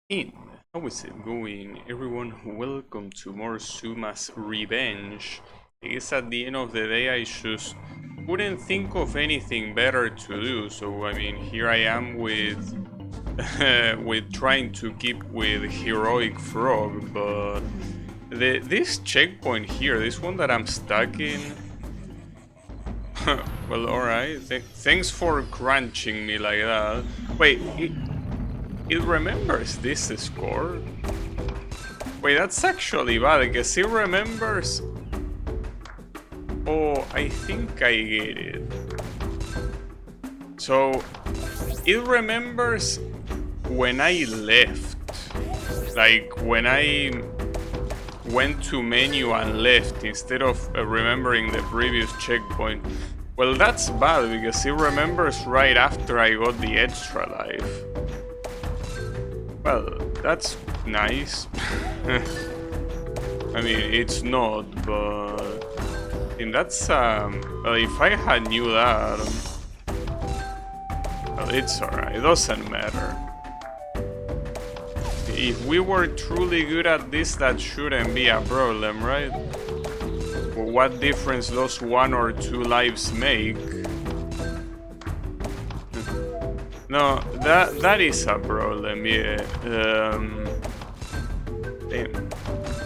In how is it going, everyone? Welcome to more Zuma's Revenge. I guess at the end of the day I just couldn't think of anything better to do, so I mean here I am with with trying to keep with Heroic Frog, but this checkpoint here, this one that I'm stuck in. Well, alright, thanks for crunching me like that. Wait, it remembers this score? Wait, that's actually bad, because it remembers... Oh, I think I get it. So, it remembers when I left. Like, when I went to menu and left, instead of remembering the previous checkpoint. Well, that's bad, because it remembers right after I got the extra life. Well, that's nice. I mean, it's not, but... And that's, well, if I had knew that... Well, it's alright, it doesn't matter. If we were truly good at this, that shouldn't be a problem, right? Well, what difference does 1 or 2 lives make? No, that is a problem, yeah. Damn.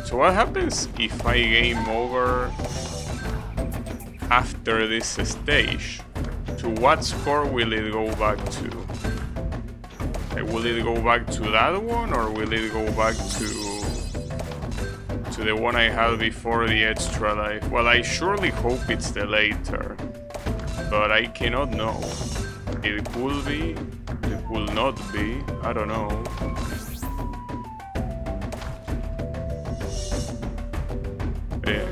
So what happens if I game over after this stage? To what score will it go back to? Like, will it go back to that one, or will it go back to the one I had before the extra life? Well, I surely hope it's the later, but I cannot know. It could be, it will not be, I don't know. Yeah.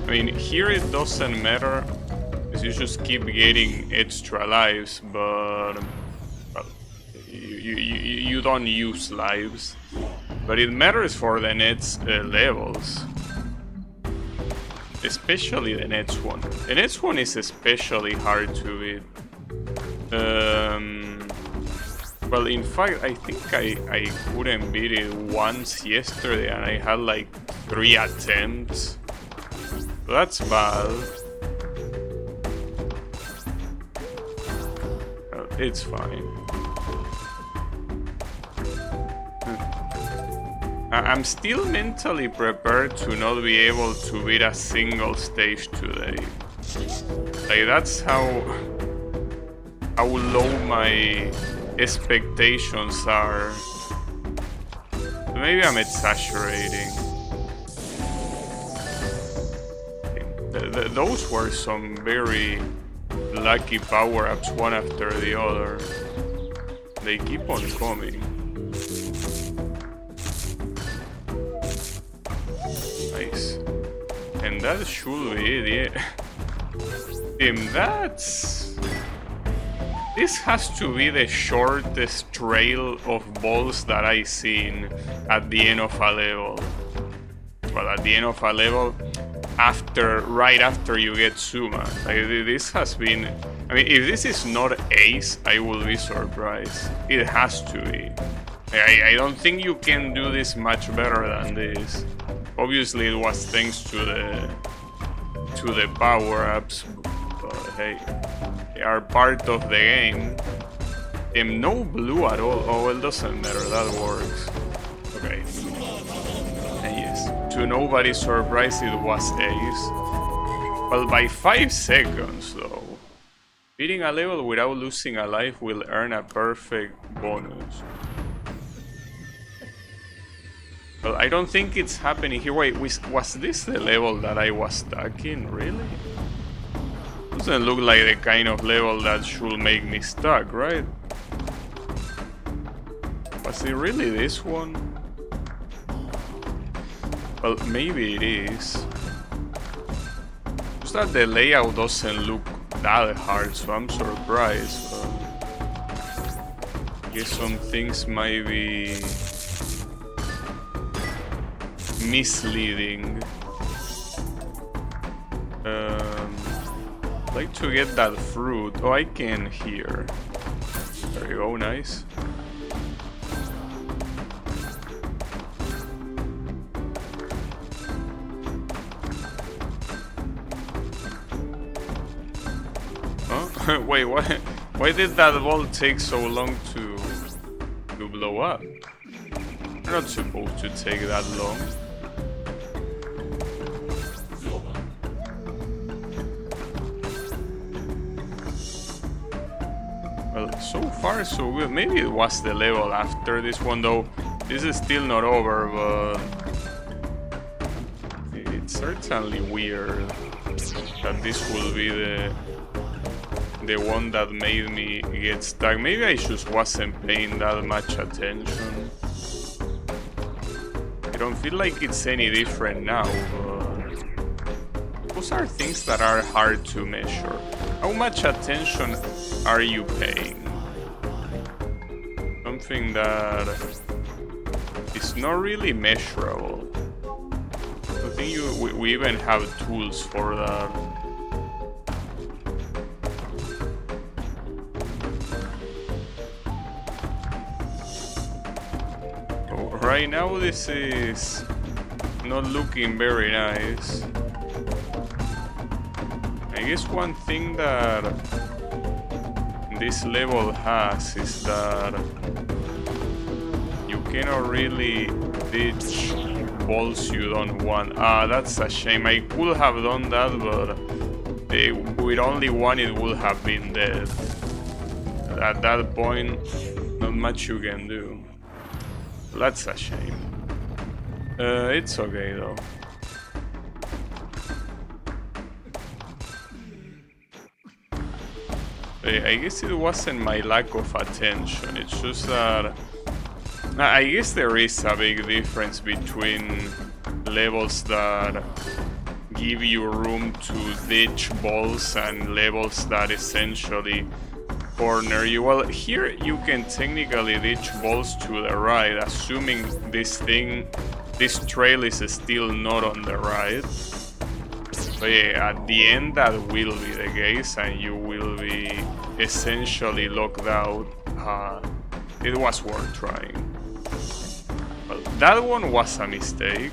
I mean, here it doesn't matter, because you just keep getting extra lives, but well, you don't use lives. But it matters for the next levels. Especially the next one. The next one is especially hard to beat. Well, in fact, I think I couldn't beat it once yesterday, and I had like 3 attempts. That's bad. It's fine. I'm still mentally prepared to not be able to beat a single stage today. Like, that's how low my expectations are. Maybe I'm exaggerating. Those were some very lucky power-ups, one after the other. They keep on coming. Nice. And that should be it, yeah. Damn, that's... This has to be the shortest trail of balls that I've seen at the end of a level. Well, at the end of a level, right after you get Zuma. Like, this has been... I mean, if this is not Ace, I will be surprised. It has to be. I don't think you can do this much better than this. Obviously, it was thanks to the power-ups, but hey, they are part of the game. No blue at all. Oh, well, doesn't matter. That works. Okay. And yes, to nobody's surprise, it was Ace. Well, by 5 seconds, though. Beating a level without losing a life will earn a perfect bonus. Well, I don't think it's happening here. Wait, was this the level that I was stuck in? Really? Doesn't look like the kind of level that should make me stuck, right? Was it really this one? Well, maybe it is. Just that the layout doesn't look that hard, so I'm surprised. But I guess some things might be misleading. I'd like to get that fruit. Oh, I can here. There you go, nice. Wait, why did that ball take so long to blow up? You're not supposed to take that long. Well, so far so good. Maybe it was the level after this one though. This is still not over, but it's certainly weird that this will be the one that made me get stuck. Maybe I just wasn't paying that much attention. I don't feel like it's any different now, but those are things that are hard to measure. How much attention are you paying? Something that is not really measurable. I think we even have tools for that. Right now this is not looking very nice. I guess one thing that this level has is that you cannot really ditch balls you don't want. Ah, that's a shame. I could have done that, but with only one it would have been dead. At that point, not much you can do. That's a shame. It's okay though. I guess it wasn't my lack of attention, it's just that I guess there is a big difference between levels that give you room to ditch balls and levels that essentially corner you. Well, here you can technically ditch balls to the right, assuming this trail is still not on the right. So yeah, at the end that will be the case and you will be essentially locked out. It was worth trying. Well, that one was a mistake.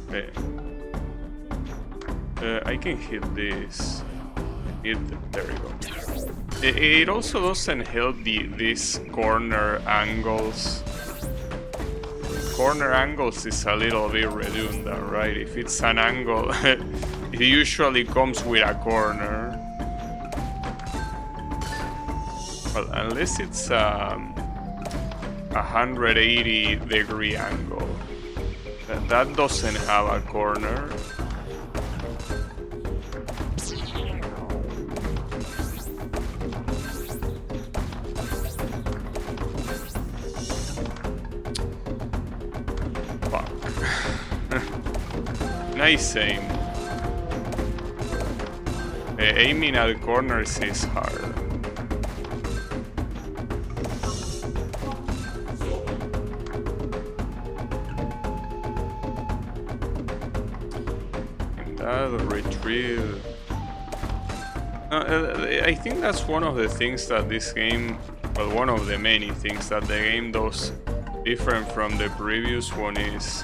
Okay. I can hit this. There we go. It also doesn't help these corner angles. Corner angles is a little bit redundant, right? If it's an angle, it usually comes with a corner. Well, unless it's 180-degree angle. That doesn't have a corner. Nice aim. Aiming at corners is hard. And that retrieve. I think that's one of the things that this game, well, one of the many things that the game does different from the previous one is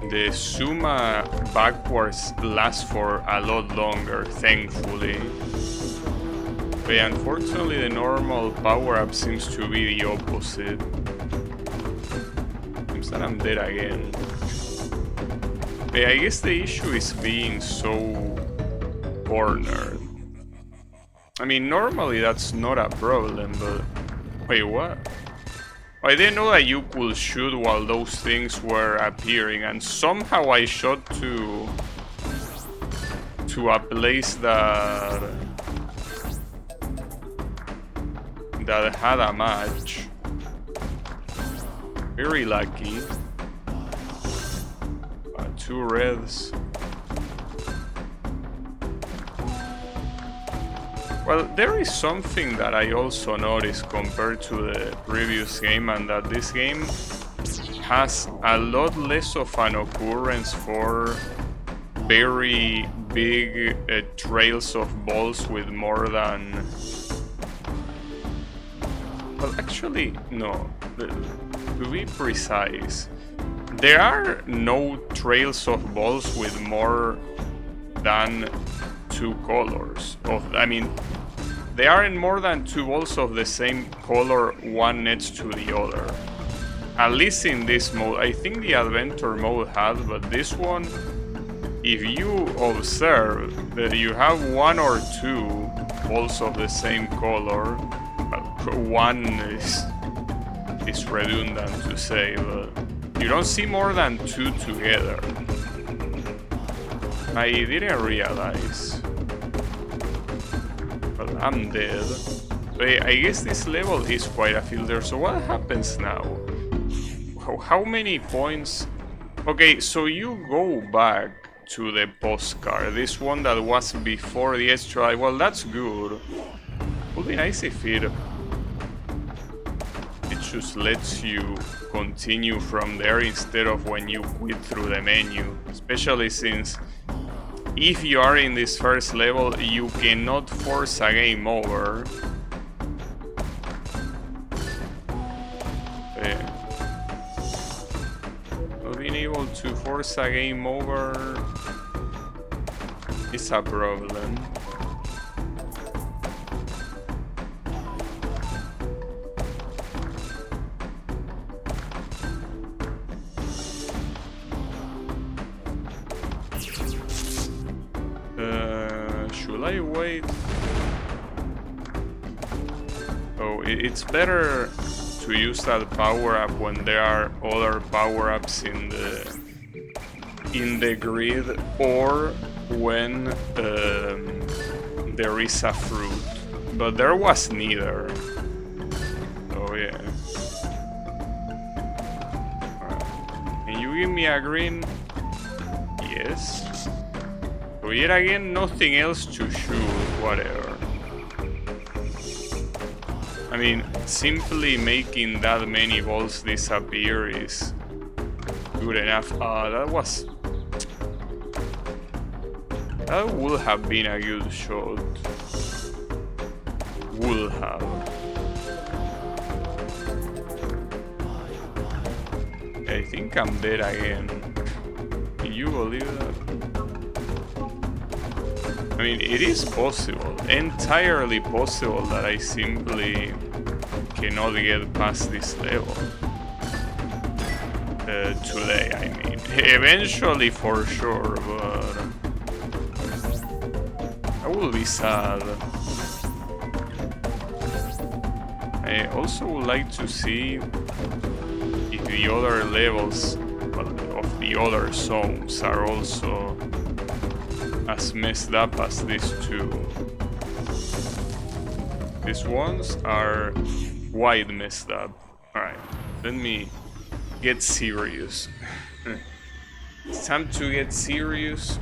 the Zuma backwards lasts for a lot longer, thankfully. But unfortunately, the normal power-up seems to be the opposite. Seems that I'm dead again. But I guess the issue is being so cornered. I mean, normally that's not a problem, but... Wait, what? I didn't know that you could shoot while those things were appearing, and somehow I shot to a place that had a match. Very lucky. 2 reds. Well, there is something that I also noticed compared to the previous game, and that this game has a lot less of an occurrence for very big trails of balls with more than... Well, actually, no. To be precise, There are no trails of balls with more than 2 colors. I mean, there aren't more than 2 balls of the same color, one next to the other. At least in this mode. I think the adventure mode had, but this one, if you observe that you have 1 or 2 balls of the same color, one is redundant to say, but you don't see more than 2 together. I didn't realize. But I'm dead. I guess this level is quite a filter, so what happens now? How many points? Okay, so you go back to the postcard, this one that was before the extra. Well, that's good. Would be nice if it just lets you continue from there instead of when you quit through the menu, especially since if you are in this first level you cannot force a game over. Not being able to force a game over is a problem. Should I wait? Oh, it's better to use that power-up when there are other power-ups in the grid, or when there is a fruit. But there was neither. Oh yeah. Alright. Can you give me a green? Yes. So yet again, nothing else to shoot, whatever. I mean, simply making that many balls disappear is good enough. That would have been a good shot. Would have. I think I'm dead again. Can you believe that? I mean, it is possible, entirely possible, that I simply cannot get past this level. Today, I mean. Eventually, for sure, but I will be sad. I also would like to see if the other levels of the other zones are also as messed up as these two. These ones are quite messed up. Alright, let me get serious. It's time to get serious.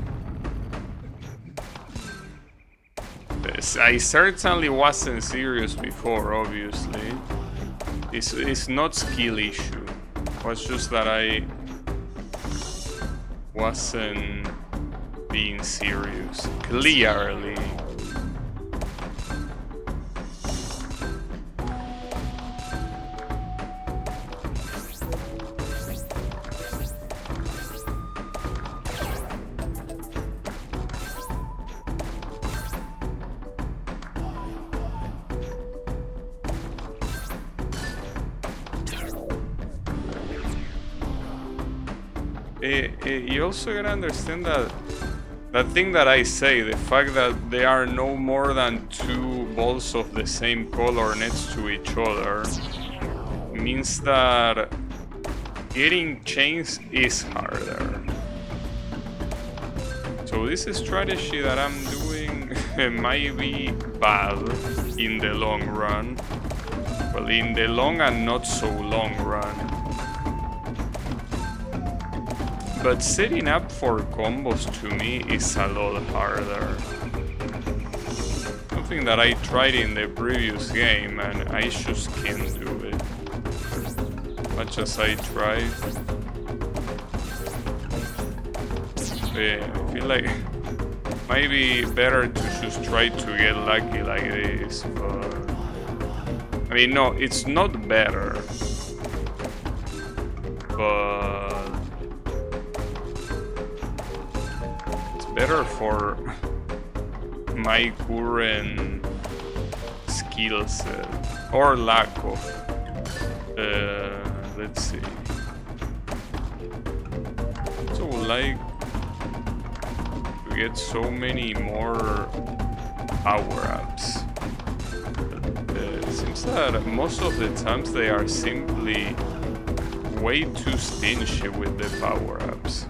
I certainly wasn't serious before, obviously. It's not skill issue. It was just that I wasn't being serious, clearly. You also gotta understand that thing that I say, the fact that there are no more than 2 balls of the same color next to each other means that getting chains is harder. So this strategy that I'm doing might be bad in the long run. Well, in the long and not so long run. But setting up for combos to me is a lot harder. Something that I tried in the previous game and I just can't do it. Much as I tried. Yeah, I feel like it might be better to just try to get lucky like this, but I mean, no, it's not better. But better for my current skill set or lack of. Let's see. So like to get so many more power-ups. It seems that most of the times they are simply way too stingy with the power-ups.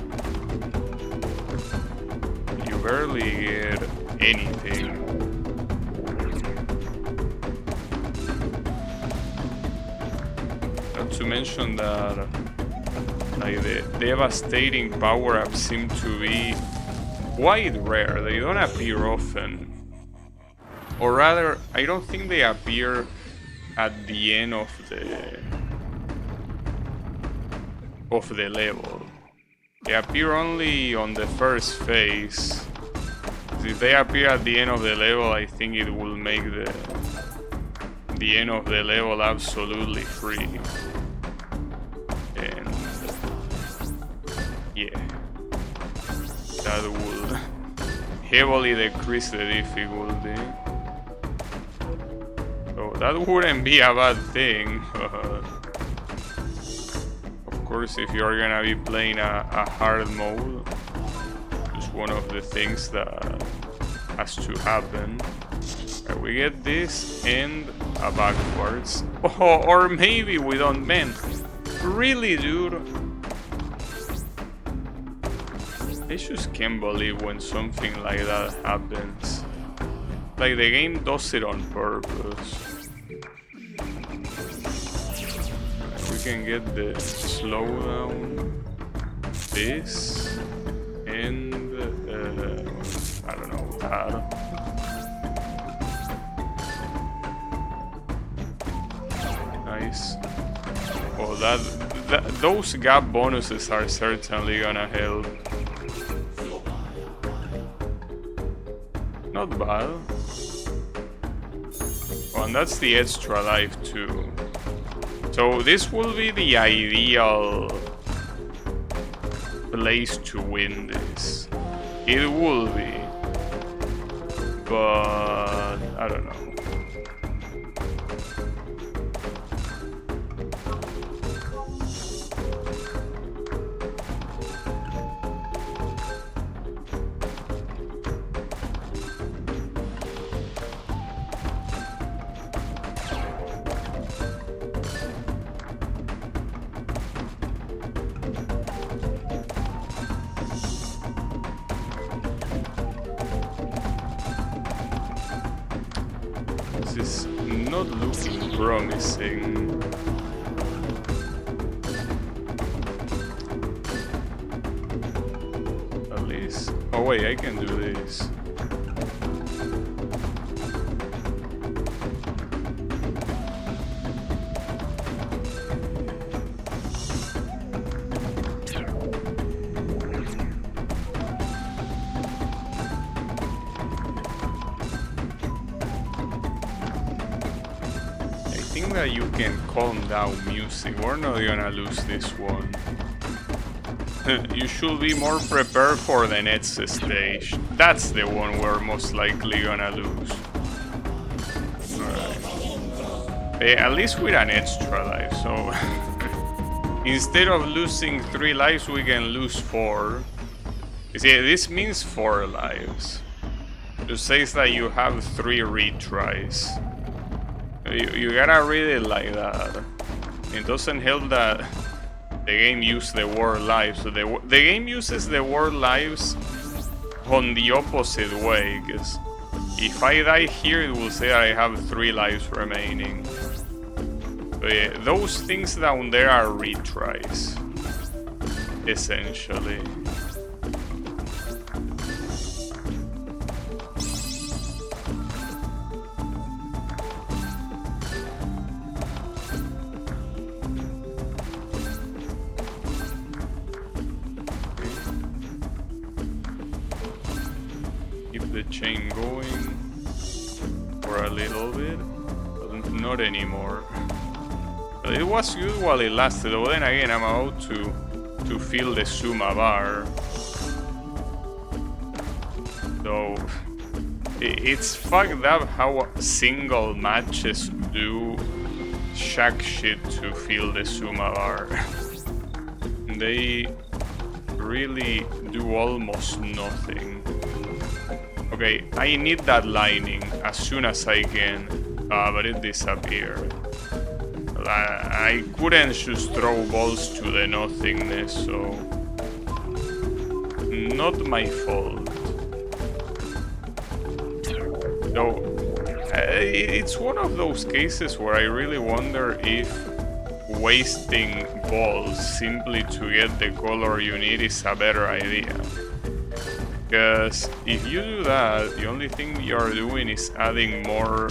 You barely get anything. Not to mention that like the devastating power-ups seem to be quite rare. They don't appear often. Or rather, I don't think they appear at the end of the level. They appear only on the first phase. If they appear at the end of the level, I think it will make the end of the level absolutely free. And yeah, that will heavily decrease the difficulty. So that wouldn't be a bad thing. Of course, if you're gonna be playing a hard mode, it's one of the things that has to happen. Right, we get this and a backwards. Oh, or maybe we don't, man. Really, dude? I just can't believe when something like that happens. Like the game does it on purpose. We can get the slowdown, this, and I don't know, that. Nice. Oh, those gap bonuses are certainly gonna help. Not bad. Oh, and that's the extra life too. So this will be the ideal place to win this. It will be. But I don't know. This is not looking promising. At least... Oh wait, I can do this. That you can calm down music. We're not gonna lose this one. You should be more prepared for the next stage. That's the one we're most likely gonna lose. Alright. At least with an extra life, so instead of losing 3 lives, we can lose 4. You see, this means 4 lives. It says that you have 3 retries. You gotta read it like that. It doesn't help that the game uses the word lives. So the game uses the word lives on the opposite way. Because if I die here, it will say I have 3 lives remaining. But yeah, those things down there are retries, essentially. The chain going for a little bit, but not anymore. But it was good while it lasted, but then again I'm about to feel the Zuma bar. So it's fucked up how single matches do shack shit to fill the Zuma bar. They really do almost nothing. Okay, I need that lining as soon as I can, but it disappeared. I couldn't just throw balls to the nothingness, so not my fault. So it's one of those cases where I really wonder if wasting balls simply to get the color you need is a better idea. Because if you do that, the only thing you're doing is adding more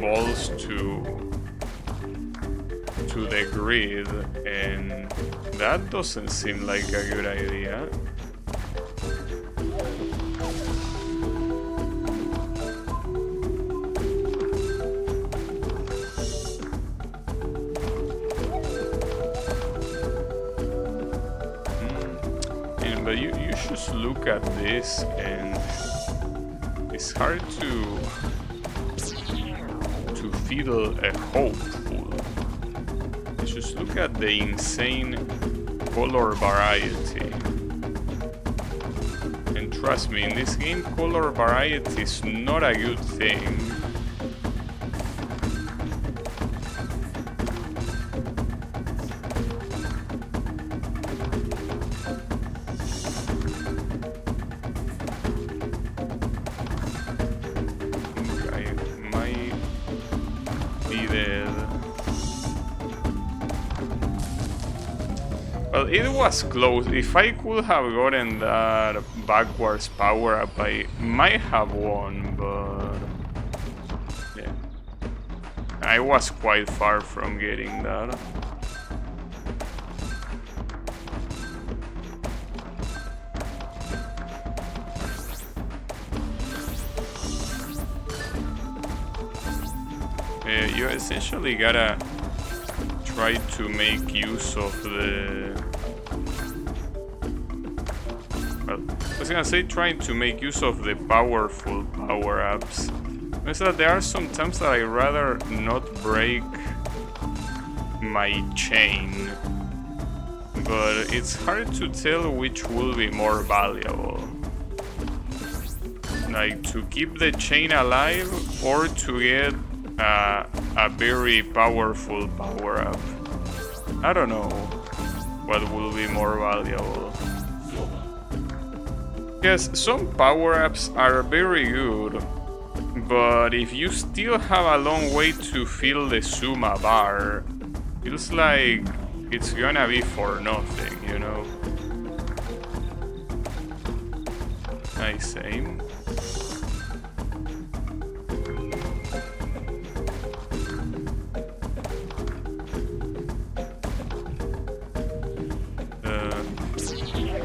balls to the grid, and that doesn't seem like a good idea. But you just look at this, and it's hard to feel a hopeful. Just look at the insane color variety. And trust me, in this game, color variety is not a good thing. Well, it was close. If I could have gotten that backwards power up, I might have won, but yeah, I was quite far from getting that. You essentially gotta try to make use of the... Well, I was gonna say trying to make use of the powerful power-ups. It's that there are some times that I'd rather not break my chain, but it's hard to tell which will be more valuable. Like, to keep the chain alive or to get a very powerful power-up. I don't know what will be more valuable. Because some power-ups are very good, but if you still have a long way to fill the Zuma bar, feels like it's gonna be for nothing, you know? Nice aim.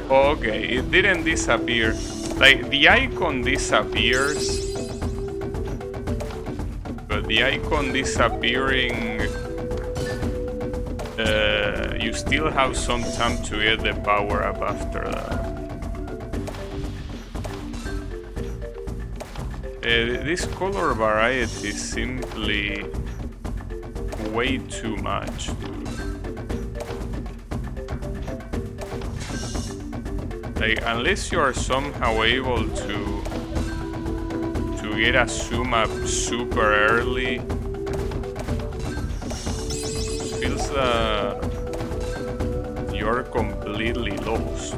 Okay, it didn't disappear. Like, the icon disappears, but the icon disappearing, you still have some time to get the power up after that. This color variety is simply way too much, dude. Like, unless you are somehow able to get a zoom up super early, it feels that you're completely lost.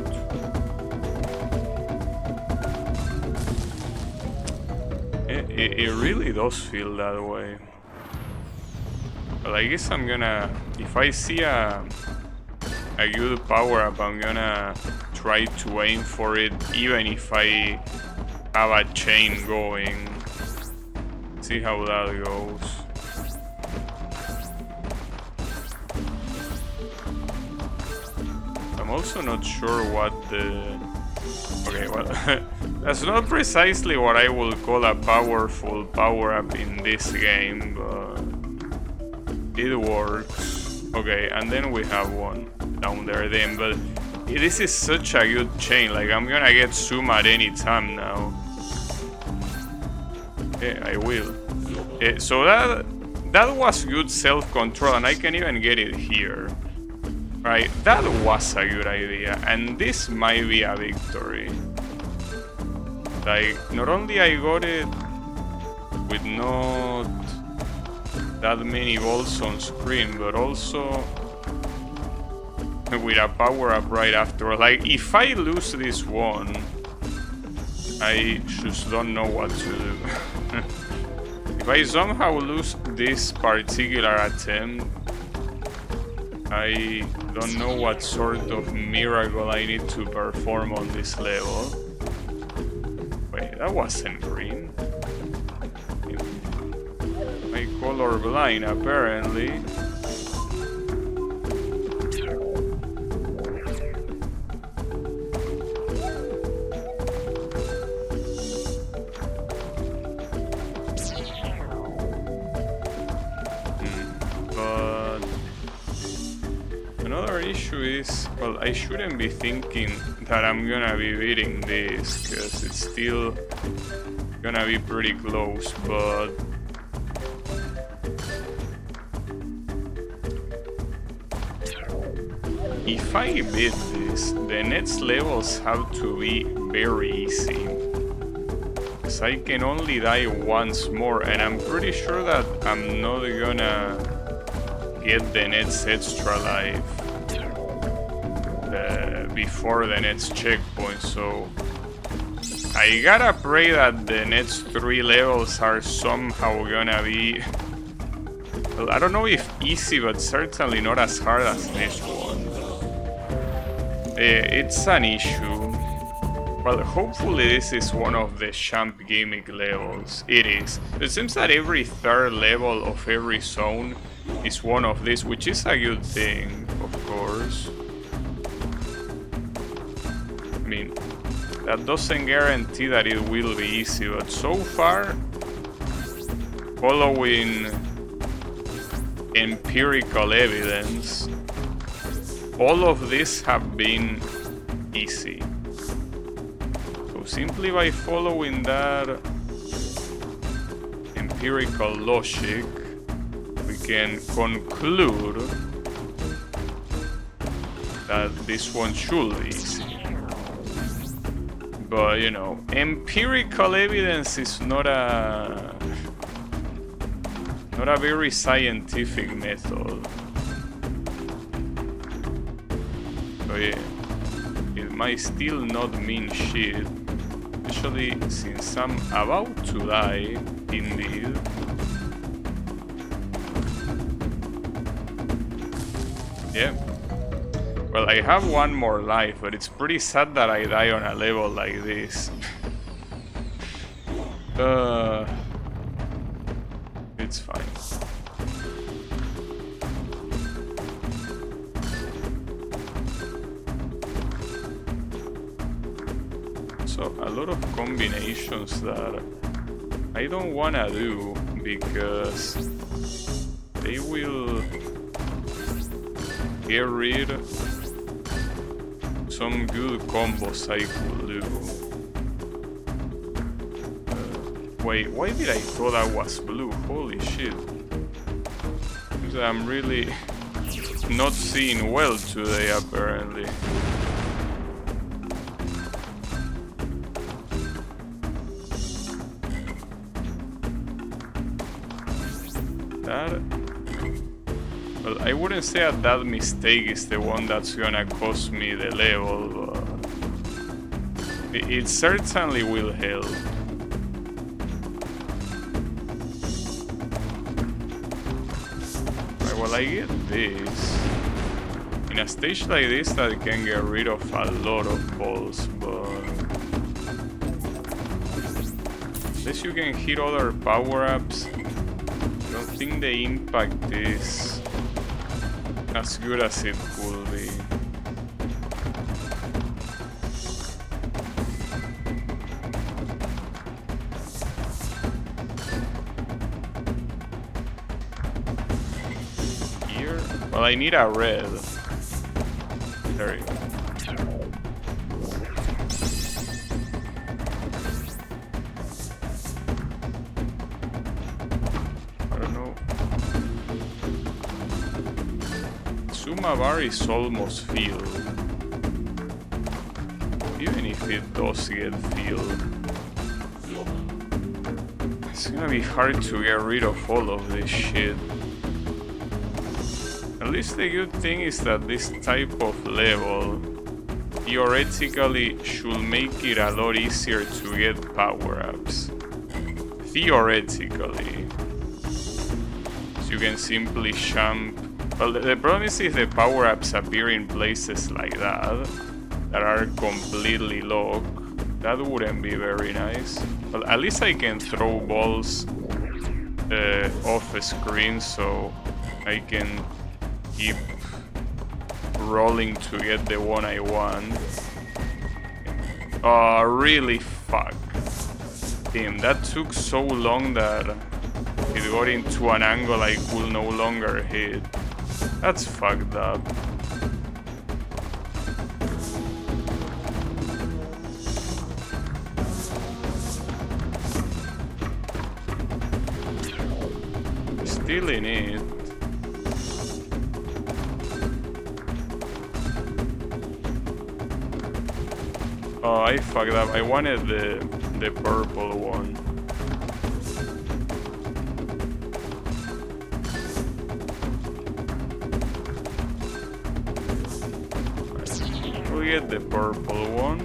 It really does feel that way. But I guess I'm gonna, if I see a good power up, I'm gonna try to aim for it, even if I have a chain going. See how that goes. I'm also not sure what the... Okay, well, that's not precisely what I would call a powerful power-up in this game, but it works. Okay, and then we have one down there then, but this is such a good chain. Like, I'm gonna get Zuma at any time now. Yeah, I will. So that was good self-control, and I can even get it here. Right, that was a good idea, and this might be a victory. Like, not only I got it with not that many bolts on screen, but also with a power-up right after. Like, if I lose this one, I just don't know what to do. If I somehow lose this particular attempt, I don't know what sort of miracle I need to perform on this level. Wait, that wasn't green. My colorblind, apparently. But another issue is, well, I shouldn't be thinking that I'm gonna be beating this, because it's still gonna be pretty close, but if I beat this, the next levels have to be very easy. Because I can only die once more, and I'm pretty sure that I'm not gonna get the next extra life before the next checkpoint, so I gotta pray that the next 3 levels are somehow gonna be, well, I don't know if easy, but certainly not as hard as this one. It's an issue. Well, hopefully this is one of the champ gimmick levels. It is. It seems that every 3rd level of every zone is one of these, which is a good thing, of course. I mean, that doesn't guarantee that it will be easy, but so far, following empirical evidence, all of these have been easy. So simply by following that empirical logic, we can conclude that this one should be easy. But, you know, empirical evidence is not a very scientific method. So yeah, it might still not mean shit, especially since I'm about to die, indeed. Yeah. Well, I have one more life, but it's pretty sad that I die on a level like this. It's fine. So, a lot of combinations that I don't wanna do because they will get rid of some good combos I could do. Wait, why did I thought that was blue? Holy shit. Because I'm really not seeing well today, apparently. That... Well, I wouldn't say that mistake is the one that's gonna cost me the level, but it certainly will help. Right, well, I get this. In a stage like this, that can get rid of a lot of balls, but unless you can hit other power-ups, I don't think the impact is as good as it could be. Here? Well, I need a red. There you go. Zuma bar is almost filled. Even if it does get filled, it's gonna be hard to get rid of all of this shit. At least the good thing is that this type of level theoretically should make it a lot easier to get power-ups. Theoretically. So you can simply jump. Well, the problem is if the power-ups appear in places like that are completely locked, that wouldn't be very nice. Well, at least I can throw balls off a screen, so I can keep rolling to get the one I want. Oh, really? Fuck. Damn, that took so long that it got into an angle I could no longer hit. That's fucked up. Still in it. Oh, I fucked up. I wanted the purple one. We'll get the purple one.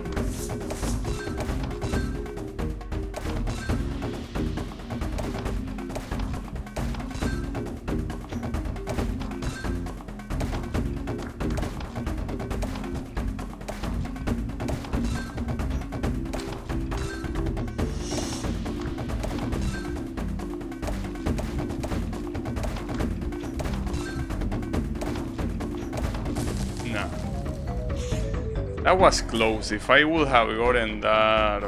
That was close. If I would have gotten that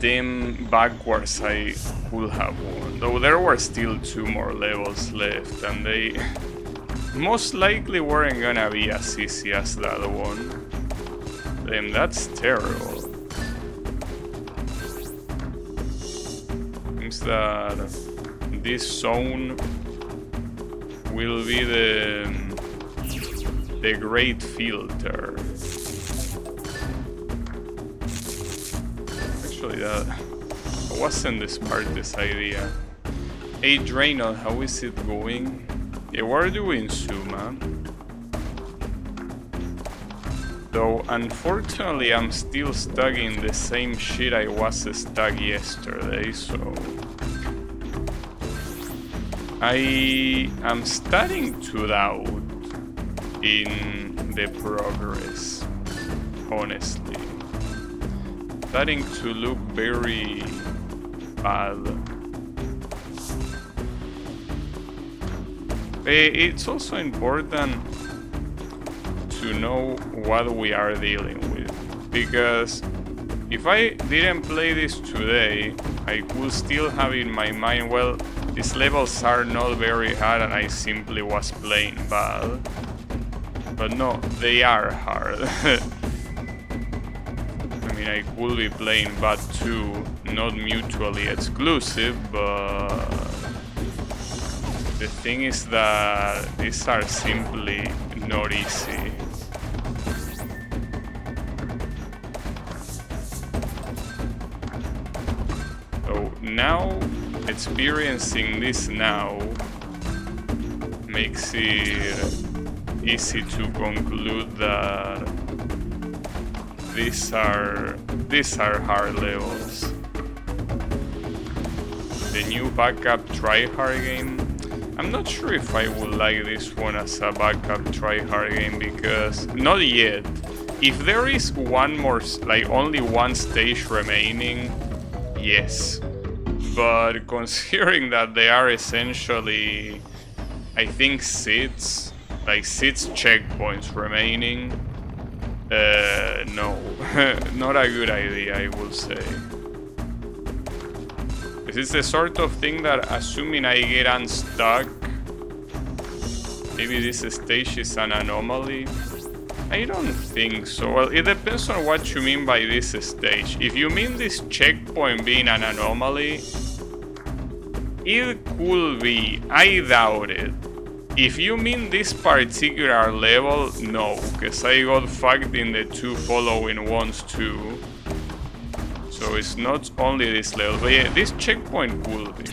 dim backwards, I would have won. Though there were still 2 more levels left, and they most likely weren't gonna be as easy as that one. Damn, that's terrible. Seems that this zone will be the great filter. Actually, that wasn't the smartest idea. Hey Draenor, how is it going? Yeah, we're doing Zuma. Though, unfortunately, I'm still stuck in the same shit I was stuck yesterday, so I am starting to doubt in the progress, honestly. Starting to look very bad. It's also important to know what we are dealing with, because if I didn't play this today, I could still have in my mind, well, these levels are not very hard and I simply was playing bad. But no, they are hard. I mean, I could be playing bad too, not mutually exclusive, but the thing is that these are simply not easy. So now, experiencing this now makes it easy to conclude that these are hard levels. The new backup tryhard game, I'm not sure if I would like this one as a backup tryhard game, because not yet. If there is one more, like only one stage remaining, yes. But considering that they are essentially, I think, six checkpoints remaining, no, not a good idea, I will say. This is the sort of thing that, assuming I get unstuck, maybe this stage is an anomaly. I don't think so. Well, it depends on what you mean by this stage. If you mean this checkpoint being an anomaly, it could be. I doubt it. If you mean this particular level, no, because I got fucked in the 2 following ones too. So it's not only this level, but yeah, this checkpoint will be.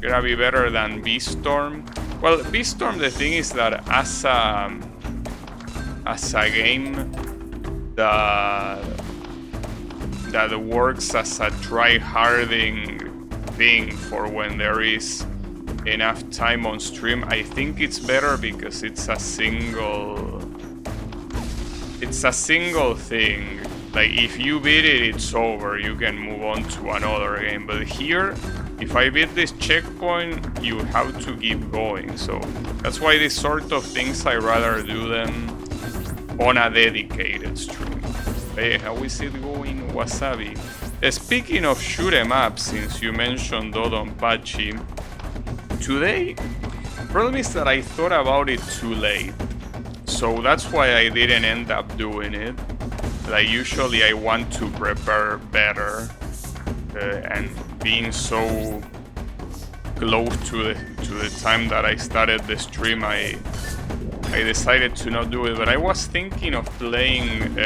Gonna be better than Beastorm. Well, Beastorm, the thing is that as a game that works as a try-harding thing for when there is enough time on stream, I think it's better because it's a single thing. Like, if you beat it, it's over, you can move on to another game. But here, if I beat this checkpoint, you have to keep going. So that's why these sort of things, I rather do them on a dedicated stream. Hey, how is it going, Wasabi? Speaking of shoot 'em up, since you mentioned Dodonpachi, today, problem is that I thought about it too late. So that's why I didn't end up doing it. Like, usually I want to prepare better, and being so close to the time that I started the stream, I decided to not do it. But I was thinking of playing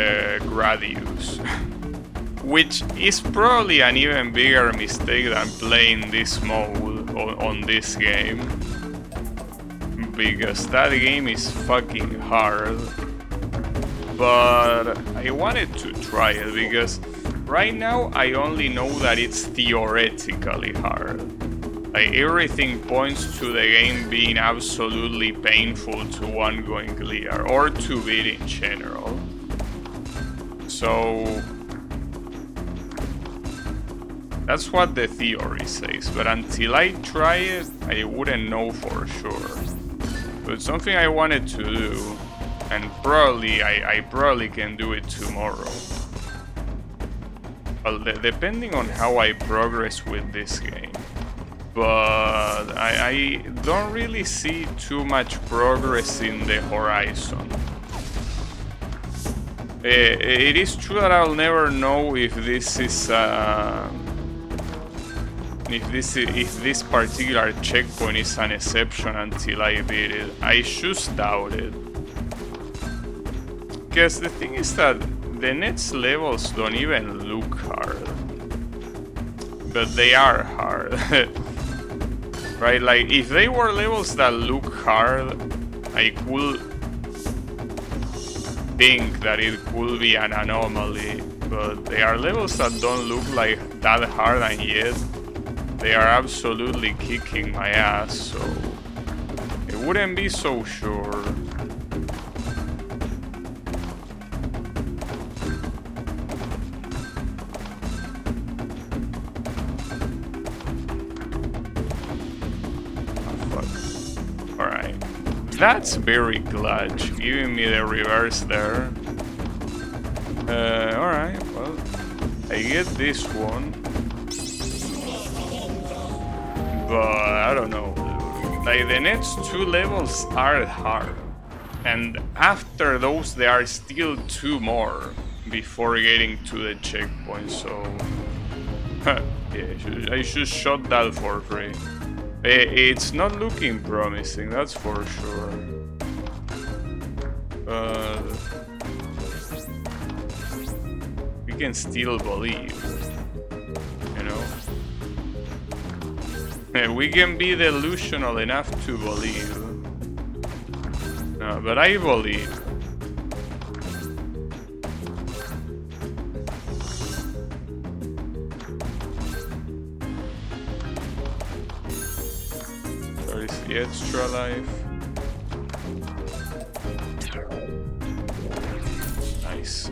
Gradius, which is probably an even bigger mistake than playing this mode on this game, because that game is fucking hard. But I wanted to try it because right now I only know that it's theoretically hard. Like, everything points to the game being absolutely painful to one going clear, or to beat in general. So that's what the theory says, but until I try it, I wouldn't know for sure. But it's something I wanted to do, and probably I probably can do it tomorrow. Well, depending on how I progress with this game. But I don't really see too much progress in the horizon. It is true that I'll never know if this is if this particular checkpoint is an exception until I beat it. I just doubt it. Because the thing is that the next levels don't even look hard, but they are hard. Right? Like, if they were levels that look hard, I could think that it could be an anomaly, but they are levels that don't look like that hard, and yet they are absolutely kicking my ass, so I wouldn't be so sure. That's very clutch, giving me the reverse there. Alright, well, I get this one. But I don't know, dude. Like, the next 2 levels are hard. And after those, there are still 2 more before getting to the checkpoint, so... yeah, I should shot that for free. It's not looking promising, that's for sure. We can still believe, you know? We can be delusional enough to believe. No, but I believe. The extra life. Nice.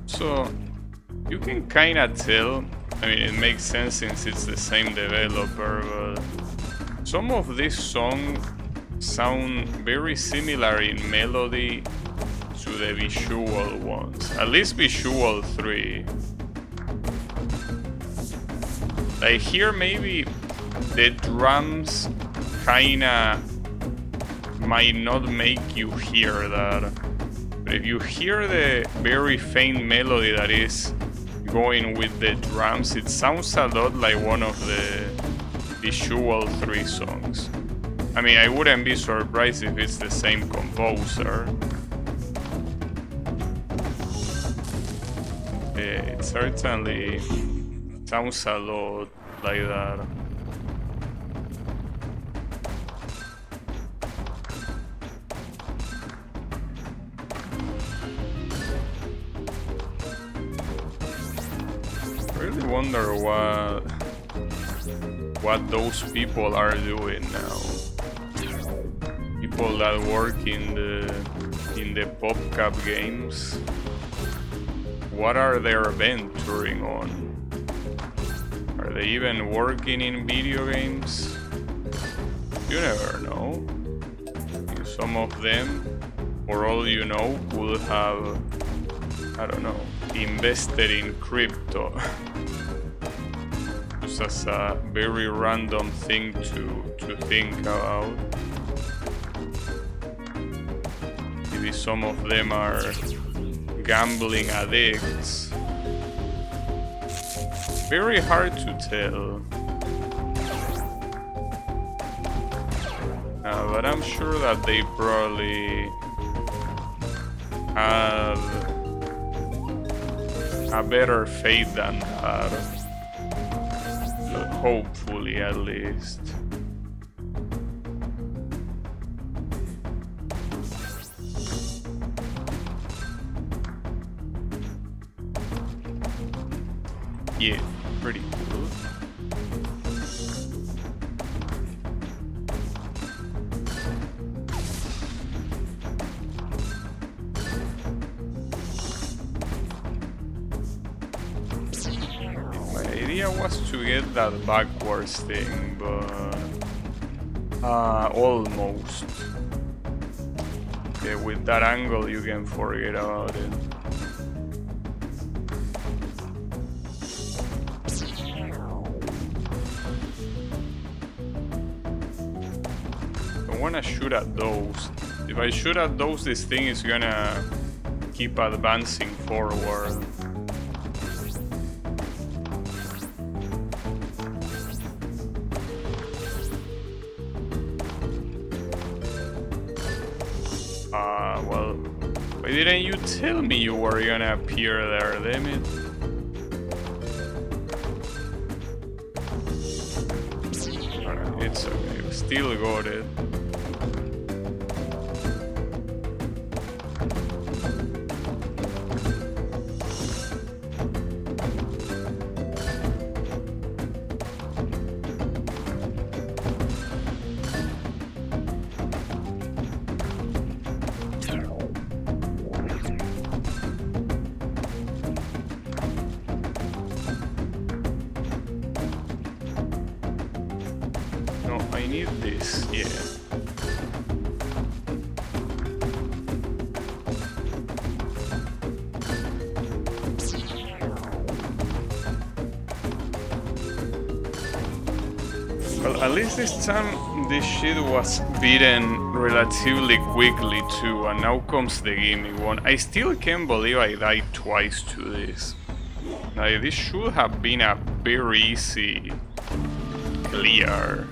So, you can kinda tell I mean, it makes sense since it's the same developer, but some of these songs sound very similar in melody to the visual ones. At least visual 3. Like here maybe the drums kinda might not make you hear that. But if you hear the very faint melody that is going with the drums, it sounds a lot like one of the visual 3 songs. I mean, I wouldn't be surprised if it's the same composer. It certainly sounds a lot like that. I really wonder what those people are doing now. People that work in the PopCap games. What are they venturing on? Are they even working in video games? You never know. Some of them, for all you know, could have, I don't know, invested in crypto. Just as a very random thing to think about. Maybe some of them are gambling addicts. Very hard to tell. But I'm sure that they probably have a better fate than that. Hopefully, at least. Yeah, pretty cool. My idea was to get that backwards thing, but almost. Okay, with that angle you can forget about it. I wanna shoot at those. If I shoot at those, this thing is gonna keep advancing forward. Well, why didn't you tell me you were gonna appear there, damn it? Alright, it's okay, we still got it. I need this, yeah. Well, at least this time this shit was beaten relatively quickly too, and now comes the gimme one. I still can't believe I died twice to this. Like, this should have been a very easy clear.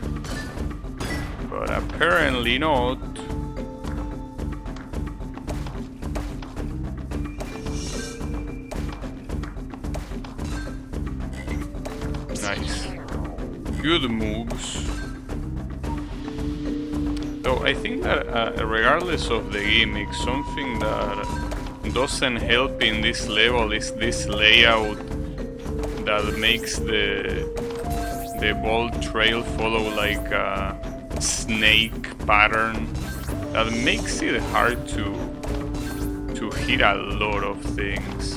But apparently not. Nice. Good moves. Though I think that regardless of the gimmick, something that doesn't help in this level is this layout that makes the ball trail follow like a snake pattern that makes it hard to hit a lot of things.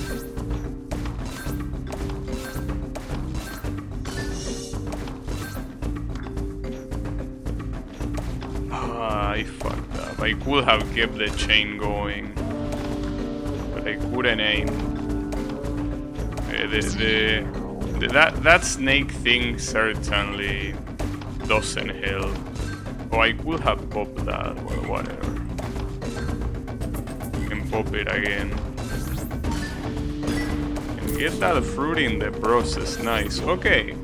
I fucked up. I could have kept the chain going, but I couldn't aim. That snake thing certainly doesn't help. Oh, I could have popped that. Well, whatever. Can pop it again. And get that fruit in the process. Nice. Okay.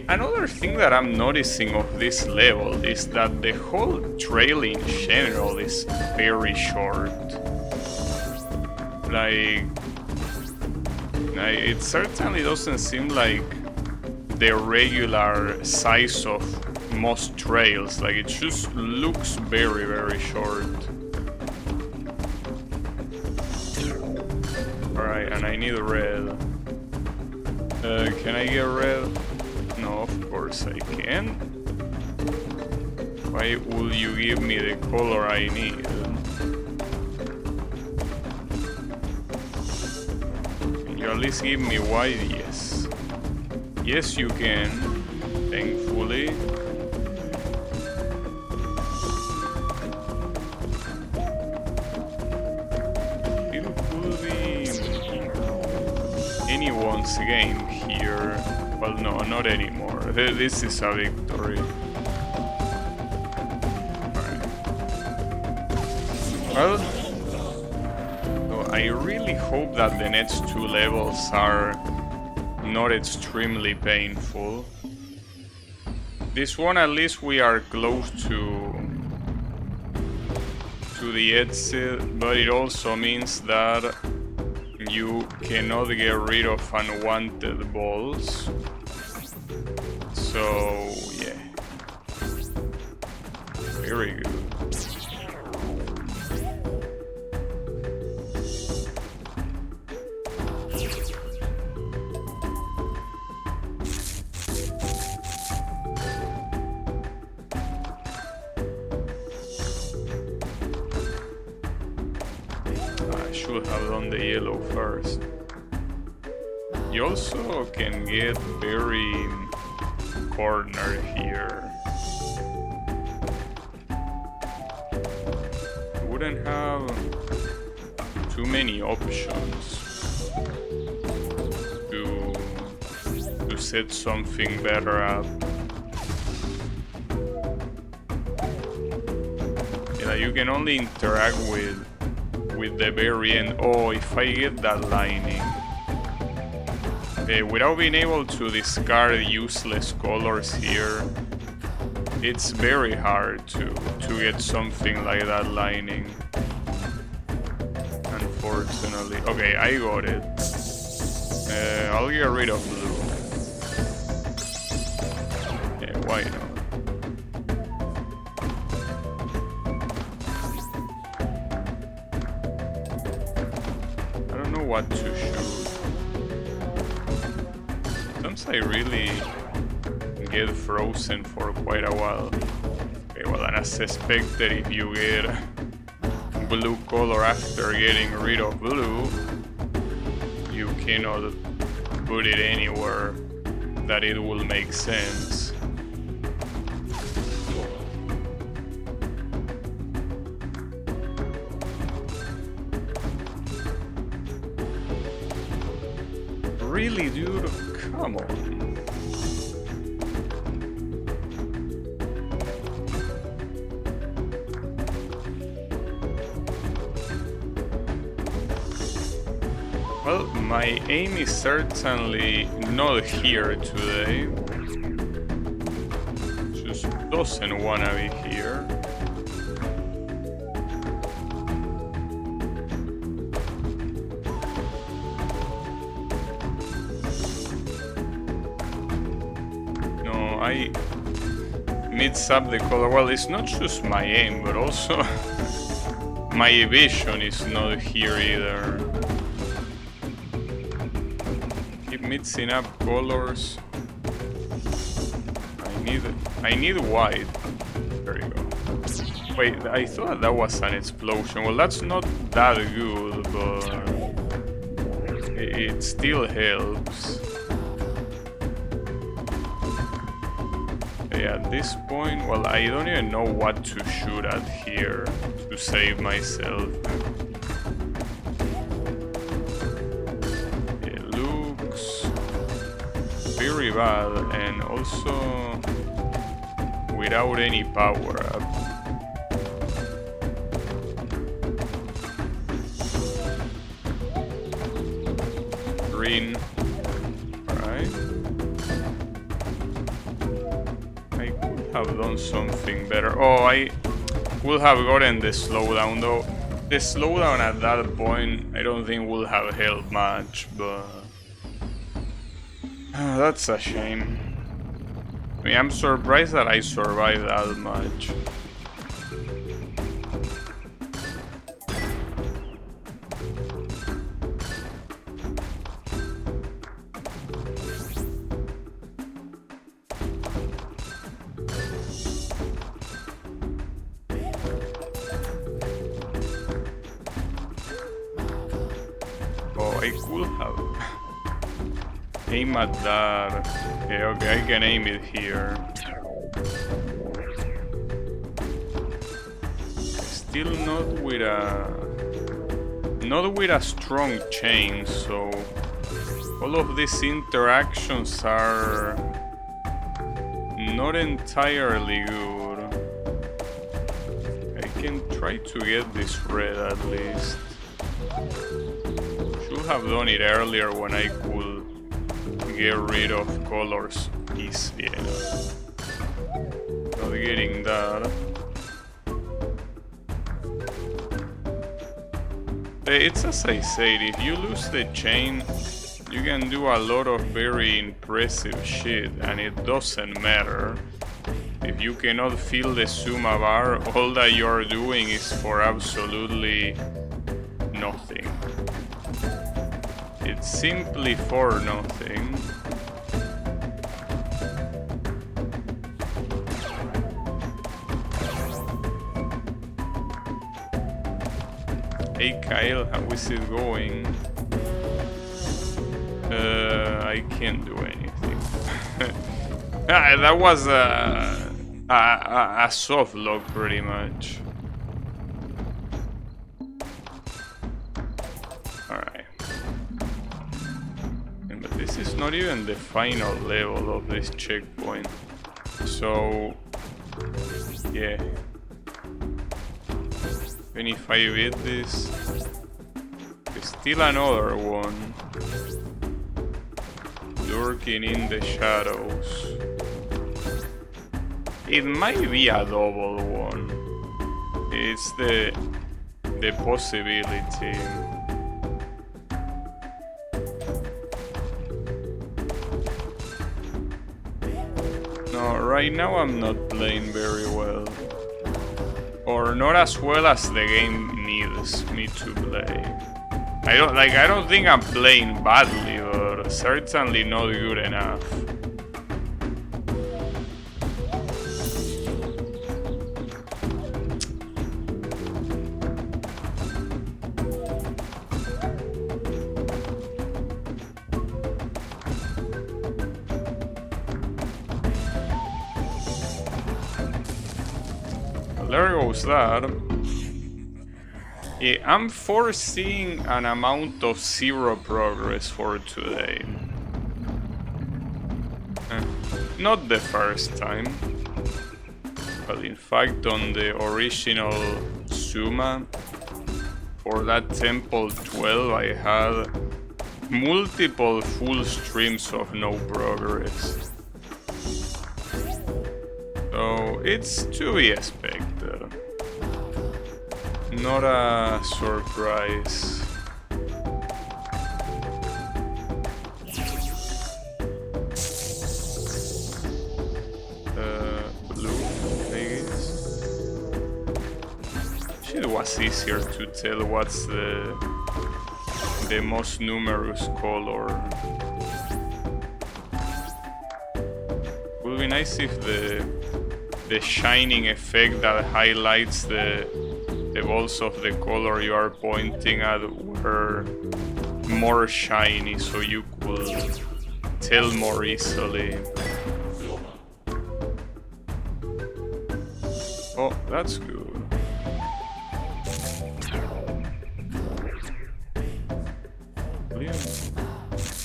Another thing that I'm noticing of this level is that the whole trail in general is very short. Like, it certainly doesn't seem like the regular size of most trails. Like, it just looks very, very short. Alright, and I need red. Can I get red? No, of course I can. Why will you give me the color I need? Can you at least give me white? Yes. Yes, you can. Thankfully. It could be anyone's game here. Well, no, not anymore. This is a victory. Alright. Well, so I really hope that the next two levels are not extremely painful. This one, at least we are close to the exit, but it also means that you cannot get rid of unwanted balls. So, yeah. Very good. I should have done the yellow first. You also can get very corner here. Wouldn't have too many options to set something better up. Yeah, you can only interact with the very end. Oh, if I get that lining. Without being able to discard useless colors here, it's very hard to get something like that lining. Unfortunately. Okay, I got it. I'll get rid of blue. Yeah, why not? I don't know what to shoot. I really get frozen for quite a while. Okay, well, and as expected, if you get blue color after getting rid of blue, you cannot put it anywhere that it will make sense. Really, dude? Come on. Well, my aim is certainly not here today. Just doesn't wanna be here. I mix up the color. Well, it's not just my aim, but also my vision is not here either. Keep mixing up colors. I need white. There you go. Wait, I thought that was an explosion. Well, that's not that good, but it still helps. Yeah, at this point, well, I don't even know what to shoot at here to save myself. It looks very bad, and also without any power up. Green. Alright. I could have done something better. Oh, I would have gotten the slowdown though. The slowdown at that point I don't think would have helped much, but that's a shame. I mean, I'm surprised that I survived that much. Oh, I could have aim at that. Okay, I can aim it here. Still not with a strong chain, so all of these interactions are not entirely good. I can try to get this red at least. Should have done it earlier when I could get rid of colors easy enough. Not getting that. It's as I said, if you lose the chain, you can do a lot of very impressive shit, and it doesn't matter. If you cannot feel the Zuma bar, all that you're doing is for absolutely nothing. It's simply for nothing. Hey Kyle, how is it going? I can't do anything. That was a soft lock pretty much. Alright. But this is not even the final level of this checkpoint. So, yeah. Even if I beat this, there's still another one lurking in the shadows. It might be a double one. It's the possibility. No, right now I'm not playing very well. Or not as well as the game needs me to play. I don't think I'm playing badly, but certainly not good enough. There goes that. Yeah, I'm foreseeing an amount of 0 progress for today. Not the first time. But in fact on the original Zuma, for that Temple 12 I had multiple full streams of no progress. So it's to be expected. Not a surprise. Blue, I guess. It was easier to tell what's the most numerous color. Would be nice if the shining effect that highlights the balls of the color you are pointing at were more shiny, so you could tell more easily. Oh, that's good.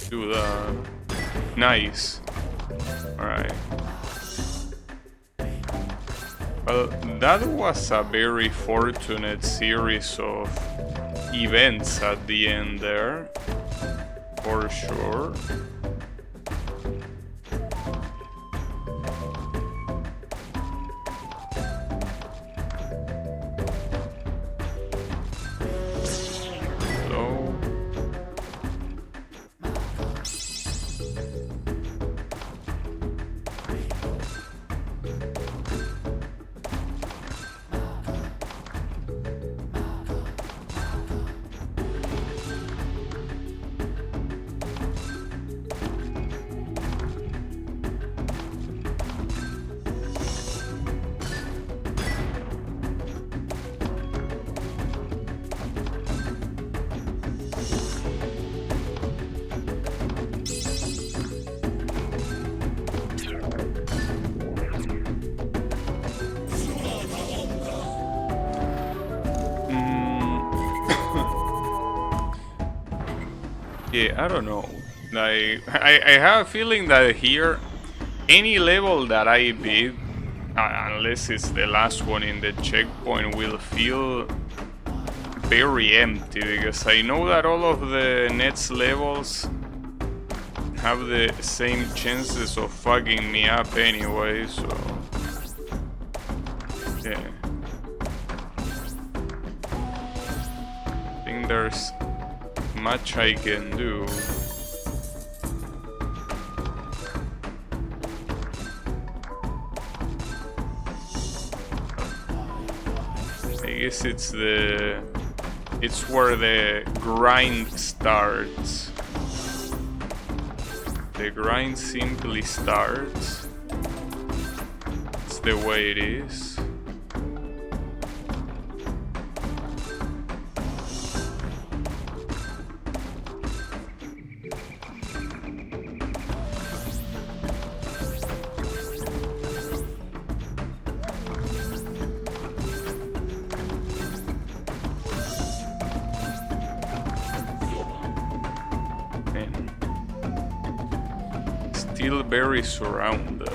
Do that. Nice. Alright. Well, that was a very fortunate series of events at the end there. For sure. Yeah, I don't know. I have a feeling that here, any level that I beat, unless it's the last one in the checkpoint, will feel very empty, because I know that all of the next levels have the same chances of fucking me up anyway, so yeah. I think there's much I can do. I guess it's where the grind starts. The grind simply starts. It's the way it is. Still very surrounded.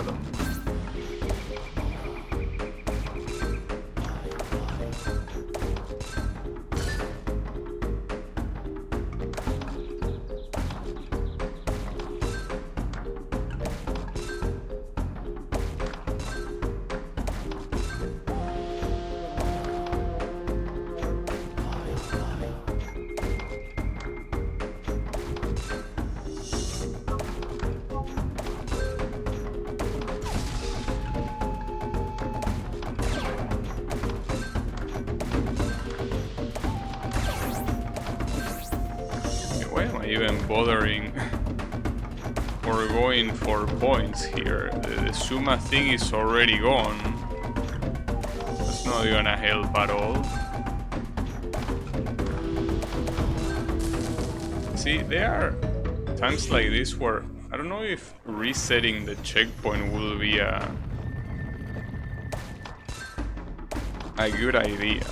Why am I even bothering or going for points here? The Zuma thing is already gone. That's not gonna help at all. See, there are times like this where I don't know if resetting the checkpoint will be a good idea.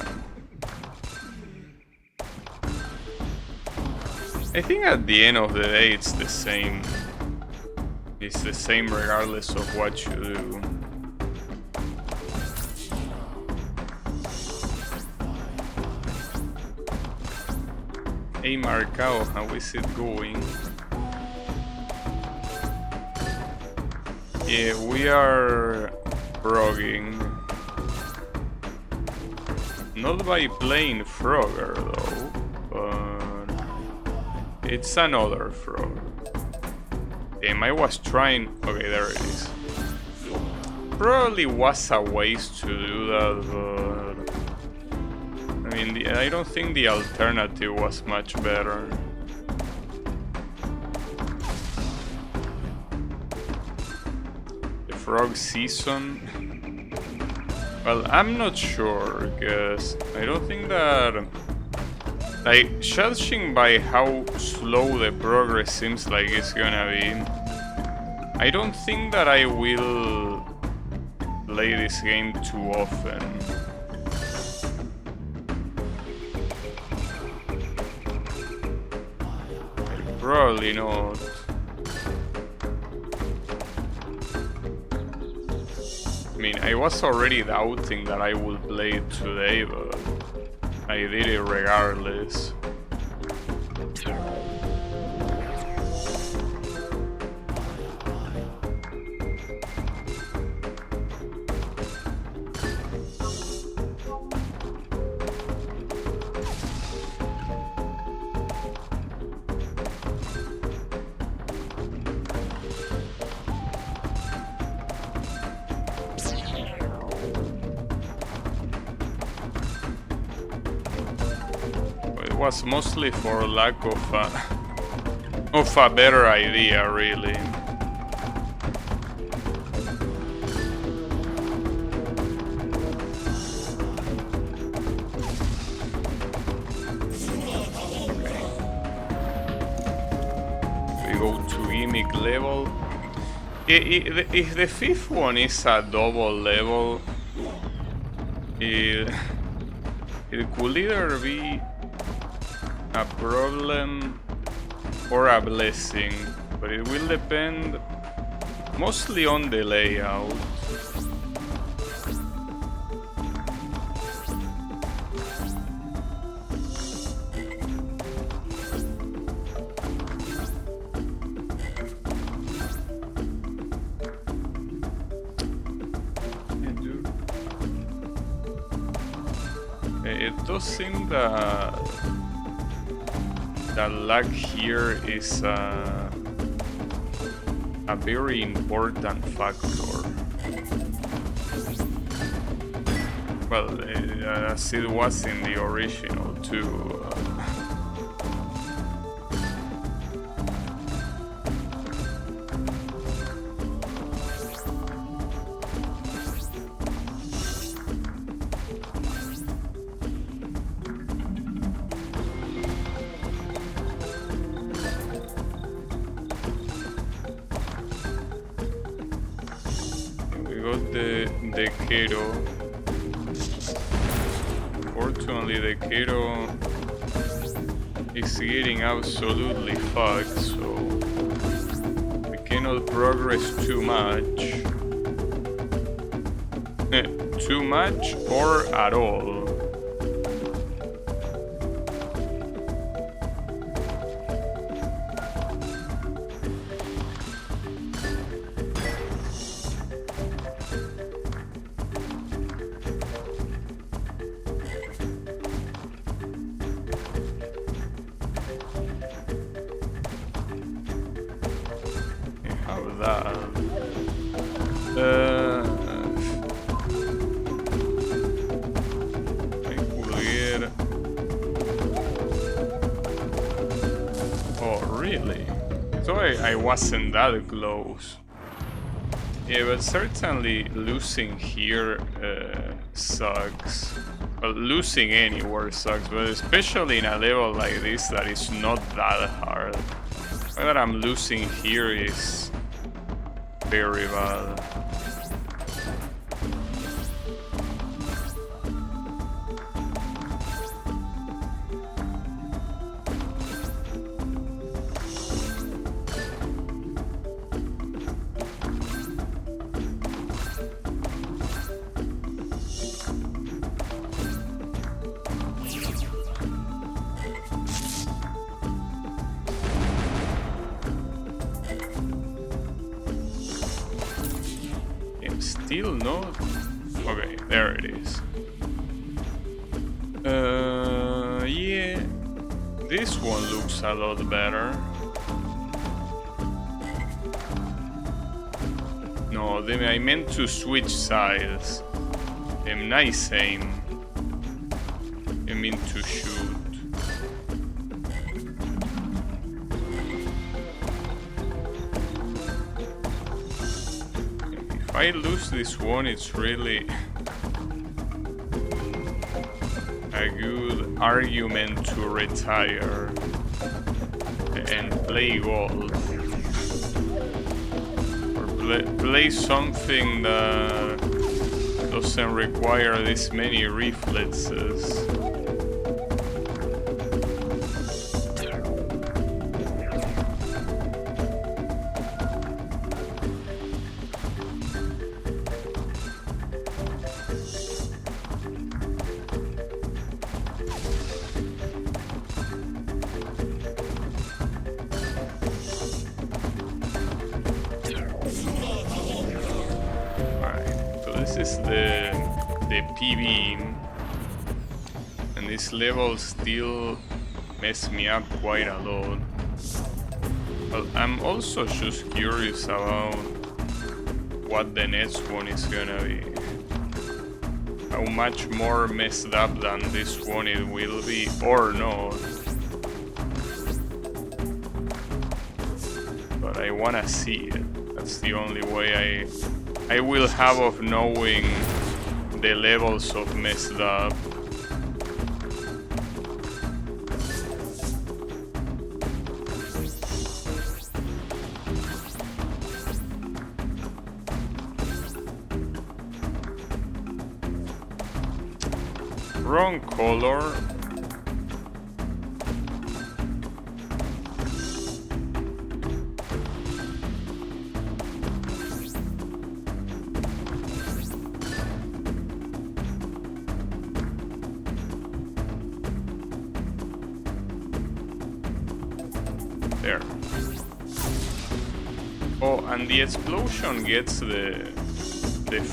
I think at the end of the day it's the same. It's the same regardless of what you do. Hey Marcao, how is it going? Yeah, we are frogging. Not by playing Frogger though, but it's another frog. Damn, I was trying. Okay, there it is. Probably was a waste to do that, but I mean, I don't think the alternative was much better. The frog season. Well, I'm not sure, because I don't think that... Like, judging by how slow the progress seems like it's gonna be, I don't think that I will, play this game too often. Probably not. I mean, I was already doubting that I would play it today, but I did it regardless. Was mostly for lack of a better idea, really. We go to gimmick level. If the fifth one is a double level, it could either be a problem or a blessing, but it will depend mostly on the layout. It does seem that the luck here is a very important factor. Well, as it was in the original too. The Kato. Fortunately, the Kato is getting absolutely fucked, so we cannot progress too much. Too much or at all. I wasn't that close. Yeah, but certainly losing here sucks. Well, losing anywhere sucks, but especially in a level like this that is not that hard. The fact that I'm losing here is very bad. Still not? Okay, there it is. Yeah, this one looks a lot better. No, I meant to switch sides. Nice aim. I mean to shoot. If I lose this one, it's really a good argument to retire and play golf. Or play something that doesn't require this many reflexes. This is the PB, and this level still messed me up quite a lot. But I'm also just curious about what the next one is gonna be. How much more messed up than this one it will be, or not. But I wanna see it. That's the only way I will have of knowing the levels of messed up. Wrong color. There. Oh, and the explosion gets the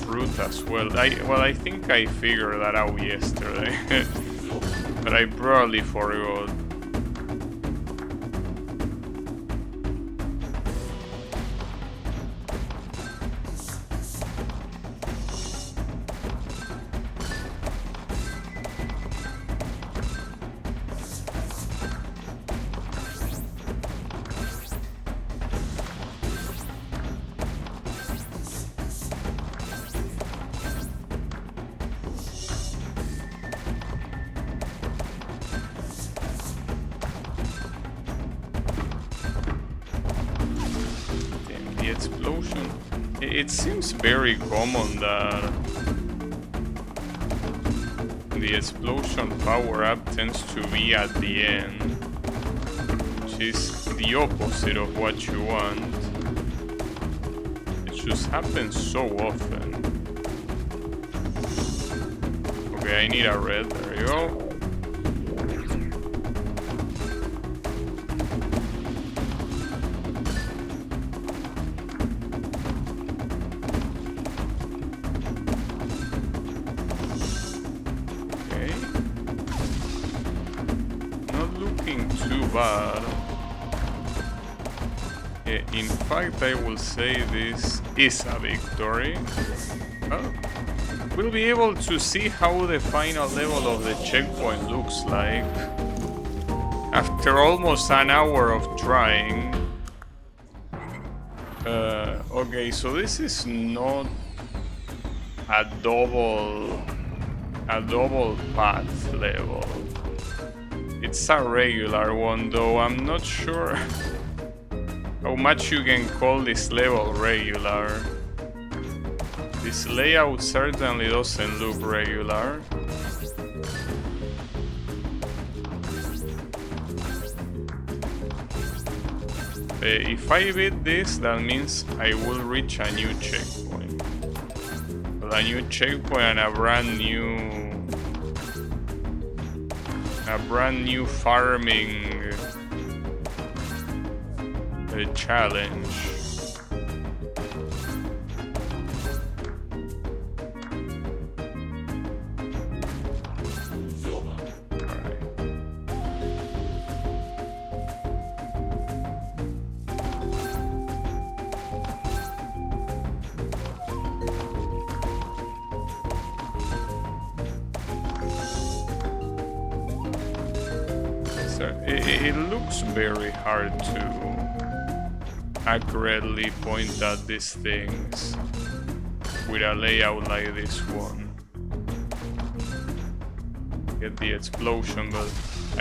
fruit as well. I think I figured that out yesterday, but I probably forgot. Explosion. It seems very common that the explosion power-up tends to be at the end, which is the opposite of what you want. It just happens so often. Okay, I need a red. There you go. But in fact, I will say this is a victory. Oh. We'll be able to see how the final level of the checkpoint looks like after almost an hour of trying. Okay, so this is not a double path level. It's a regular one, though I'm not sure how much you can call this level regular. This layout certainly doesn't look regular. If I beat this, that means I will reach a new checkpoint. But a new checkpoint and a brand new farming challenge. It looks very hard to accurately point at these things with a layout like this one. Get the explosion, but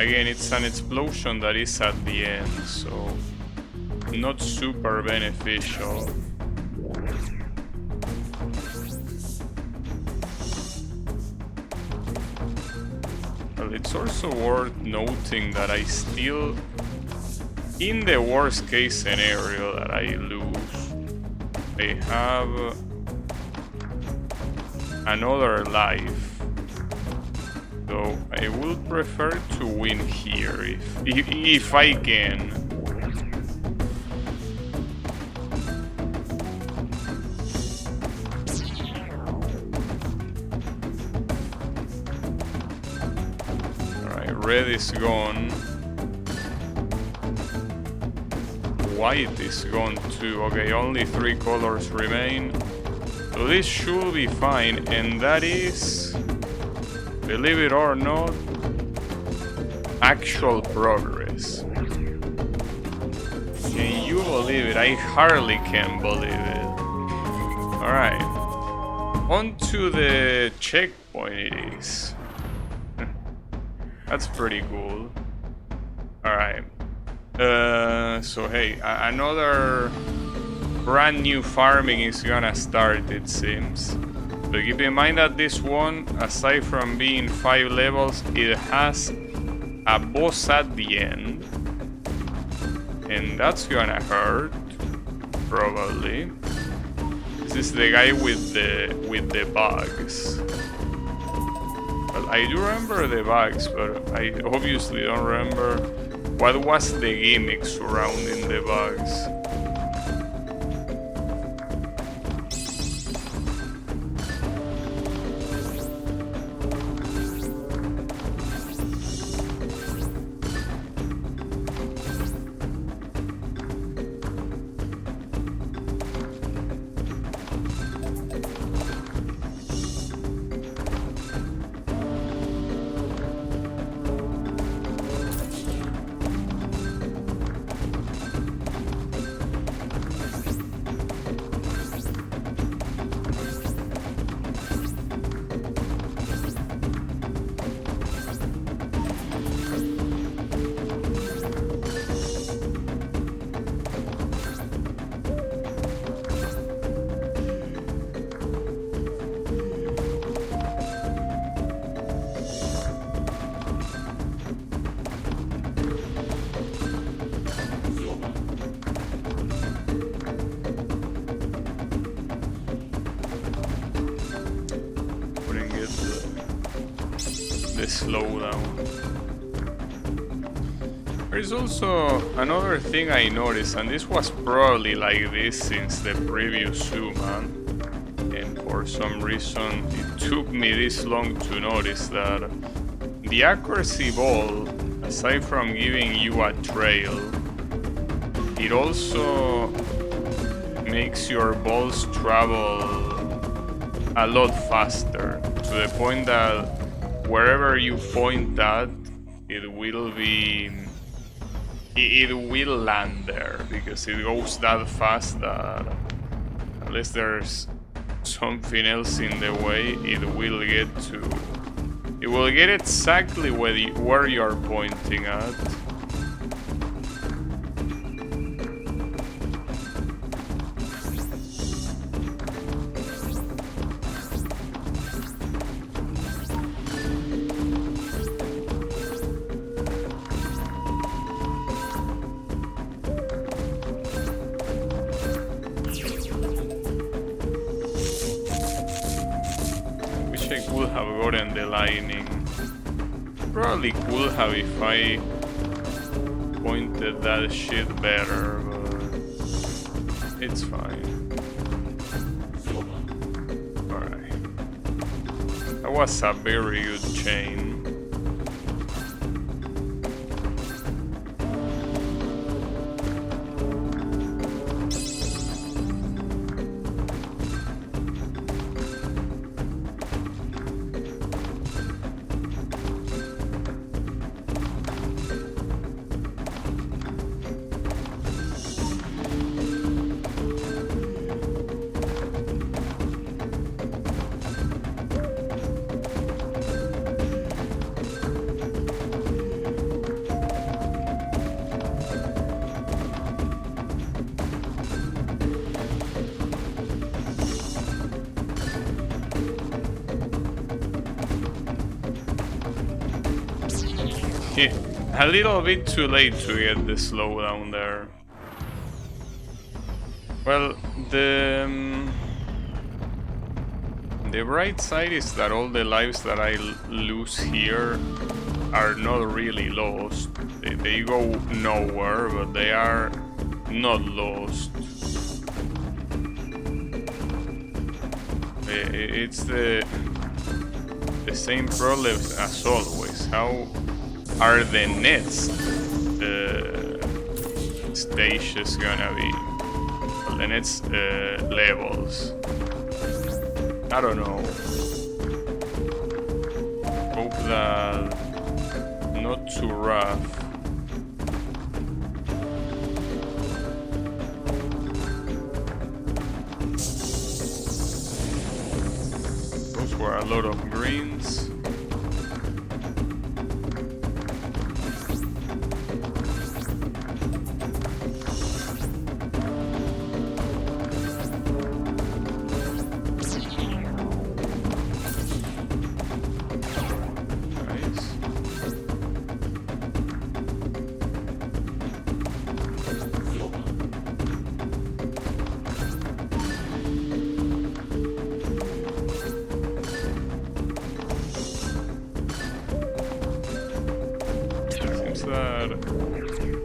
again, it's an explosion that is at the end, so not super beneficial. it's also worth noting that I still, in the worst case scenario that I lose, I have another life. So I will prefer to win here if I can. Red is gone. White is gone too. Okay, only 3 colors remain. So this should be fine. And that is, believe it or not, actual progress. Can you believe it? I hardly can believe it. Alright. On to the checkpoint it is. That's pretty cool. Alright. So hey, another brand new farming is gonna start, it seems. But keep in mind that this one, aside from being 5 levels, it has a boss at the end. And that's gonna hurt, probably. This is the guy with the bugs. I do remember the bugs, but I obviously don't remember what was the gimmick surrounding the bugs. Slowdown. There's also another thing I noticed, and this was probably like this since the previous Zuma, and for some reason it took me this long to notice that the accuracy ball, aside from giving you a trail, it also makes your balls travel a lot faster, to the point that wherever you point at, it will land there, because it goes that fast that unless there's something else in the way, it will get exactly where you're pointing at. Probably could have if I pointed that shit better, but it's fine. Alright. That was a very good chain. A little bit too late to get the slowdown there. Well, the bright side is that all the lives that I lose here are not really lost. They go nowhere, but they are not lost. It's the same problem as always. How are the next stages gonna be? Well, the next levels. I don't know. Hope that not too rough. Those were a lot of greens.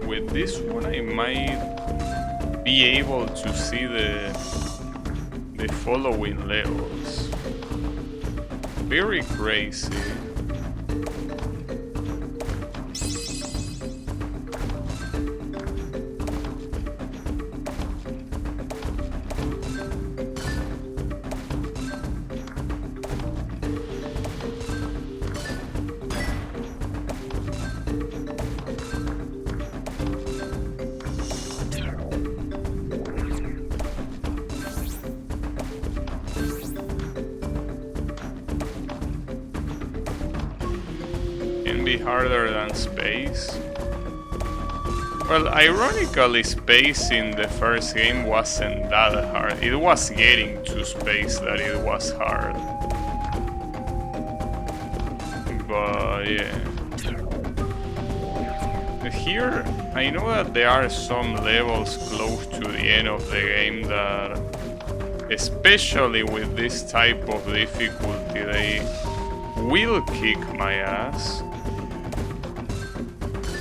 With this one I might be able to see the following levels. Very crazy. Can be harder than space. Well, ironically, space in the first game wasn't that hard. It was getting to space that it was hard. But yeah. Here, I know that there are some levels close to the end of the game that, especially with this type of difficulty, they will kick my ass.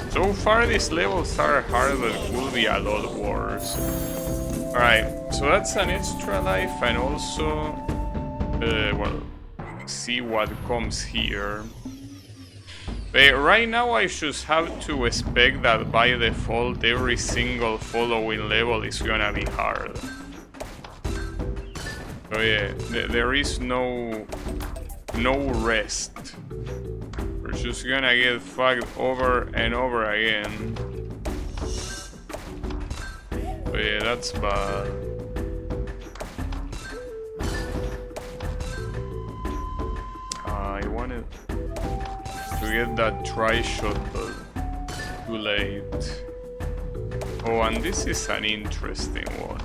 So far these levels are hard, but will be a lot worse. Alright, so that's an extra life, and also, well, see what comes here. But right now I should have to expect that by default every single following level is gonna be hard. So yeah, there is no rest. We're just gonna get fucked over and over again. But yeah, that's bad. I wanted to get that tri-shot, but too late. Oh, and this is an interesting one.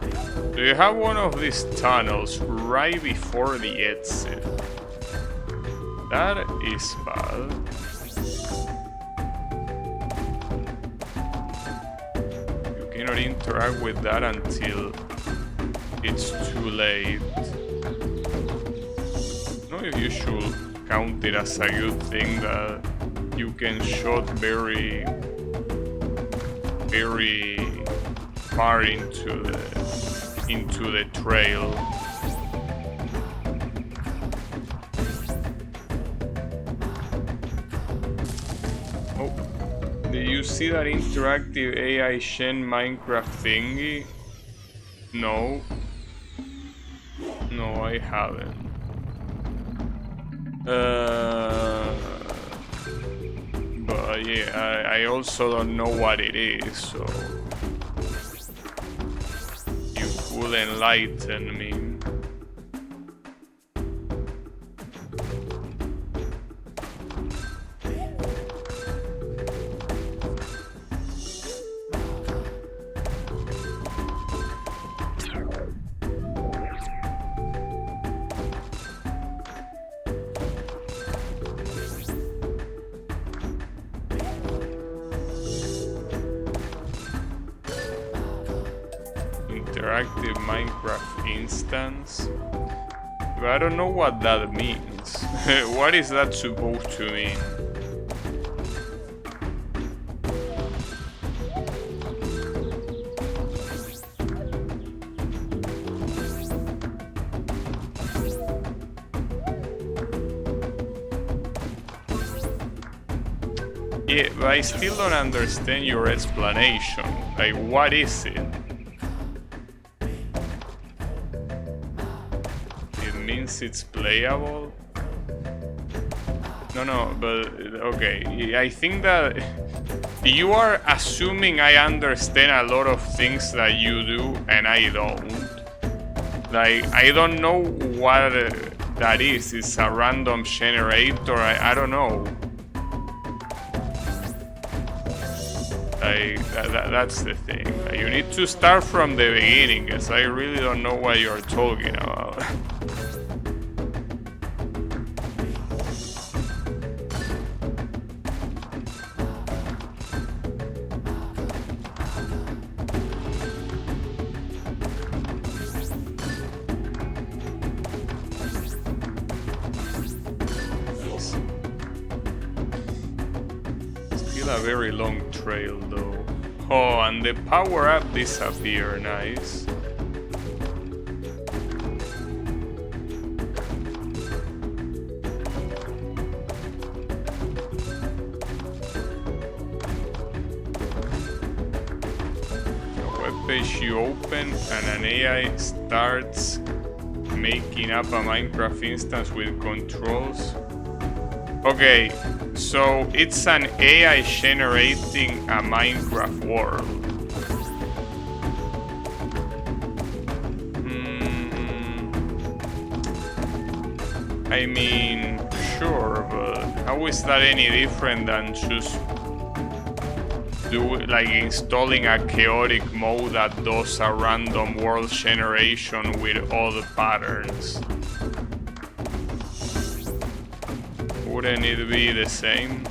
So you have one of these tunnels right before the exit. That is bad. You cannot interact with that until it's too late. I don't know if you should count it as a good thing that you can shot very far into the trail. Did you see that interactive AI Shen Minecraft thingy? No. No, I haven't. But yeah, I also don't know what it is, so you could enlighten me. interactive Minecraft instance. But I don't know what that means. What is that supposed to mean? Yeah, but I still don't understand your explanation. Like, what is it? It means it's playable? No, but okay. I think that you are assuming I understand a lot of things that you do and I don't. Like, I don't know what that is. It's a random generator. I don't know. Like, that's the thing. Like, you need to start from the beginning, because I really don't know what you're talking about. Still a very long trail though. Oh, and the power up disappear, nice. A web page you open and an AI starts making up a Minecraft instance with controls. Okay, so it's an AI generating a Minecraft world. I mean, sure, but how is that any different than just like installing a chaotic mode that does a random world generation with all the patterns? Wouldn't it be the same?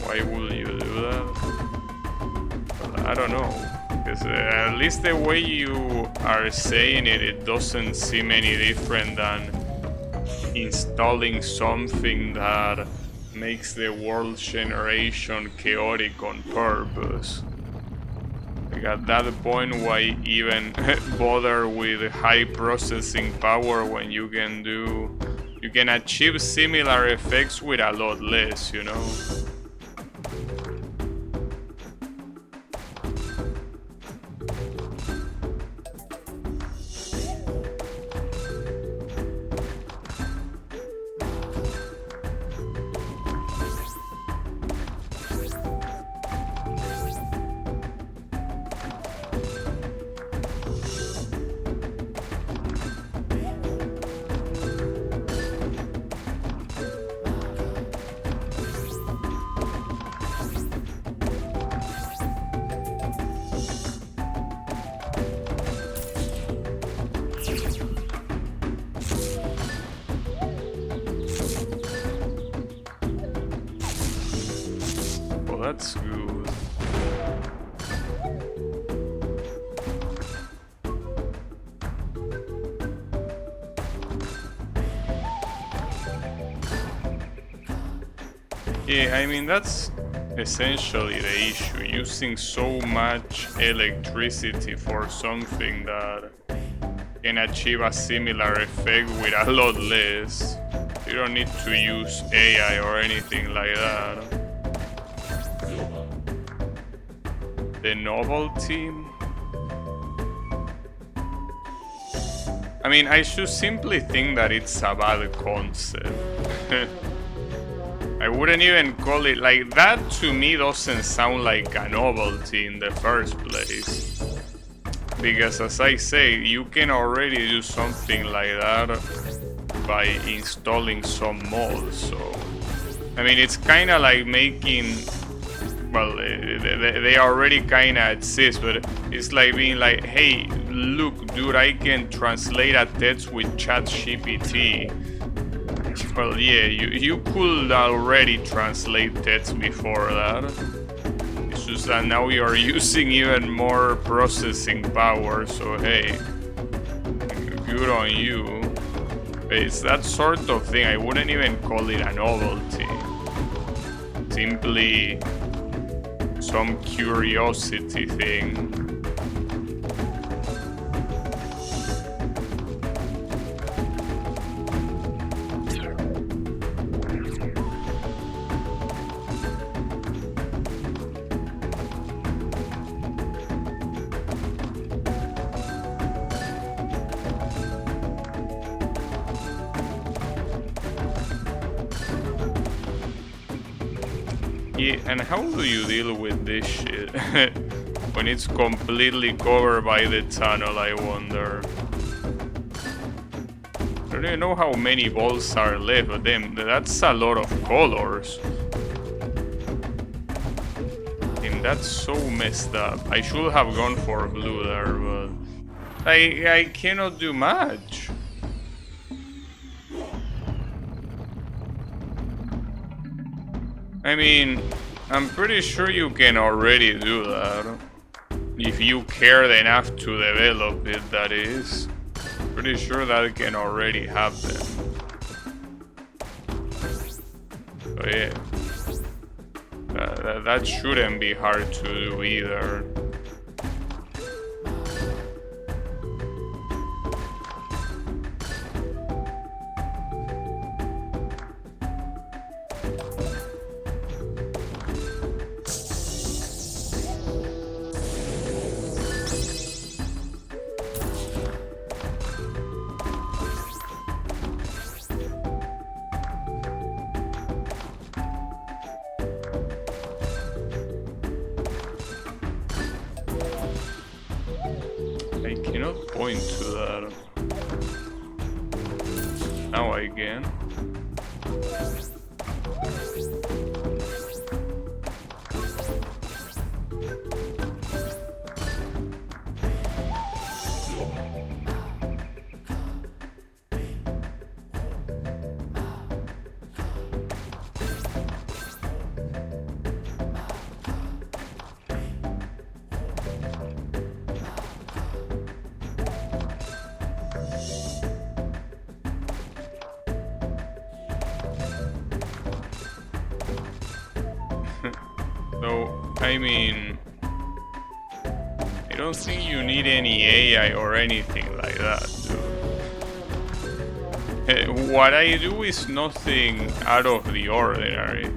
Why would you do that? Well, I don't know. Because at least the way you are saying it, it doesn't seem any different than installing something that makes the world generation chaotic on purpose. Like at that point, why even bother with high processing power when you can achieve similar effects with a lot less, you know? That's good. Yeah, I mean, that's essentially the issue, using so much electricity for something that can achieve a similar effect with a lot less. You don't need to use AI or anything like that. The novelty? I mean, I should simply think that it's a bad concept. I wouldn't even call it like that. To me doesn't sound like a novelty in the first place, because as I say, you can already do something like that by installing some mods. So I mean, it's kind of like making, well, they already kind of exist, but it's like being like, hey, look dude, I can translate a text with ChatGPT. Well, yeah, you could already translate text before that. It's just that now you are using even more processing power, so hey, good on you. It's that sort of thing. I wouldn't even call it a novelty. Simply some curiosity thing. Yeah, and how do you deal with this shit? When it's completely covered by the tunnel, I wonder. I don't even know how many balls are left of them. That's a lot of colors. And that's so messed up. I should have gone for blue there, but I cannot do much. I mean, I'm pretty sure you can already do that. If you cared enough to develop it, that is. Pretty sure that can already happen. So yeah. That shouldn't be hard to do either. I cannot point to that. Now I can. So, I mean, I don't think you need any AI or anything like that, dude. What I do is nothing out of the ordinary.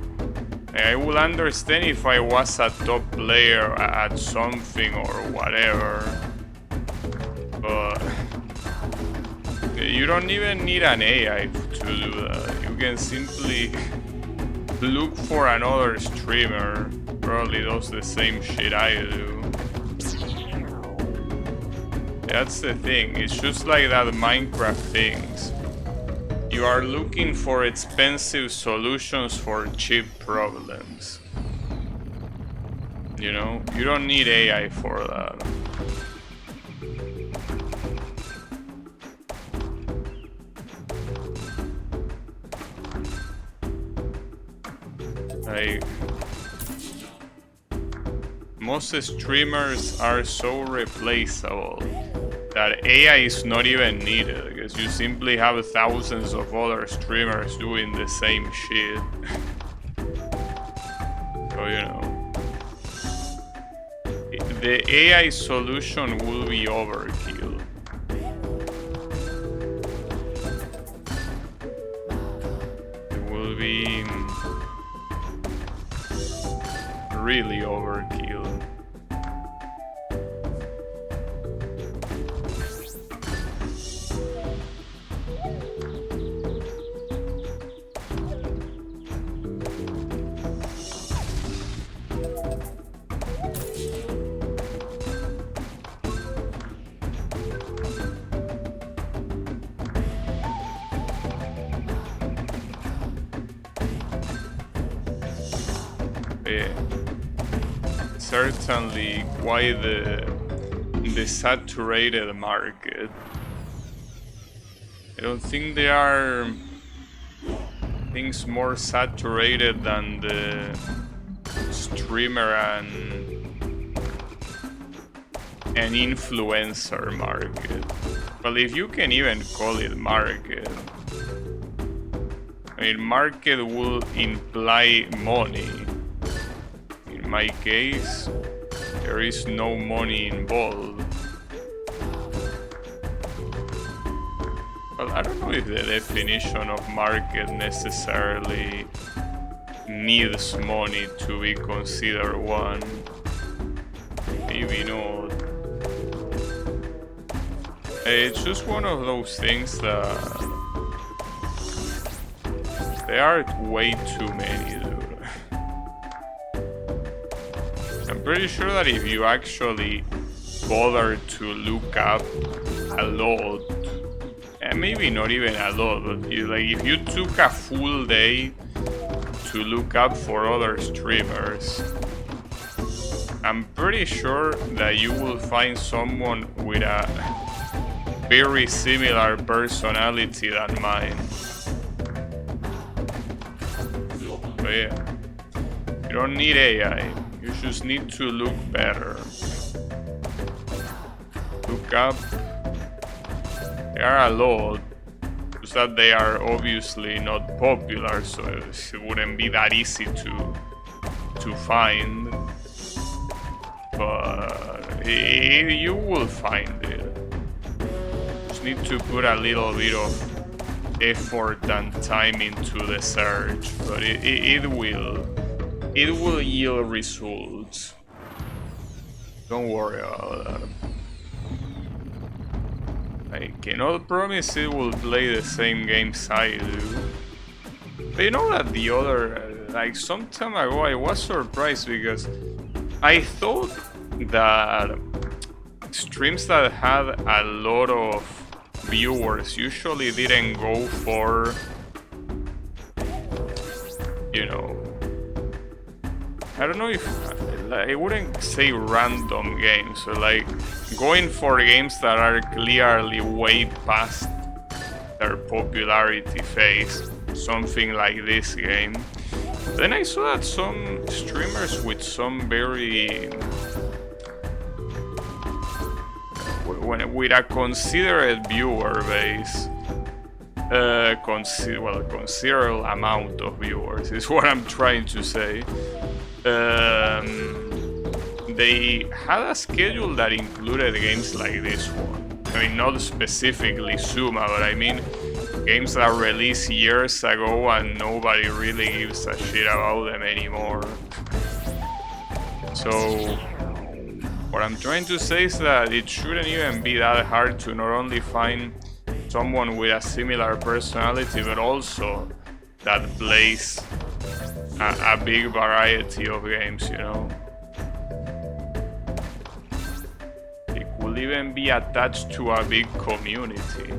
I would understand if I was a top player at something or whatever, but you don't even need an AI to do that. You can simply look for another streamer. Probably does the same shit I do. That's the thing, it's just like that Minecraft things. You are looking for expensive solutions for cheap problems. You know, you don't need AI for that. Like, most streamers are so replaceable that AI is not even needed, because you simply have thousands of other streamers doing the same shit. So, you know, the AI solution will be overkill. It will be really overkill. Yeah. Certainly quite the saturated market. I don't think there are things more saturated than the streamer and an influencer market. Well, if you can even call it market. I mean, market will imply money. In my case, there is no money involved. Well, I don't know if the definition of market necessarily needs money to be considered one. Maybe not. It's just one of those things that there are way too many, dude. I'm pretty sure that if you actually bother to look up a lot, and maybe not even a lot, but if you took a full day to look up for other streamers, I'm pretty sure that you will find someone with a very similar personality than mine. But yeah, you don't need AI, you just need to look better. Look up. There are a lot, just that they are obviously not popular, so it wouldn't be that easy to find. But you will find it. Just need to put a little bit of effort and time into the search, but it will yield results. Don't worry about that. I cannot promise it will play the same games I do. But you know that the other, like some time ago, I was surprised because I thought that streams that had a lot of viewers usually didn't go for, you know, I don't know if, I wouldn't say random games, so like going for games that are clearly way past their popularity phase, something like this game. Then I saw that some streamers with some very, with a considerate viewer base, considerable amount of viewers is what I'm trying to say. They had a schedule that included games like this one. I mean, not specifically Zuma, but I mean games that were released years ago and nobody really gives a shit about them anymore. So what I'm trying to say is that it shouldn't even be that hard to not only find someone with a similar personality, but also that plays a big variety of games, you know. It could even be attached to a big community.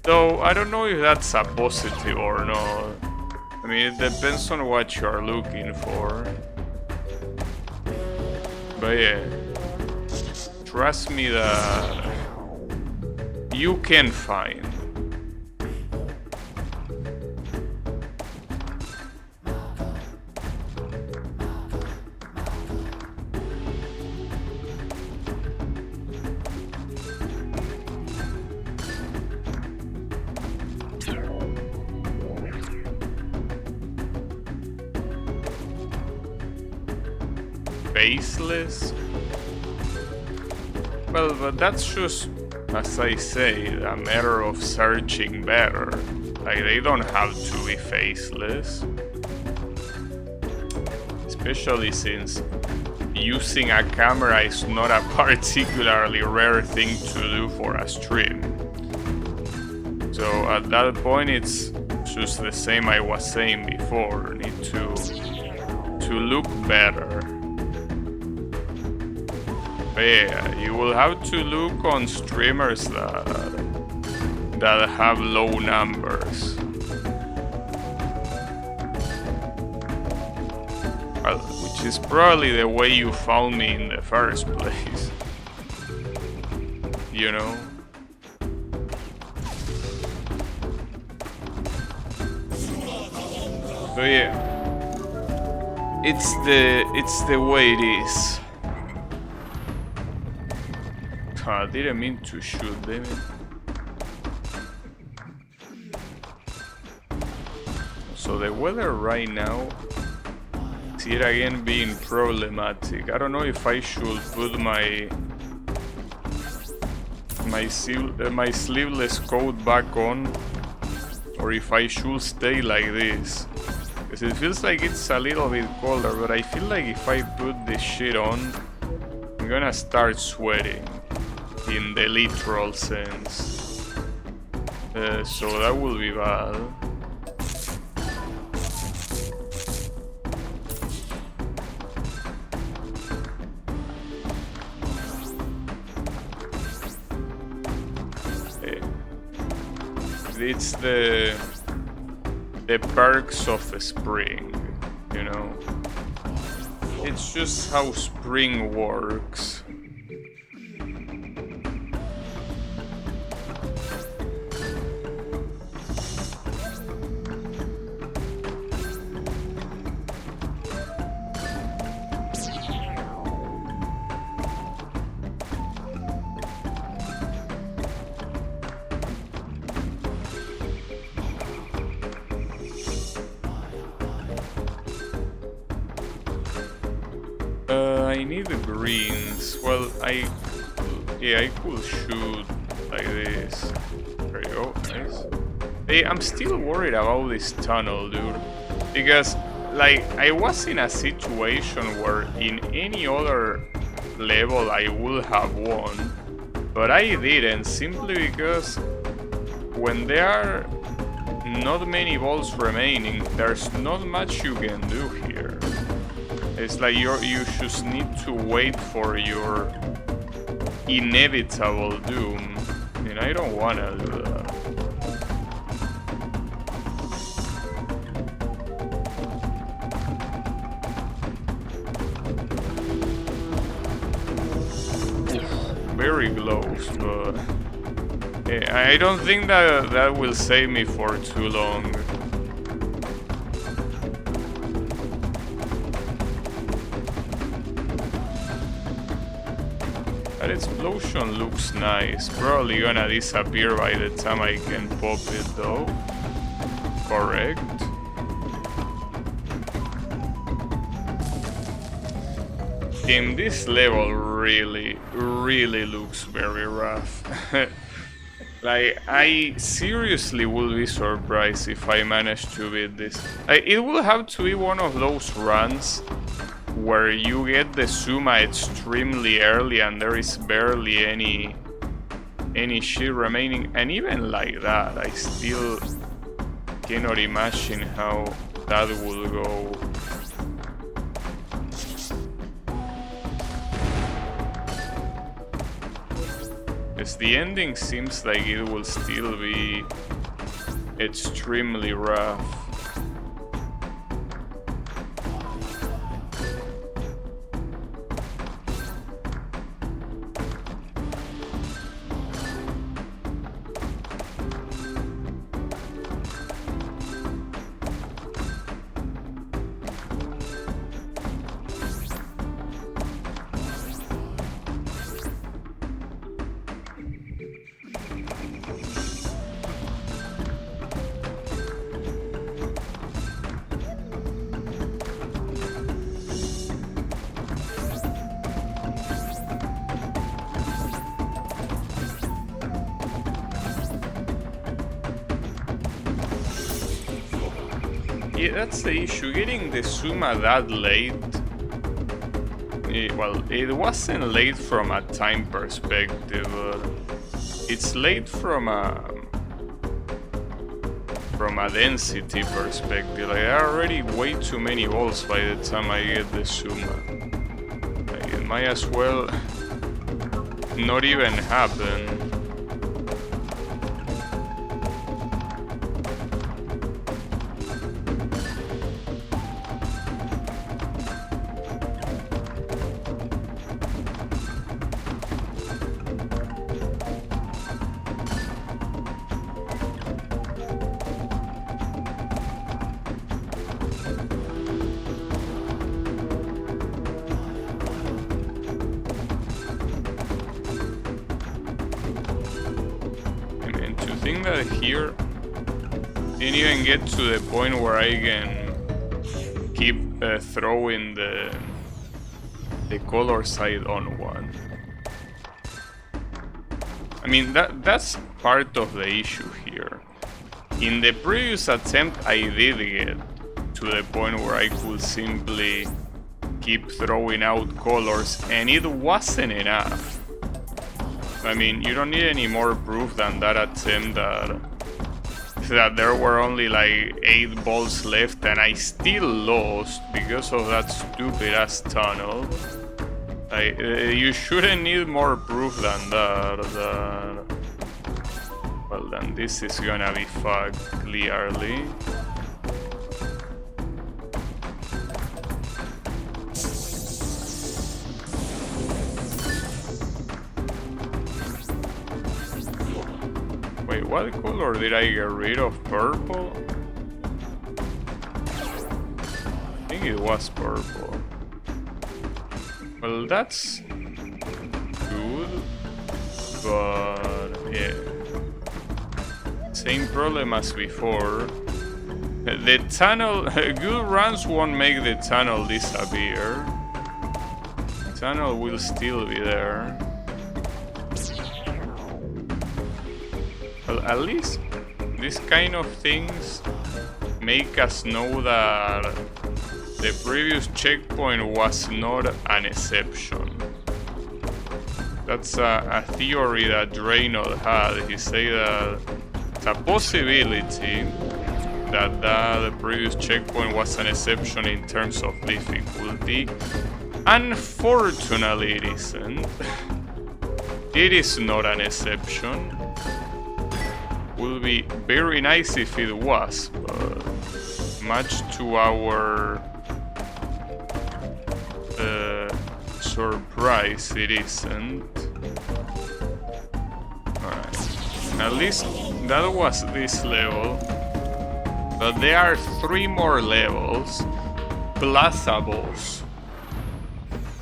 Though I don't know if that's a positive or not. I mean, it depends on what you're looking for. But yeah, trust me that you can find. Faceless? Well, but that's just, as I say, a matter of searching better. Like, they don't have to be faceless. Especially since using a camera is not a particularly rare thing to do for a stream. So at that point it's just the same I was saying before. Need to look better. But yeah, you will have to look on streamers that have low numbers. Well, which is probably the way you found me in the first place. You know? So yeah, it's the way it is. I didn't mean to shoot, damn it. So the weather right now is yet again being problematic. I don't know if I should put my sleeveless coat back on, or if I should stay like this. Because it feels like it's a little bit colder, but I feel like if I put this shit on, I'm gonna start sweating, in the literal sense. So that will be bad. It's the perks of spring, you know. It's just how spring works. I need the greens. Well, I could shoot like this. There you go, nice. Hey, I'm still worried about this tunnel, dude. Because, like, I was in a situation where in any other level I would have won. But I didn't, simply because when there are not many balls remaining, there's not much you can do here. It's like you just need to wait for your inevitable doom. And I don't wanna do that. Very close, but I don't think that will save me for too long. That explosion looks nice. Probably gonna disappear by the time I can pop it though. Correct. In this level really looks very rough. Like, I seriously will be surprised if I manage to beat this. It will have to be one of those runs where you get the Zuma extremely early and there is barely any shit remaining, and even like that I still cannot imagine how that will go. Because the ending seems like it will still be extremely rough. Yeah, that's the issue, getting the Zuma that late. Well, it wasn't late from a time perspective, it's late from a density perspective. Like, there are already way too many balls by the time I get the Zuma. Like, it might as well not even happen. that here didn't even get to the point where I can keep throwing the color side on one. I mean, that's part of the issue here. In the previous attempt I did get to the point where I could simply keep throwing out colors, and it wasn't enough. I mean, you don't need any more proof than that attempt that there were only like 8 balls left and I still lost because of that stupid ass tunnel. Like, you shouldn't need more proof than that. Well, then this is gonna be fucked, clearly. Wait, what color did I get rid of? Purple? I think it was purple. Well, that's good, but yeah. Same problem as before. The tunnel, good runs won't make the tunnel disappear. The tunnel will still be there. Well, at least these kind of things make us know that the previous checkpoint was not an exception. That's a theory that Draynor had. He said that it's a possibility that the previous checkpoint was an exception in terms of difficulty. Unfortunately, it isn't. It is not an exception. Would be very nice if it was, but much to our surprise, it isn't. Alright, at least that was this level, but there are 3 more levels plus a boss.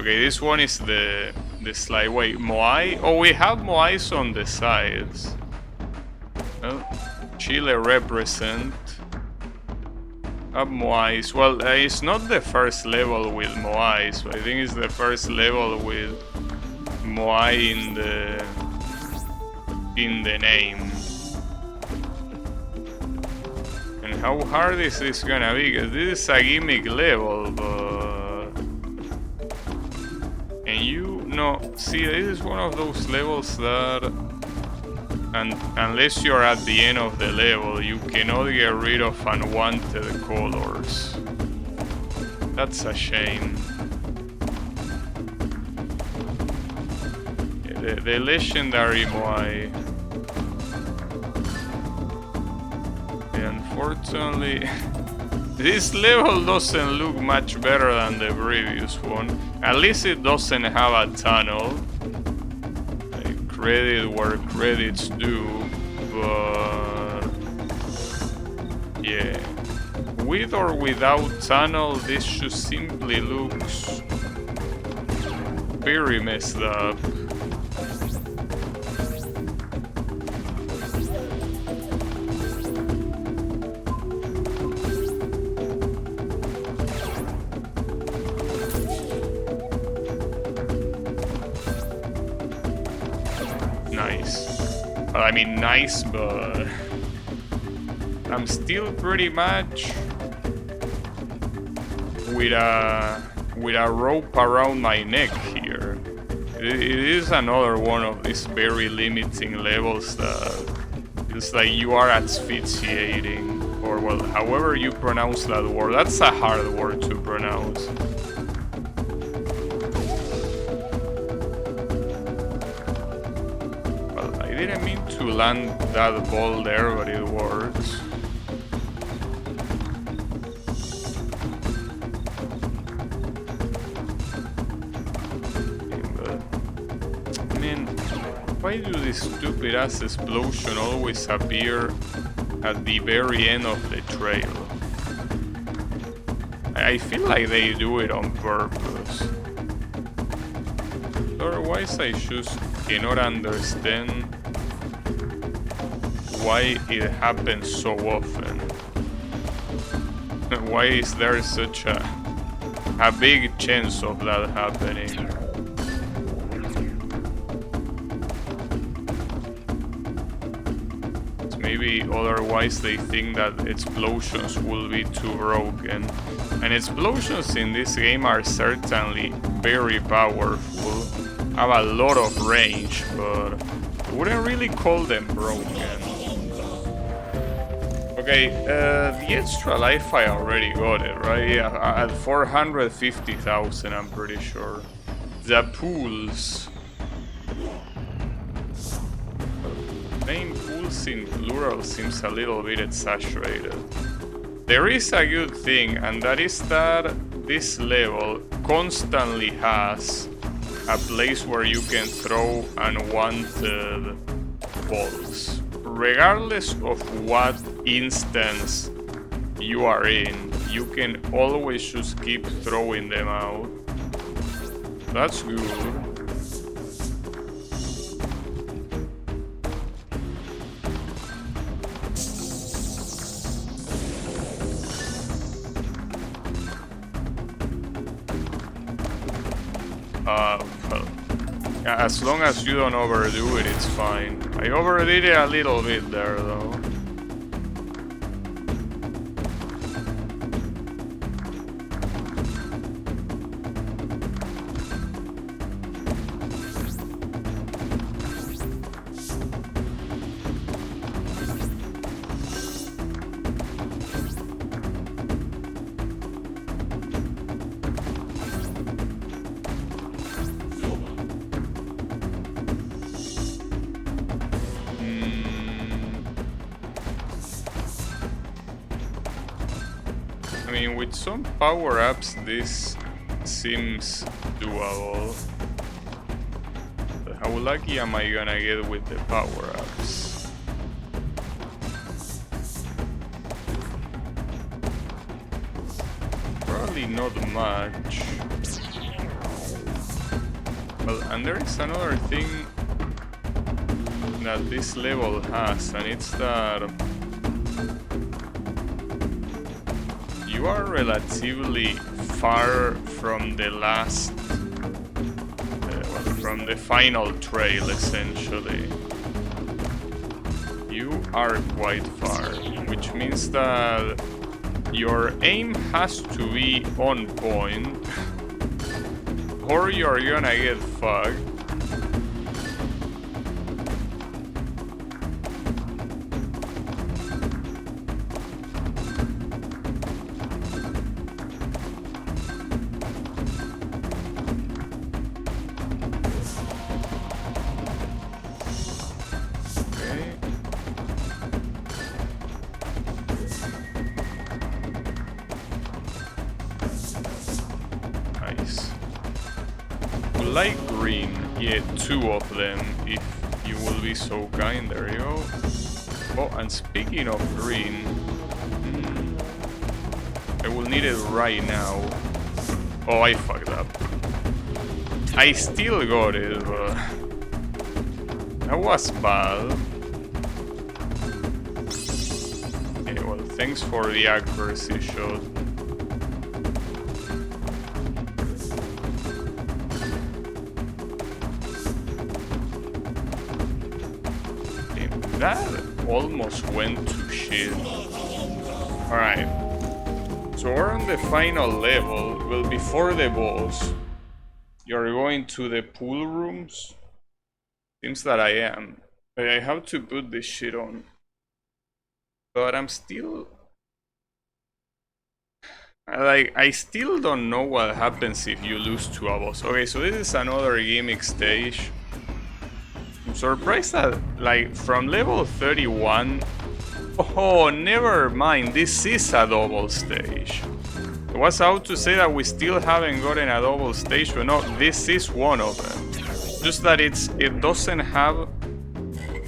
Okay, this one is the slide. Wait, Moai? Oh, we have Moais on the sides. Well, Chile represent. Up Moais. Well, it's not the first level with Moais. I think it's the first level with Moai in the name. And how hard is this gonna be? Because this is a gimmick level, but and you know, see, this is one of those levels that. And unless you're at the end of the level, you cannot get rid of unwanted colors. That's a shame. The legendary Moai. Unfortunately, this level doesn't look much better than the previous one. At least it doesn't have a tunnel. Credit where credit's due, but yeah, with or without tunnel, this just simply looks very messed up. I mean, nice, but I'm still pretty much with a rope around my neck here. It is another one of these very limiting levels that it's like you are asphyxiating, or well, however you pronounce that word. That's a hard word to pronounce. I didn't mean to land that ball there, but it works. I mean, why do these stupid ass explosions always appear at the very end of the trail? I feel like they do it on purpose. Otherwise, I just cannot understand why it happens so often. Why is there such a big chance of that happening? Maybe otherwise they think that explosions will be too broken. And explosions in this game are certainly very powerful, have a lot of range, but I wouldn't really call them broken. Okay, the extra life I already got it, right? Yeah, at 450,000 I'm pretty sure. The pools. Main pools in plural seems a little bit exaggerated. There is a good thing, and that is that this level constantly has a place where you can throw unwanted balls. Regardless of what instance you are in, you can always just keep throwing them out. That's good. Well, as long as you don't overdo it, it's fine. I overdid it a little bit there, though. I mean, with some power-ups, this seems doable. But how lucky am I gonna get with the power-ups? Probably not much. Well, and there is another thing that this level has, and it's that you are relatively far from the last, from the final trail, essentially. You are quite far, which means that your aim has to be on point, or you're gonna get fucked. Light green, yeah, 2 of them, if you will be so kind. There you go. Oh, and speaking of green, I will need it right now. Oh, I fucked up. I still got it, but that was bad. Yeah, well, thanks for the accuracy shot. That almost went to shit. Alright. So we're on the final level. Well, before the boss, you're going to the pool rooms? Seems that I am. I have to put this shit on. But I'm still... I still don't know what happens if you lose to a boss. Okay, so this is another gimmick stage. I'm surprised that, like, from level 31... Oh, never mind, this is a double stage. I was about to say that we still haven't gotten a double stage, but no, this is one of them. Just that it doesn't have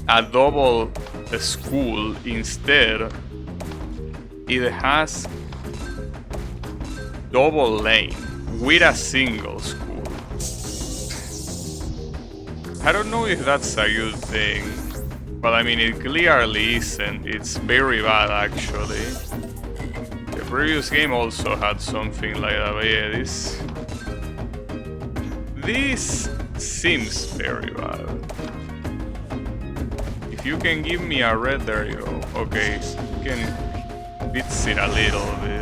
a double school. Instead, it has double lane with a single school. I don't know if that's a good thing, Well, I mean, it clearly isn't. It's very bad, actually. The previous game also had something like that, but yeah, this seems very bad. If you can give me a red, there you go. Okay, you can fix it a little bit.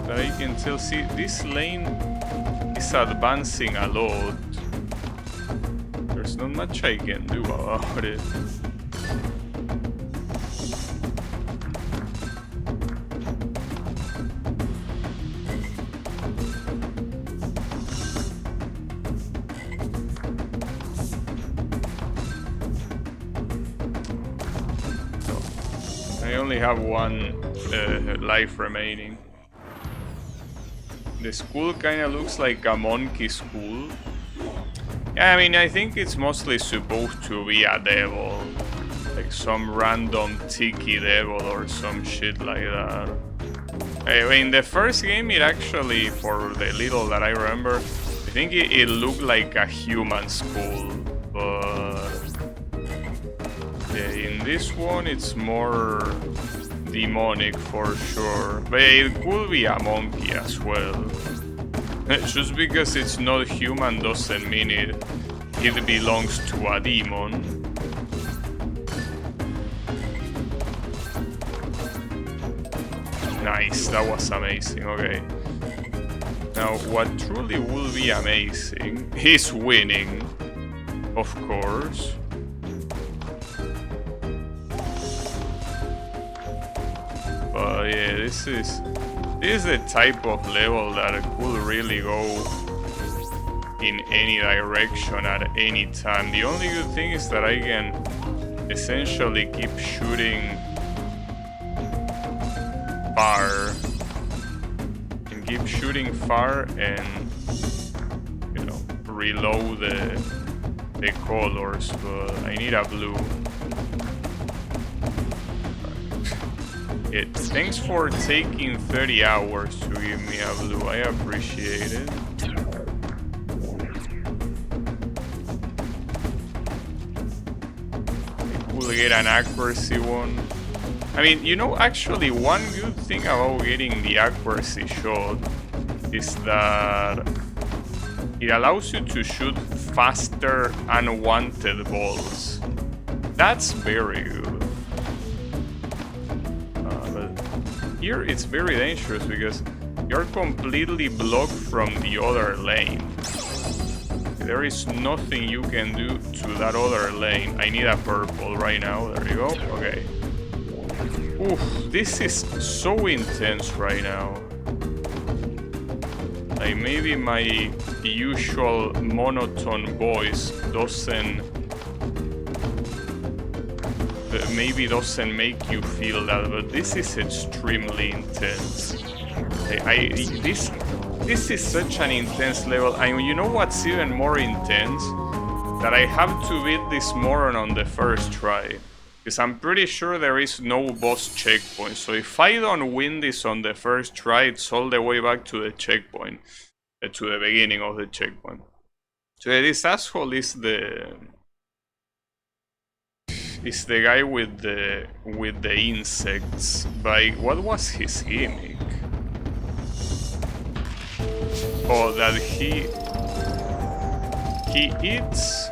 But you can still see this lane is advancing a lot. There's not much I can do about it. I only have one life remaining. The school kind of looks like a monkey school. Yeah, I mean, I think it's mostly supposed to be a devil. Like some random tiki devil or some shit like that. In the first game, it actually, for the little that I remember, I think it looked like a human school. But yeah, in this one, it's more demonic for sure. But it could be a monkey as well. Just because it's not human doesn't mean it belongs to a demon. Nice, that was amazing, okay. Now, what truly will be amazing is winning, of course. But yeah, this is the type of level that could really go in any direction at any time. The only good thing is that I can essentially keep shooting far. And keep shooting far and, you know, reload the colors, but I need a blue. Thanks for taking 30 hours to give me a blue. I appreciate it. We'll get an accuracy one. I mean, you know, actually one good thing about getting the accuracy shot is that it allows you to shoot faster unwanted balls. That's very good. Here it's very dangerous because you're completely blocked from the other lane. There is nothing you can do to that other lane. I need a purple right now. There you go. Okay. Oof, this is so intense right now. Like maybe my usual monotone voice doesn't make you feel that, but this is extremely intense. This is such an intense level, and you know what's even more intense? That I have to beat this moron on the first try, because I'm pretty sure there is no boss checkpoint. So if I don't win this on the first try, it's all the way back to the checkpoint, to the beginning of the checkpoint. So this asshole is the guy with the insects. By what was his gimmick? Oh, that he eats.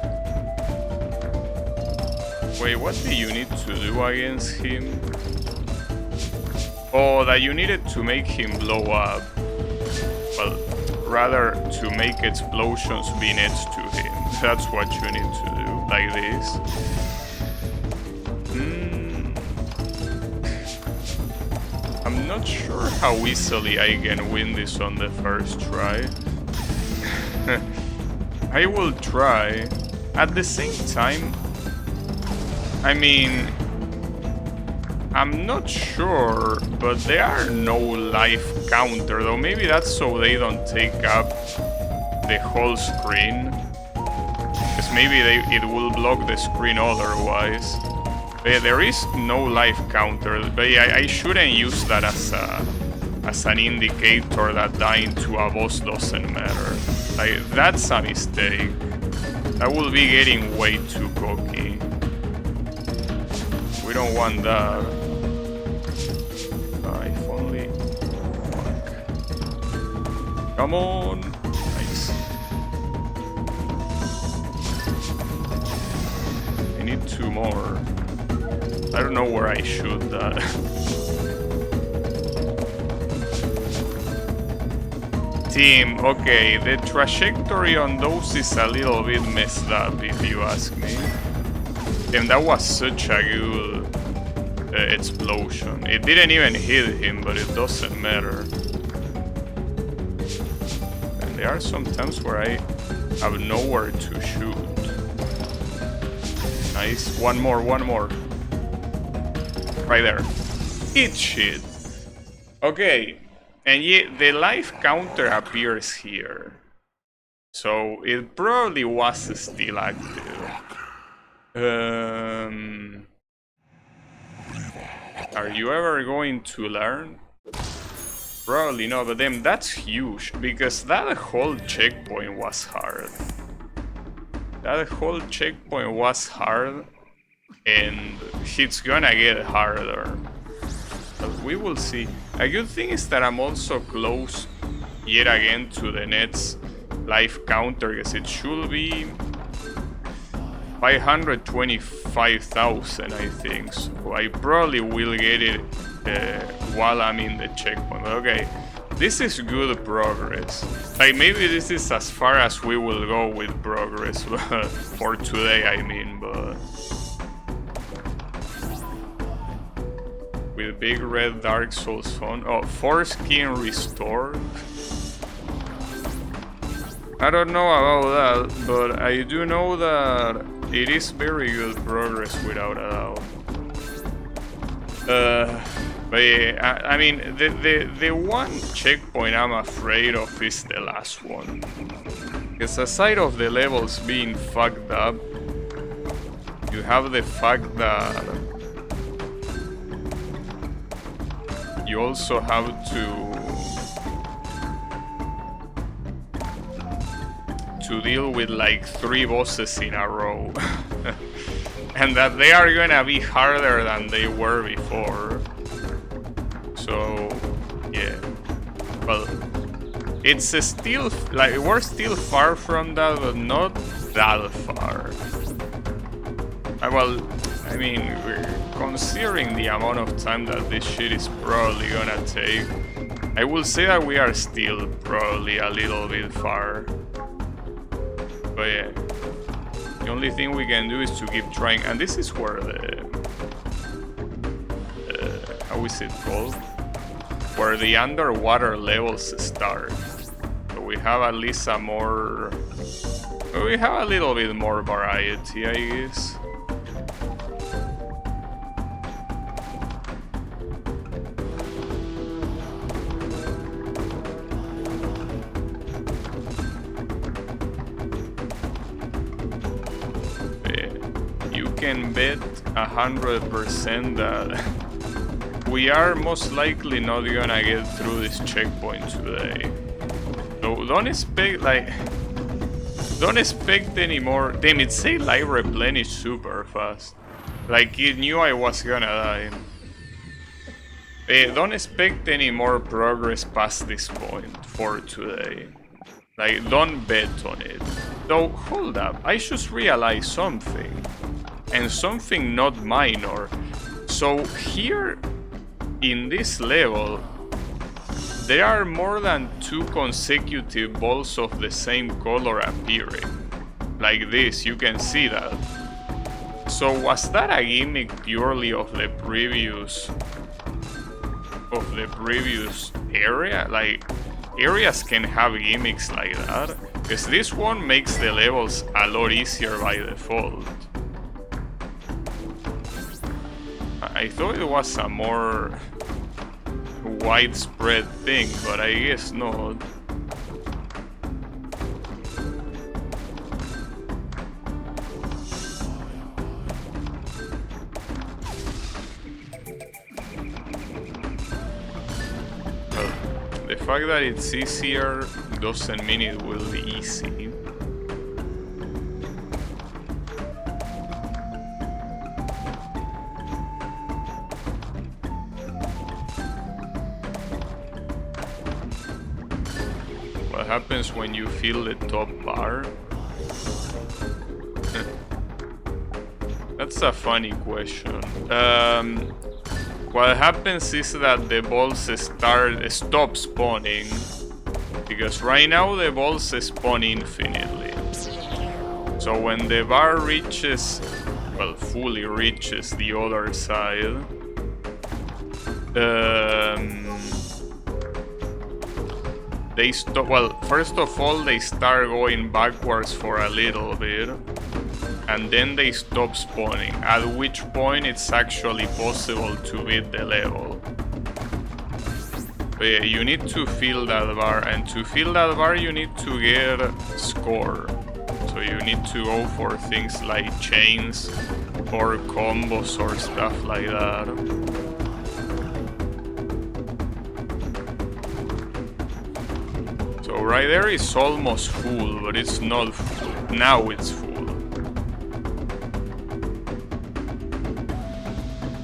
Wait, what do you need to do against him? Oh, that you needed to make him blow up. Well, rather to make explosions be next to him. That's what you need to do, like this. I'm not sure how easily I can win this on the first try. I will try. At the same time, I mean, I'm not sure, but there are no life counter, though maybe that's so they don't take up the whole screen. Because maybe it will block the screen otherwise. There is no life counter, but yeah, I shouldn't use that as an indicator that dying to a boss doesn't matter. Like, that's a mistake. I will be getting way too cocky. We don't want that. If only. Fuck. Come on. Nice. I need 2 more. I don't know where I shoot that. Team, okay, the trajectory on those is a little bit messed up, if you ask me. Damn, that was such a good explosion. It didn't even hit him, but it doesn't matter. And there are some times where I have nowhere to shoot. Nice. One more. Right there. Eat shit. Okay. And yet the life counter appears here. So it probably was still active. Are you ever going to learn? Probably not, but then that's huge, because that whole checkpoint was hard. That whole checkpoint was hard, and it's gonna get harder. But we will see. A good thing is that I'm also close yet again to the next life counter, because it should be 525,000, I think. So I probably will get it while I'm in the checkpoint. Okay, this is good progress. Like, maybe this is as far as we will go with progress for today, I mean, but... With Big Red Dark Souls phone. Oh, foreskin restored. I don't know about that, but I do know that it is very good progress without a doubt. But yeah, I mean, the one checkpoint I'm afraid of is the last one. Because aside of the levels being fucked up, you have the fact that you also have to deal with like 3 bosses in a row. And that they are gonna be harder than they were before. So, yeah. Well, it's still, like, we're still far from that, but not that far. Well, I mean, considering the amount of time that this shit is probably gonna take, I will say that we are still probably a little bit far. But yeah, the only thing we can do is to keep trying, and this is where the how is it called? Where the underwater levels start. So we have at least a more, we have a little bit more variety, I guess. Can bet 100% that we are most likely not gonna get through this checkpoint today. So don't expect any more. Damn, it say life replenish super fast. Like it knew I was gonna die. Don't expect any more progress past this point for today. Like, don't bet on it. Though, hold up, I just realized something. And something not minor. So here in this level, there are more than 2 consecutive balls of the same color appearing. Like this, you can see that. So was that a gimmick purely of the previous area? Like, areas can have gimmicks like that, because this one makes the levels a lot easier by default. I thought it was a more widespread thing, but I guess not. fact that it's easier doesn't mean it will be easy. What happens when you feel the top bar? That's a funny question. What happens is that the balls stop spawning, because right now the balls spawn infinitely. So when the bar reaches, well, fully reaches the other side, they stop. Well, first of all, they start going backwards for a little bit, and then they stop spawning, at which point it's actually possible to beat the level. But yeah, you need to fill that bar, and to fill that bar you need to get score. So you need to go for things like chains or combos or stuff like that. So right there is almost full, but it's not full. Now it's full.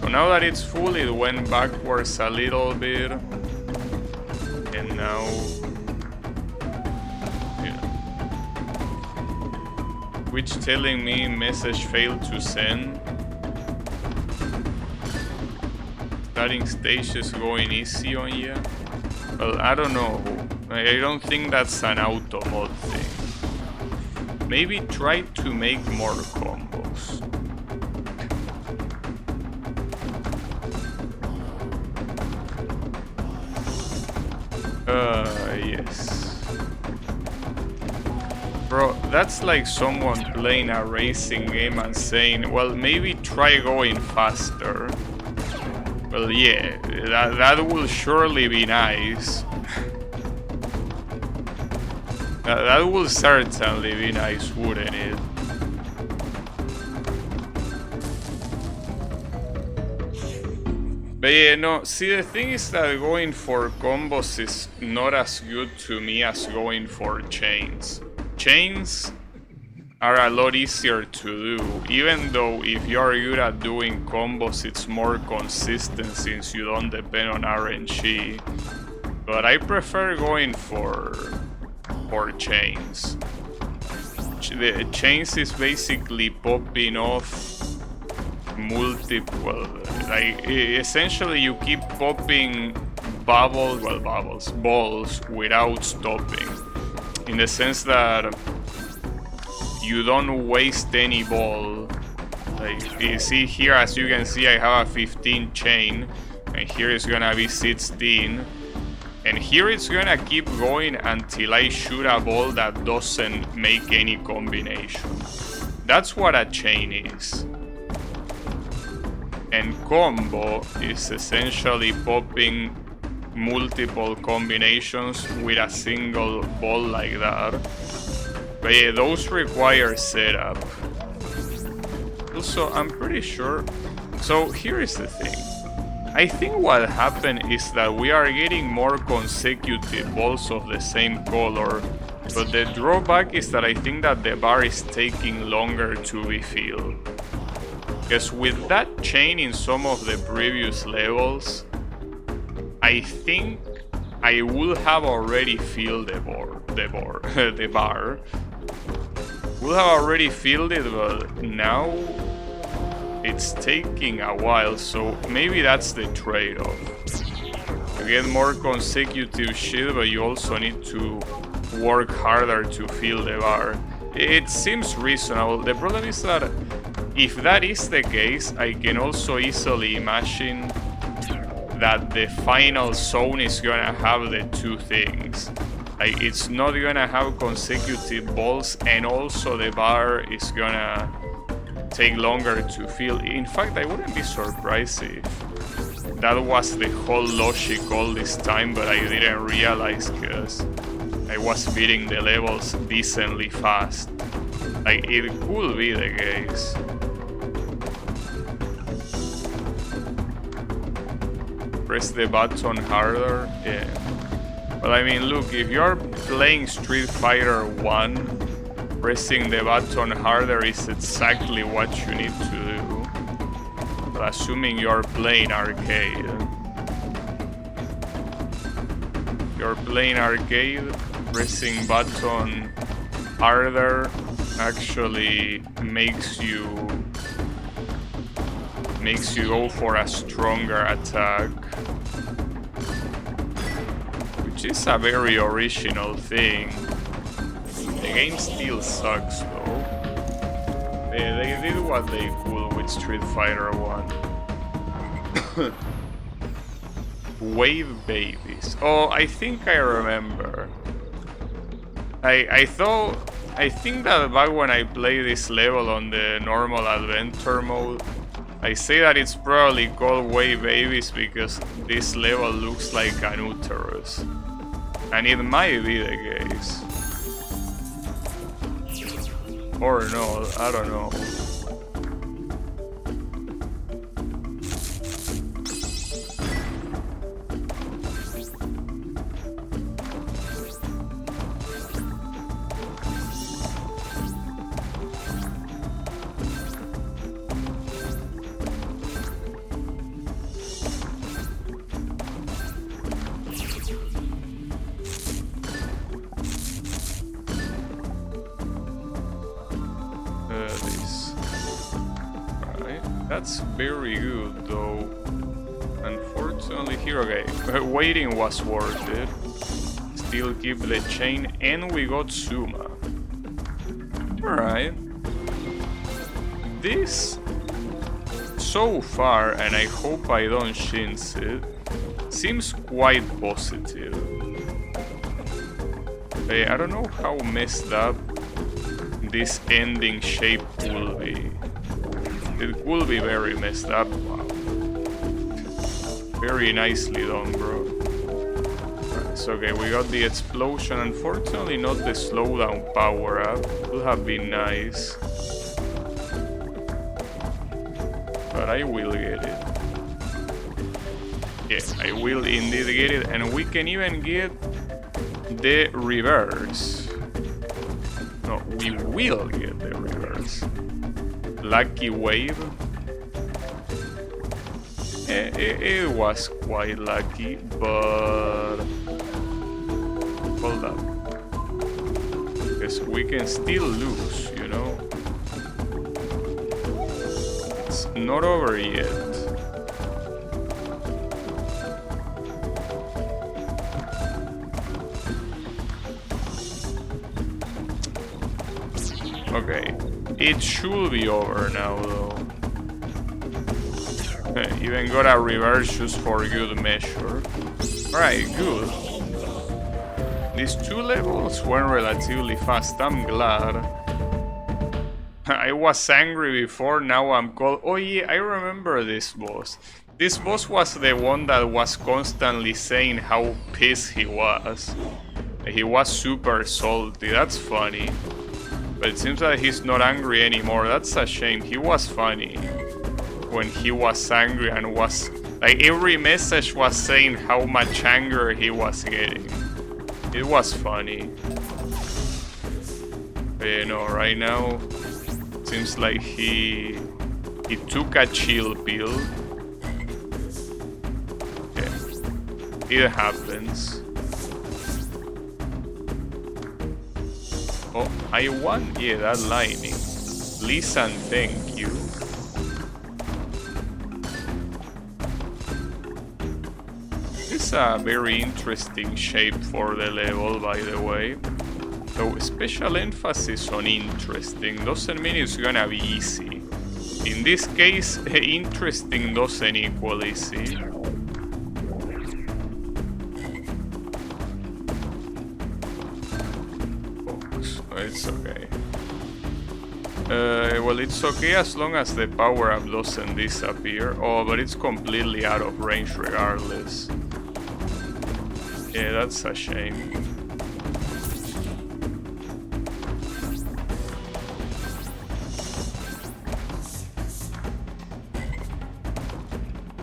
Now that it's full, it went backwards a little bit, and now, yeah. Which telling me message failed to send. Starting stage is going easy on you. Well, I don't know. I don't think that's an auto mod thing. Maybe try to make more combos. Yes. Bro, that's like someone playing a racing game and saying, well, maybe try going faster. Well, yeah, that will surely be nice. That will certainly be nice, wouldn't it? But yeah, no, see, the thing is that going for combos is not as good to me as going for chains. Chains are a lot easier to do, even though if you're good at doing combos, it's more consistent since you don't depend on RNG. But I prefer going for chains. The chains is basically popping off multiple, like essentially you keep popping balls without stopping, in the sense that you don't waste any ball. Like you see here, as you can see, I have a 15 chain, and here is gonna be 16, and here it's gonna keep going until I shoot a ball that doesn't make any combination. That's what a chain is. And combo is essentially popping multiple combinations with a single ball like that. But yeah, those require setup. Also, I'm pretty sure... So here is the thing. I think what happened is that we are getting more consecutive balls of the same color, but the drawback is that I think that the bar is taking longer to be filled. Because with that chain in some of the previous levels, I think I would have already filled the bar. Would have already filled it, but now it's taking a while, so maybe that's the trade-off. You get more consecutive shit, but you also need to work harder to fill the bar. It seems reasonable. The problem is that if that is the case, I can also easily imagine that the final zone is gonna have the two things. Like, it's not gonna have consecutive balls, and also the bar is gonna take longer to fill. In fact, I wouldn't be surprised if that was the whole logic all this time, but I didn't realize because I was beating the levels decently fast. Like, it could be the case. Press the button harder, yeah. Well, I mean, look, if you're playing Street Fighter 1, pressing the button harder is exactly what you need to do. But assuming you're playing arcade. You're playing arcade, pressing button harder actually makes you go for a stronger attack. Which is a very original thing. The game still sucks though. They did what they could with Street Fighter 1. Wave babies. Oh, I think I remember. I think that back when I played this level on the normal adventure mode, I say that it's probably called Wave Babies because this level looks like an uterus. And it might be the case. Or no, I don't know. That's very good though. Unfortunately here, okay, waiting was worth it. Still keep the chain and we got Zuma. Alright. This, so far, and I hope I don't jinx it, seems quite positive. I don't know how messed up this ending shape will be. It will be very messed up. Wow. Very nicely done, bro. It's okay, we got the explosion. Unfortunately, not the slowdown power up. Would have been nice. But I will get it. Yes, I will indeed get it. And we can even get the reverse. No, we will get the reverse. Lucky wave. It was quite lucky, but hold up, because we can still lose, you know. It's not over yet. Okay. It should be over now, though. Even got a reverse just for good measure. Alright, good. These two levels went relatively fast, I'm glad. I was angry before, now I'm cold. Oh yeah, I remember this boss. This boss was the one that was constantly saying how pissed he was. He was super salty, that's funny. But it seems that he's not angry anymore. That's a shame. He was funny when he was angry and was like every message was saying how much anger he was getting. It was funny. But, you know, right now seems like he took a chill pill. Yeah. It happens. Oh, I won? Yeah, that lightning. Listen, thank you. It's a very interesting shape for the level, by the way. So, special emphasis on interesting doesn't mean it's gonna be easy. In this case, interesting doesn't equal easy. It's okay. Well, it's okay as long as the power-up doesn't disappear. Oh, but it's completely out of range regardless. Yeah, that's a shame.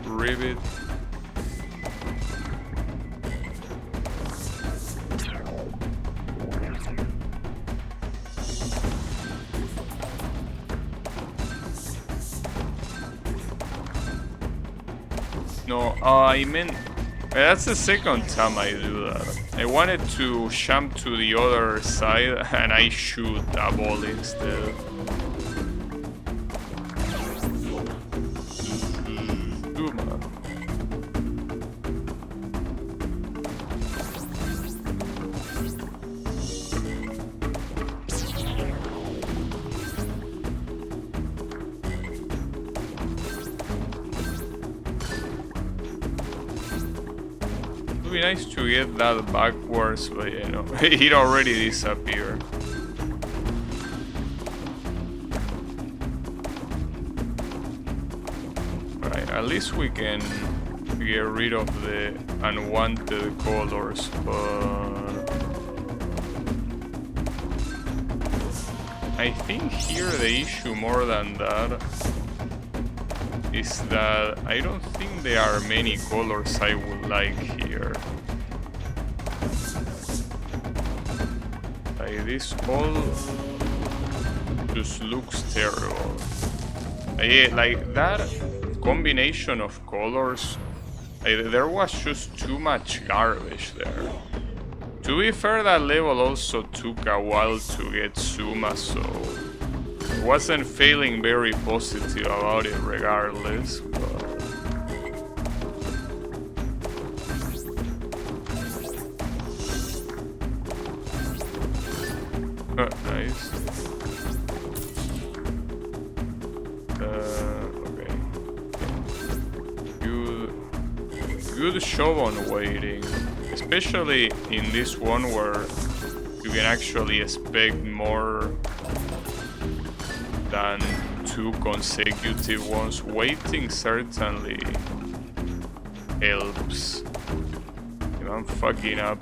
Rivet. No, I meant... That's the second time I do that. I wanted to jump to the other side and I shoot a ball instead. Zuma. It would be nice to get that backwards, but you know, it already disappeared. Right, at least we can get rid of the unwanted colors, but I think here the issue more than that is that I don't think there are many colors I would like here. Like this all just looks terrible. Like that combination of colors, there was just too much garbage there. To be fair, that level also took a while to get Zuma, so wasn't feeling very positive about it regardless, but... nice. Okay. Good show on waiting. Especially in this one where you can actually expect more than 2 consecutive ones. Waiting certainly helps. If I'm fucking up.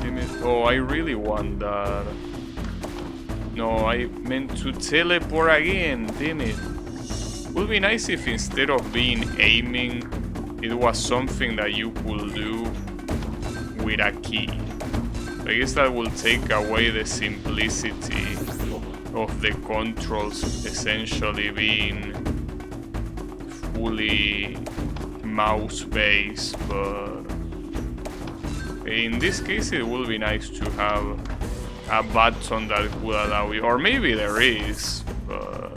Damn it. Oh, I really want that. No, I meant to teleport again. Damn it. Would be nice if instead of being aiming, it was something that you could do with a key. I guess that will take away the simplicity of the controls essentially being fully mouse-based, but in this case it will be nice to have a button that would allow you, or maybe there is, but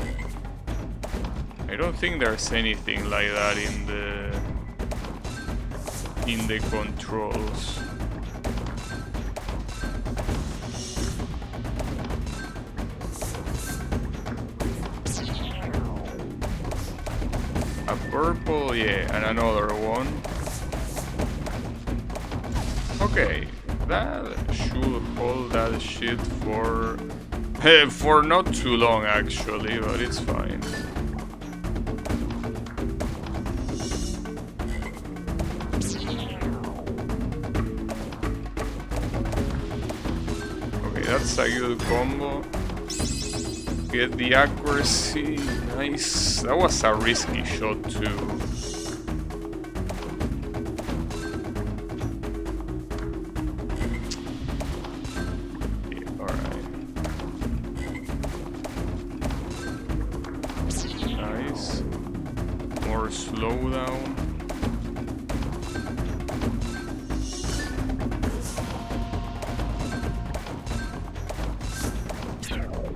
I don't think there's anything like that in the controls. A purple, yeah, and another one. Okay, that should hold that shit for not too long actually, but it's fine. Okay, that's a good combo. Get the accuracy, nice. That was a risky shot too. Slowdown.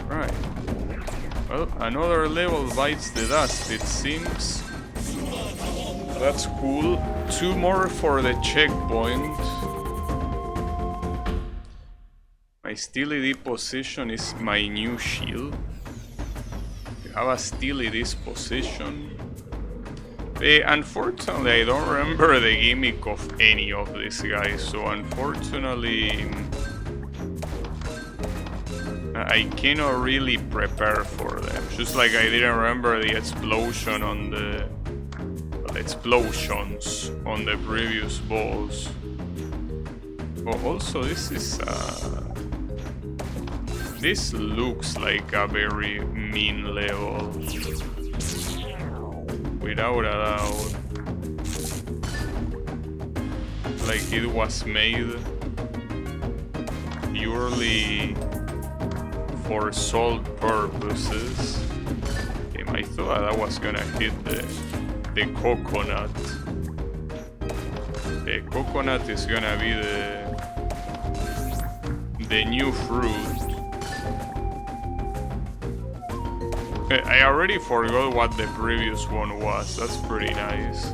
Right. Well, another level bites the dust, it seems. That's cool. 2 more for the checkpoint. My steely position is my new shield. You have a steely disposition. Unfortunately, I don't remember the gimmick of any of these guys, so unfortunately I cannot really prepare for them. Just like I didn't remember the explosion on the explosions on the previous balls. Oh, also this looks like a very mean level. Without a doubt. Like it was made purely for salt purposes. Okay, Damn, I thought that was gonna hit the coconut. The coconut is gonna be the new fruit. I already forgot what the previous one was. That's pretty nice.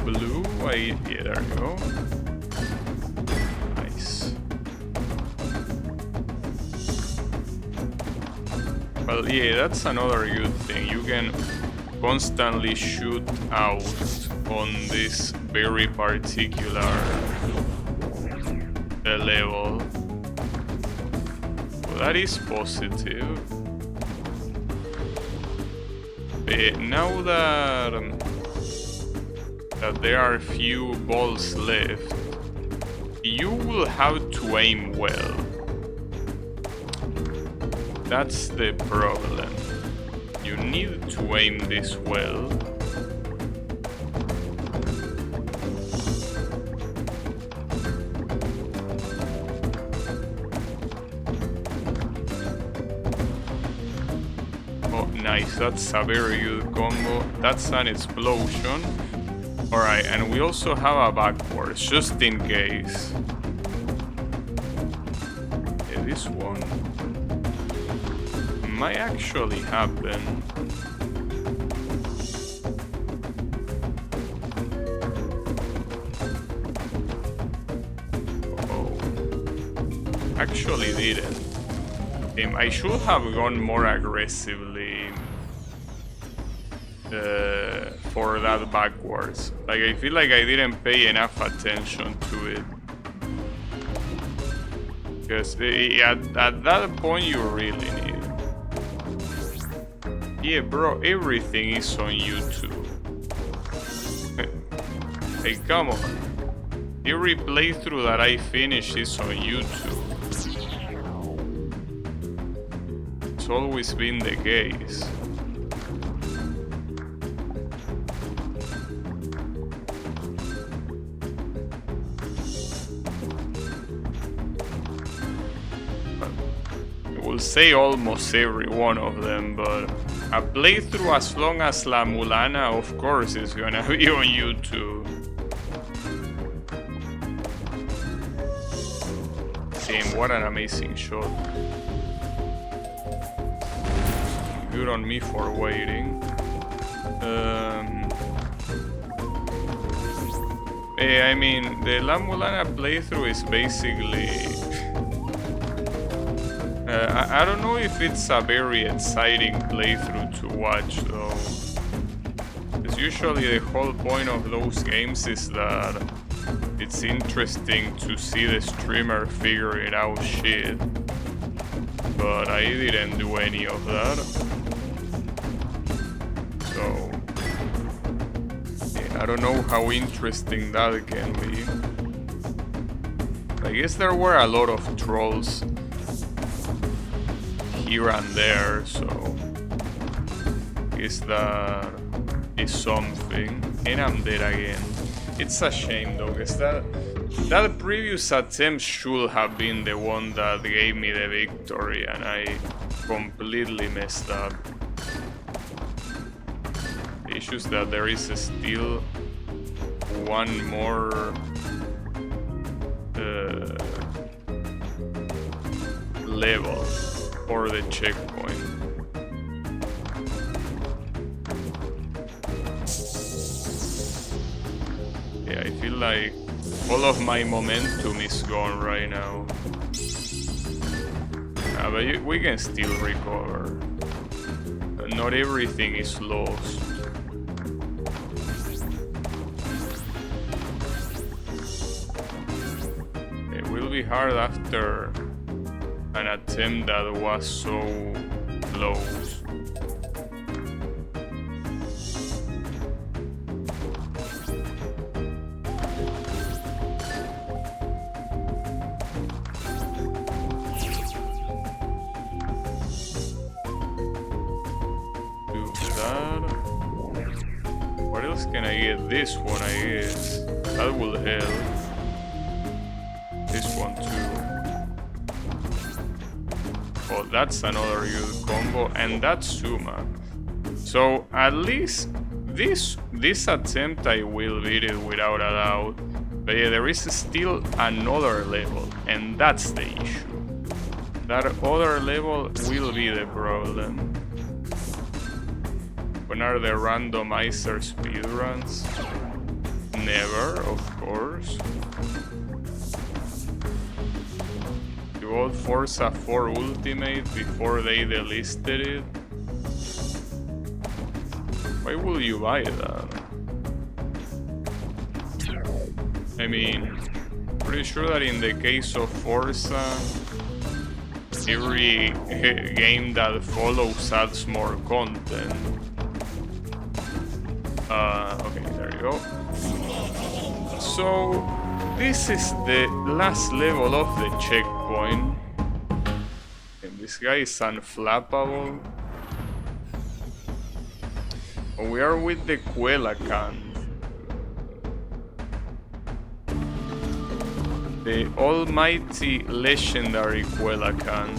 Blue, yeah, there you go. Nice. Well, yeah, that's another good thing. You can constantly shoot out on this very particular level. So that is positive. Now that there are few balls left, you will have to aim well. That's the problem. You need to aim this well. Oh, nice. That's a very good combo. That's an explosion. Alright, and we also have a backwards, just in case. Yeah, this one might actually happen. Oh, actually didn't. I should have gone more aggressively for that backwards. Like, I feel like I didn't pay enough attention to it. Because at that point you really need it. Yeah, bro, everything is on YouTube. Hey, come on. Every playthrough that I finish is on YouTube. It's always been the case. Say almost every one of them, but a playthrough as long as La Mulana, of course, is gonna be on YouTube. Damn, what an amazing shot. Good on me for waiting. I mean, the La Mulana playthrough is basically... I don't know if it's a very exciting playthrough to watch, though. Because usually the whole point of those games is that it's interesting to see the streamer figuring out shit. But I didn't do any of that. So... yeah, I don't know how interesting that can be. I guess there were a lot of trolls here and there, so is that is something. And I'm dead again. It's a shame though, because that previous attempt should have been the one that gave me the victory, and I completely messed up. The issue is that there is still one more level for the checkpoint. Yeah, I feel like all of my momentum is gone right now. But we can still recover. Not everything is lost. It will be be hard after an attempt that was so close. What else can I get? This one, I guess. That will help. This one too. Oh, that's another good combo, and that's Zuma. So at least this attempt I will beat it without a doubt. But yeah, there is still another level, and that's the issue. That other level will be the problem. When are the randomizer speedruns? Never, of course. You bought Forza 4 Ultimate before they delisted it? Why would you buy that? I mean, pretty sure that in the case of Forza, every game that follows adds more content. Okay, there you go. So, this is the last level of the checkpoint. And this guy is unflappable. We are with the Quellacan. The almighty legendary Quellacan.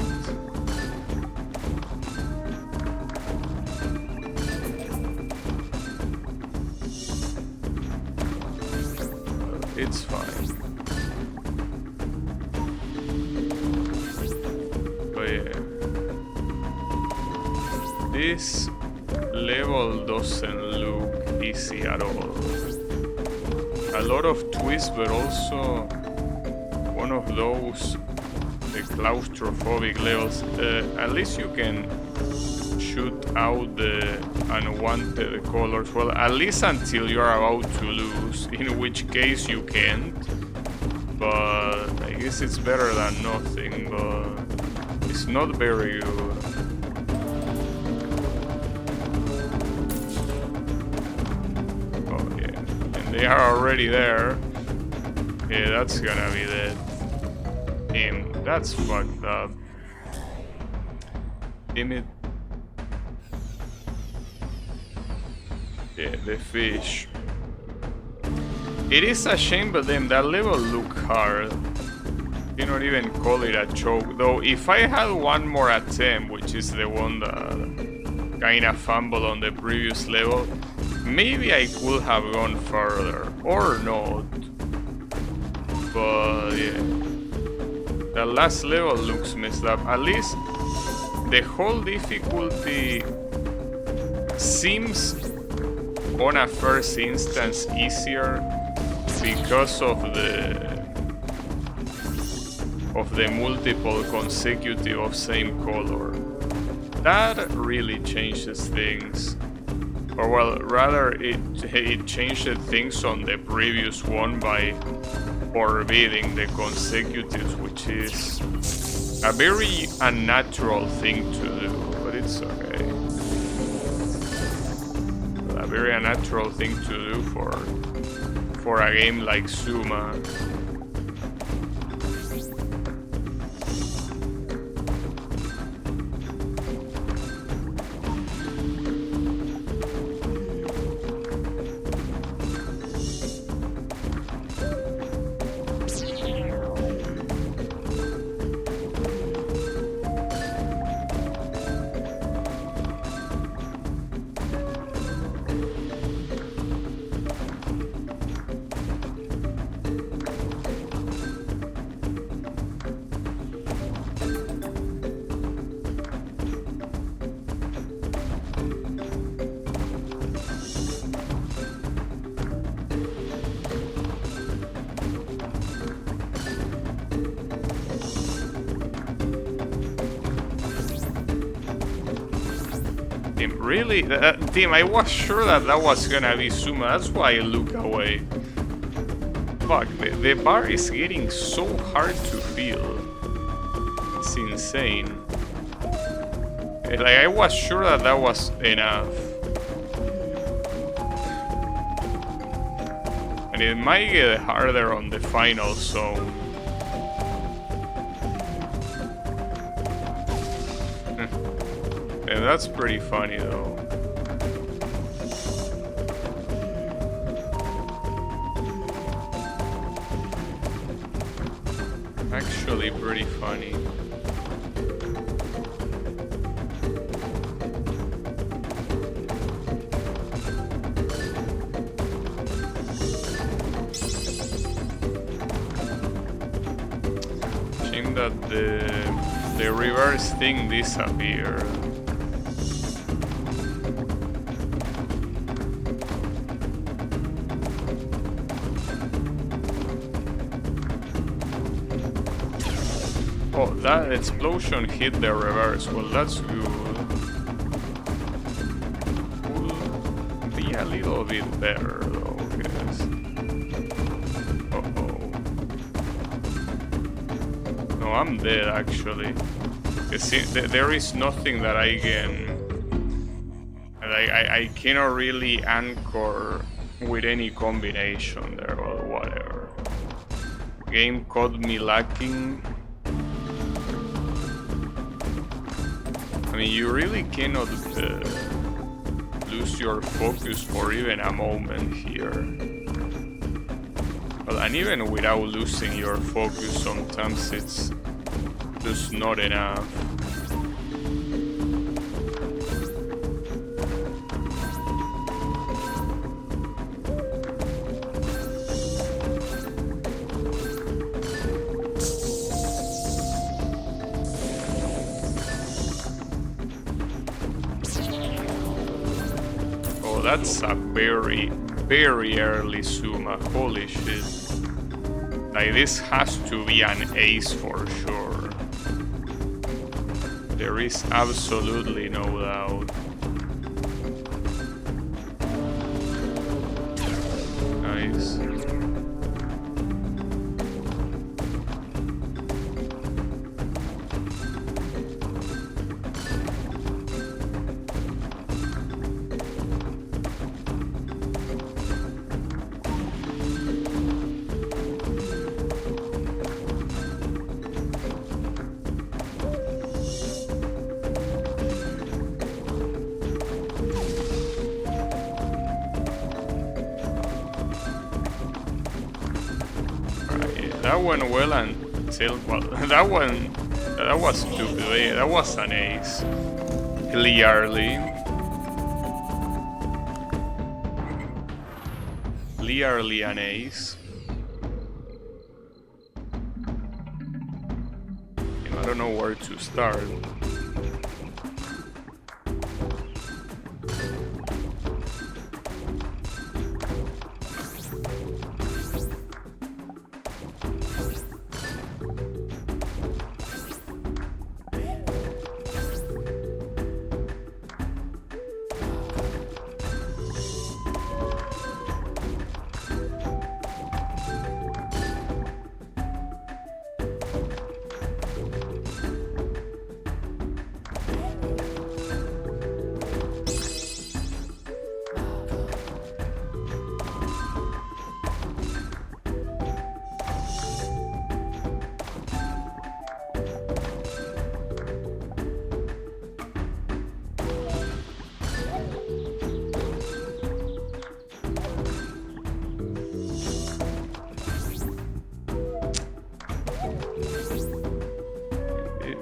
It's fine. But yeah. This level doesn't look easy at all. A lot of twists, but also one of those the claustrophobic levels. At least you can shoot out the unwanted colors. Well, at least until you're about to lose, in which case you can't. But I guess it's better than nothing, but it's not very good. Oh yeah, and they are already there. Yeah, that's gonna be dead. Damn, that's fucked up. Damn it. Yeah, the fish. It is a shame, but then that level look hard. You cannot even call it a choke. Though, if I had one more attempt, which is the one that kinda fumbled on the previous level, maybe I could have gone further. Or not. But yeah. The last level looks messed up. At least the whole difficulty seems on a first instance easier because of the multiple consecutive of same color. That really changes things. Or well, rather it changed things on the previous one by forbidding the consecutives, which is a very unnatural thing to do, but it's okay. A very unnatural thing to do for a game like Zuma. Really? Team, I was sure that was gonna be Zuma, that's why I look away. fuck? The bar is getting so hard to feel. It's insane. Like, I was sure that that was enough. And it might get harder on the final zone. Yeah, that's pretty funny though. Actually pretty funny. Shame that the reverse thing disappeared. Oh, that explosion hit the reverse. Well, that's good. Could be a little bit better, though, guys. Uh-oh. No, I'm dead, actually. There is nothing that I can... I cannot really anchor with any combination there or whatever. Game caught me lacking. I mean, you really cannot lose your focus for even a moment here. Well, and even without losing your focus, sometimes it's just not enough. That's a very, very early Zuma. Holy shit. Like, this has to be an ace for sure. There is absolutely no doubt. Nice. That went well until, well, that was stupid. Yeah, that was an ace. Clearly. Clearly an ace. And I don't know where to start.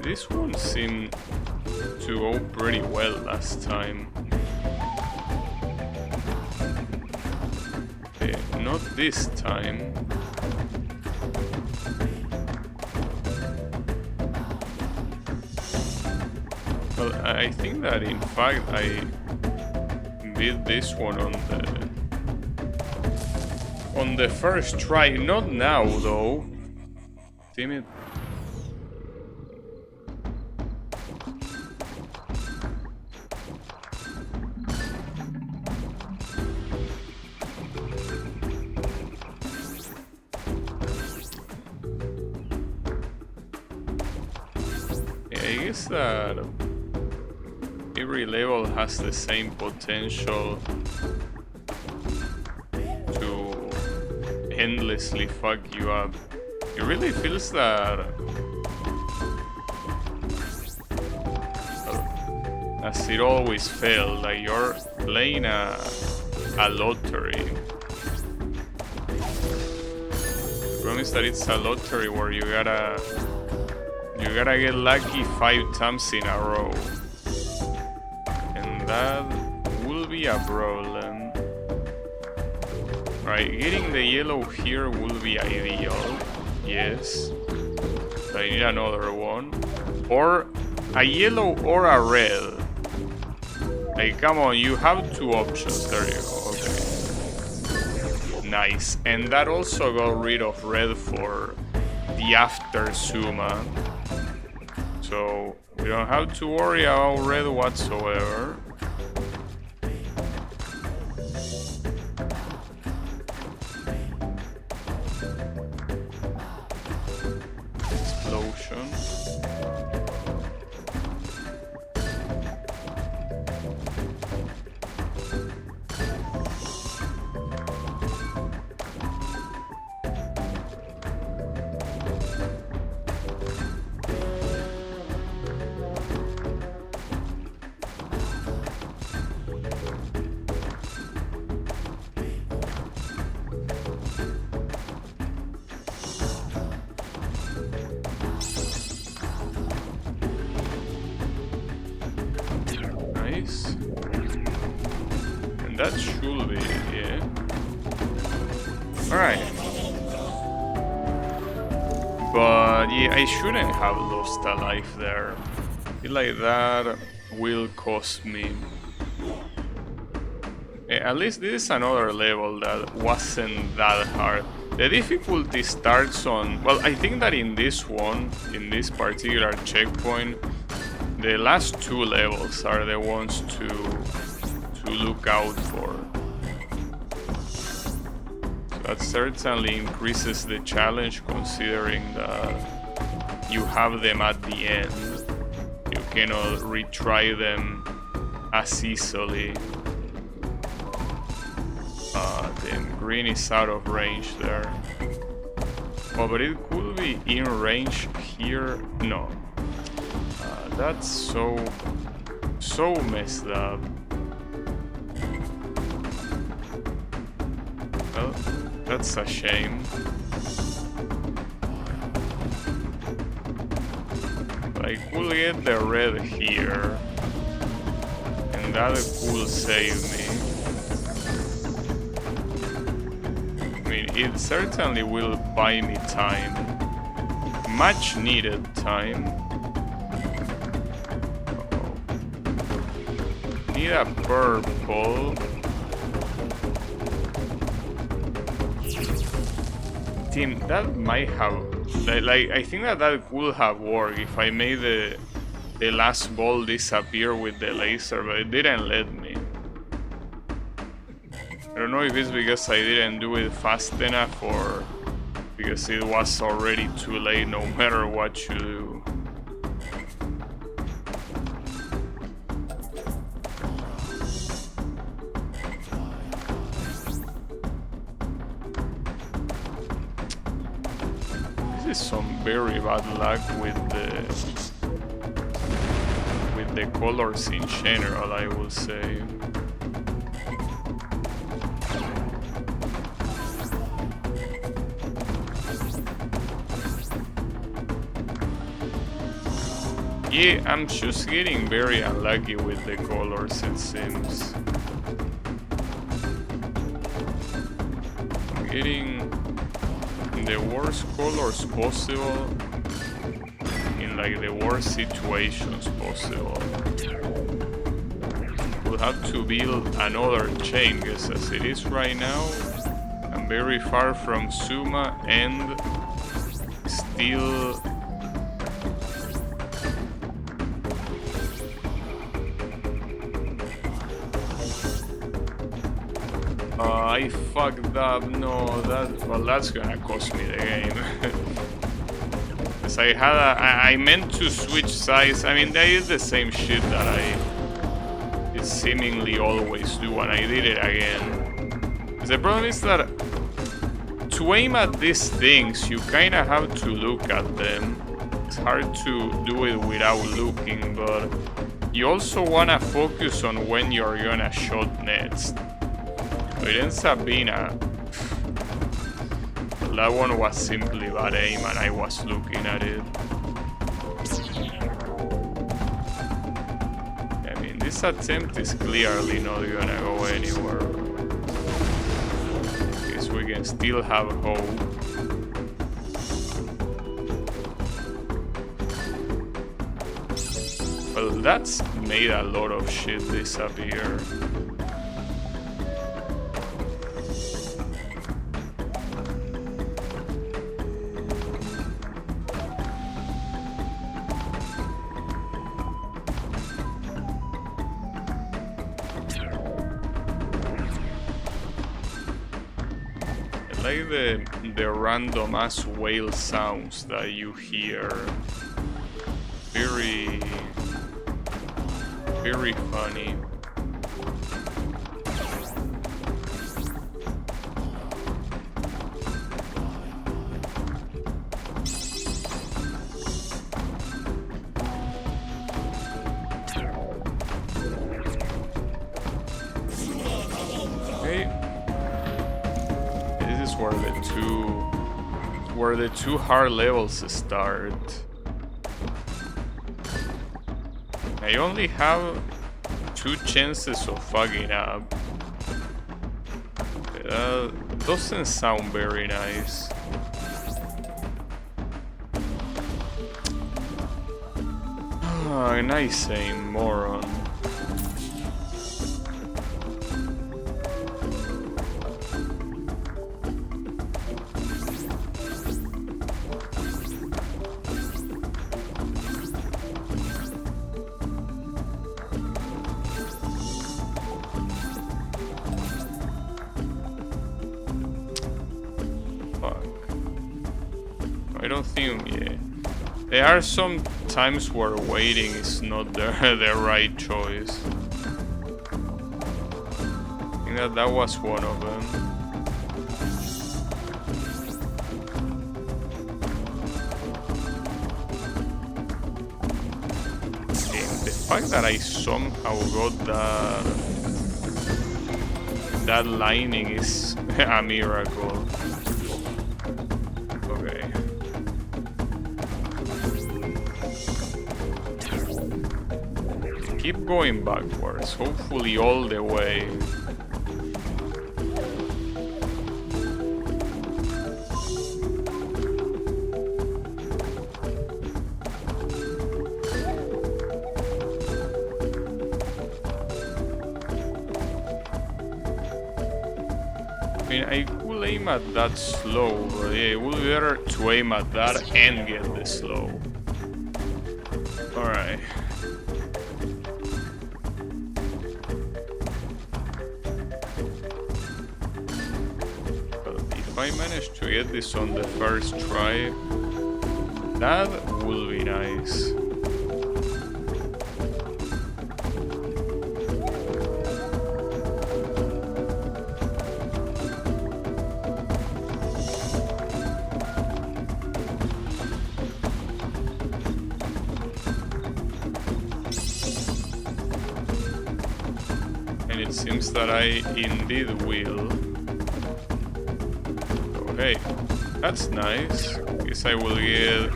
This one seemed to go pretty well last time. Not this time. Well, I think that in fact I did this one on the first try. Not now though. Damn it. I guess that every level has the same potential to endlessly fuck you up. It really feels that, as it always felt, like you're playing a lottery. The problem is that it's a lottery where you gotta get lucky 5 times in a row, and that will be a problem. Right, getting the yellow here will be ideal. Yes, but I need another one, or a yellow or a red. Like, come on, you have 2 options. There you go. Okay, nice. And that also got rid of red for the after Zuma, so we don't have to worry about red whatsoever. Explosion. And that should be it, yeah. Alright. But yeah, I shouldn't have lost a life there. I feel like that will cost me. Yeah, at least this is another level that wasn't that hard. The difficulty starts on... Well, I think that in this one, in this particular checkpoint, the last 2 levels are the ones to look out for. So that certainly increases the challenge, considering that you have them at the end. You cannot retry them as easily. Then green is out of range there. Oh, but it could be in range here. No. That's so messed up. Well, that's a shame. But I could get the red here, and that could save me. I mean, it certainly will buy me time. Much needed time. Need a purple. Team, that might have... Like, I think that would have worked if I made the last ball disappear with the laser, but it didn't let me. I don't know if it's because I didn't do it fast enough or because it was already too late no matter what you do. This is some very bad luck with the colors in general, I will say. Yeah, I'm just getting very unlucky with the colors, it seems. I'm getting the worst colors possible in like the worst situations possible. We'll have to build another chain, because as it is right now, I'm very far from Zuma and still... I fucked up. No, well, that's gonna cost me the game. Because because I meant to switch sides. I mean, they did the same shit that I seemingly always do, and I did it again. The problem is that to aim at these things, you kind of have to look at them. It's hard to do it without looking, but you also want to focus on when you're gonna shot next. So it ends up being a... That one was simply bad aim and I was looking at it. I mean, this attempt is clearly not gonna go anywhere. Guess we can still have hope. Well, that's made a lot of shit disappear. Like the random ass whale sounds that you hear. Very funny. Okay. This is where the two hard levels start. I only have 2 chances of fucking up. Doesn't sound very nice. Nice aim, moron. I don't think, yeah. There are some times where waiting is not the right choice. I think that was one of them. And the fact that I somehow got that lining is a miracle. Okay. Keep going backwards, hopefully all the way. I mean, I could aim at that slow, but yeah, it would be better to aim at that and get the slow. Alright. If I manage to get this on the first try, that will be nice. And it seems that I indeed will. Hey, that's nice. Guess I will get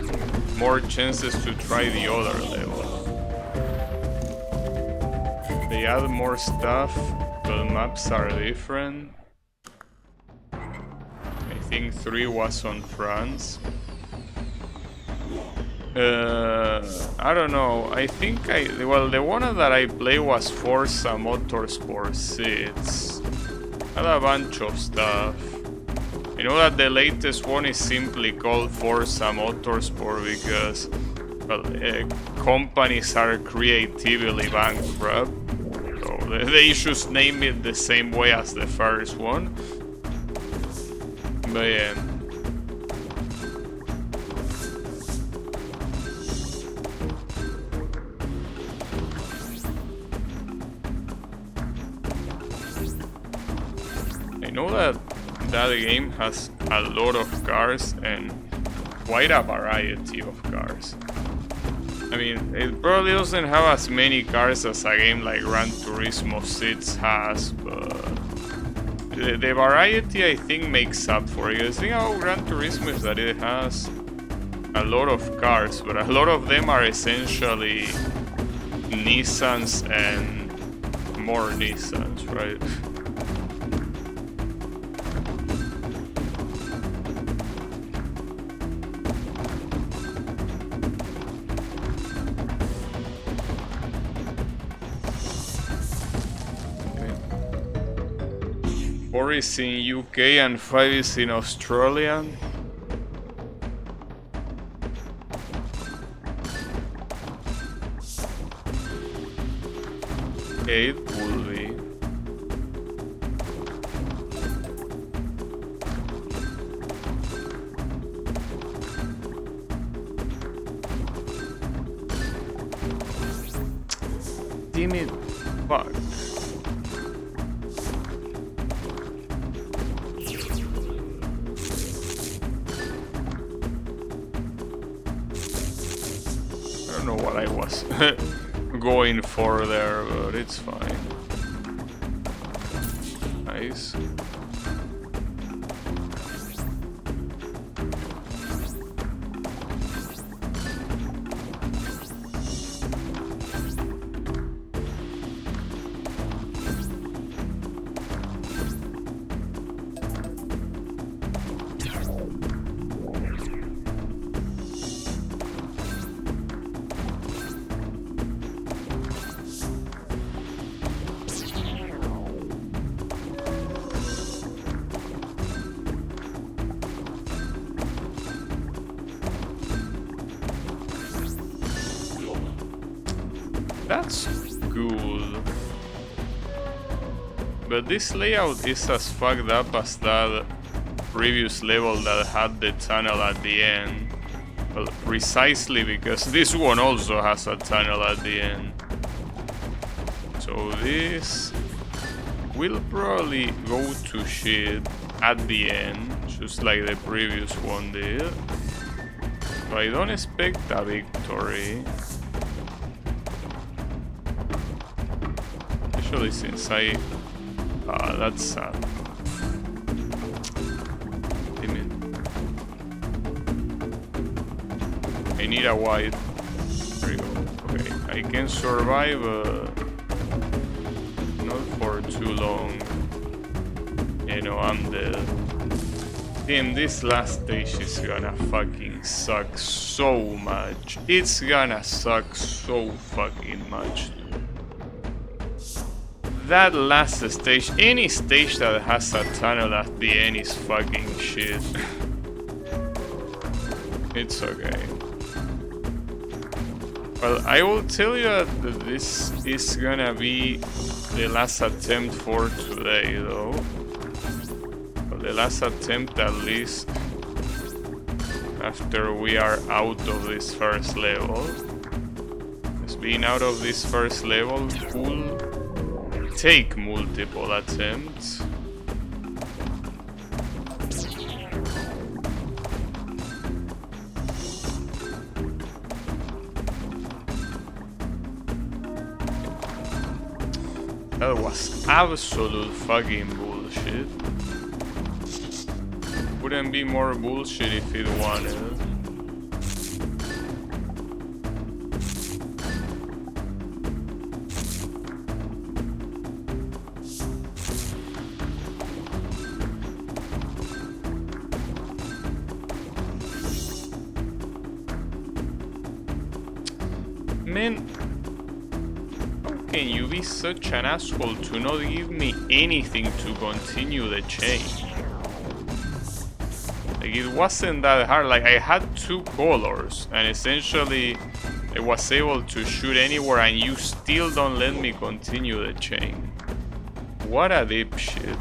more chances to try the other level. They add more stuff, but maps are different. I think 3 was on France. I don't know. I think well, the one that I played was Forza Motorsport 6. Had a bunch of stuff. I know that the latest one is simply called Forza Motorsport because, well, companies are creatively bankrupt. So they should name it the same way as the first one. But yeah. know that that game has a lot of cars and quite a variety of cars. I mean, it probably doesn't have as many cars as a game like Gran Turismo 6 has, but the variety I think makes up for it. The thing about Gran Turismo is that it has a lot of cars, but a lot of them are essentially Nissans and more Nissans, right? Okay. 4 is in UK and 5 is in Australia. It will be. Damn it. Fuck. I don't know what I was going for there, but it's fine. Nice. That's good. But this layout is as fucked up as that previous level that had the tunnel at the end. Well, precisely because this one also has a tunnel at the end. So this will probably go to shit at the end, just like the previous one did. So I don't expect a victory. Especially since that's sad. Damn it. I need a white. There we go. Okay, I can survive, not for too long. You know, I'm dead. Damn, this last stage is gonna fucking suck so much. It's gonna suck so fucking much. That last stage, any stage that has a tunnel at the end is fucking shit. It's okay. Well, I will tell you that this is gonna be the last attempt for today, though. Well, the last attempt at least after we are out of this first level. Because being out of this first level will take multiple attempts. That was absolute fucking bullshit. Wouldn't be more bullshit if it wanted. Man, how can you be such an asshole to not give me anything to continue the chain? Like, it wasn't that hard. Like, I had 2 colors and essentially I was able to shoot anywhere and you still don't let me continue the chain. What a dipshit.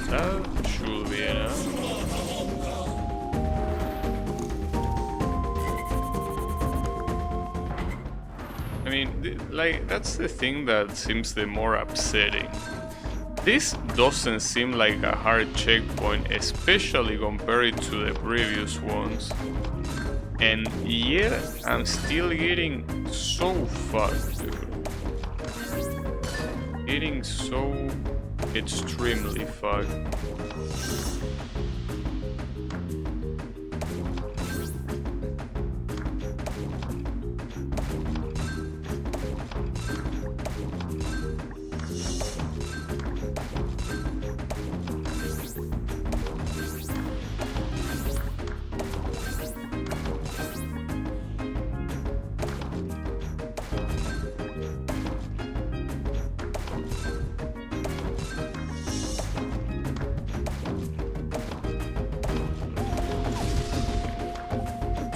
That should be enough. I mean, like, that's the thing that seems the more upsetting. This doesn't seem like a hard checkpoint, especially compared to the previous ones. And yet, I'm still getting so fucked, dude. Getting so extremely fucked.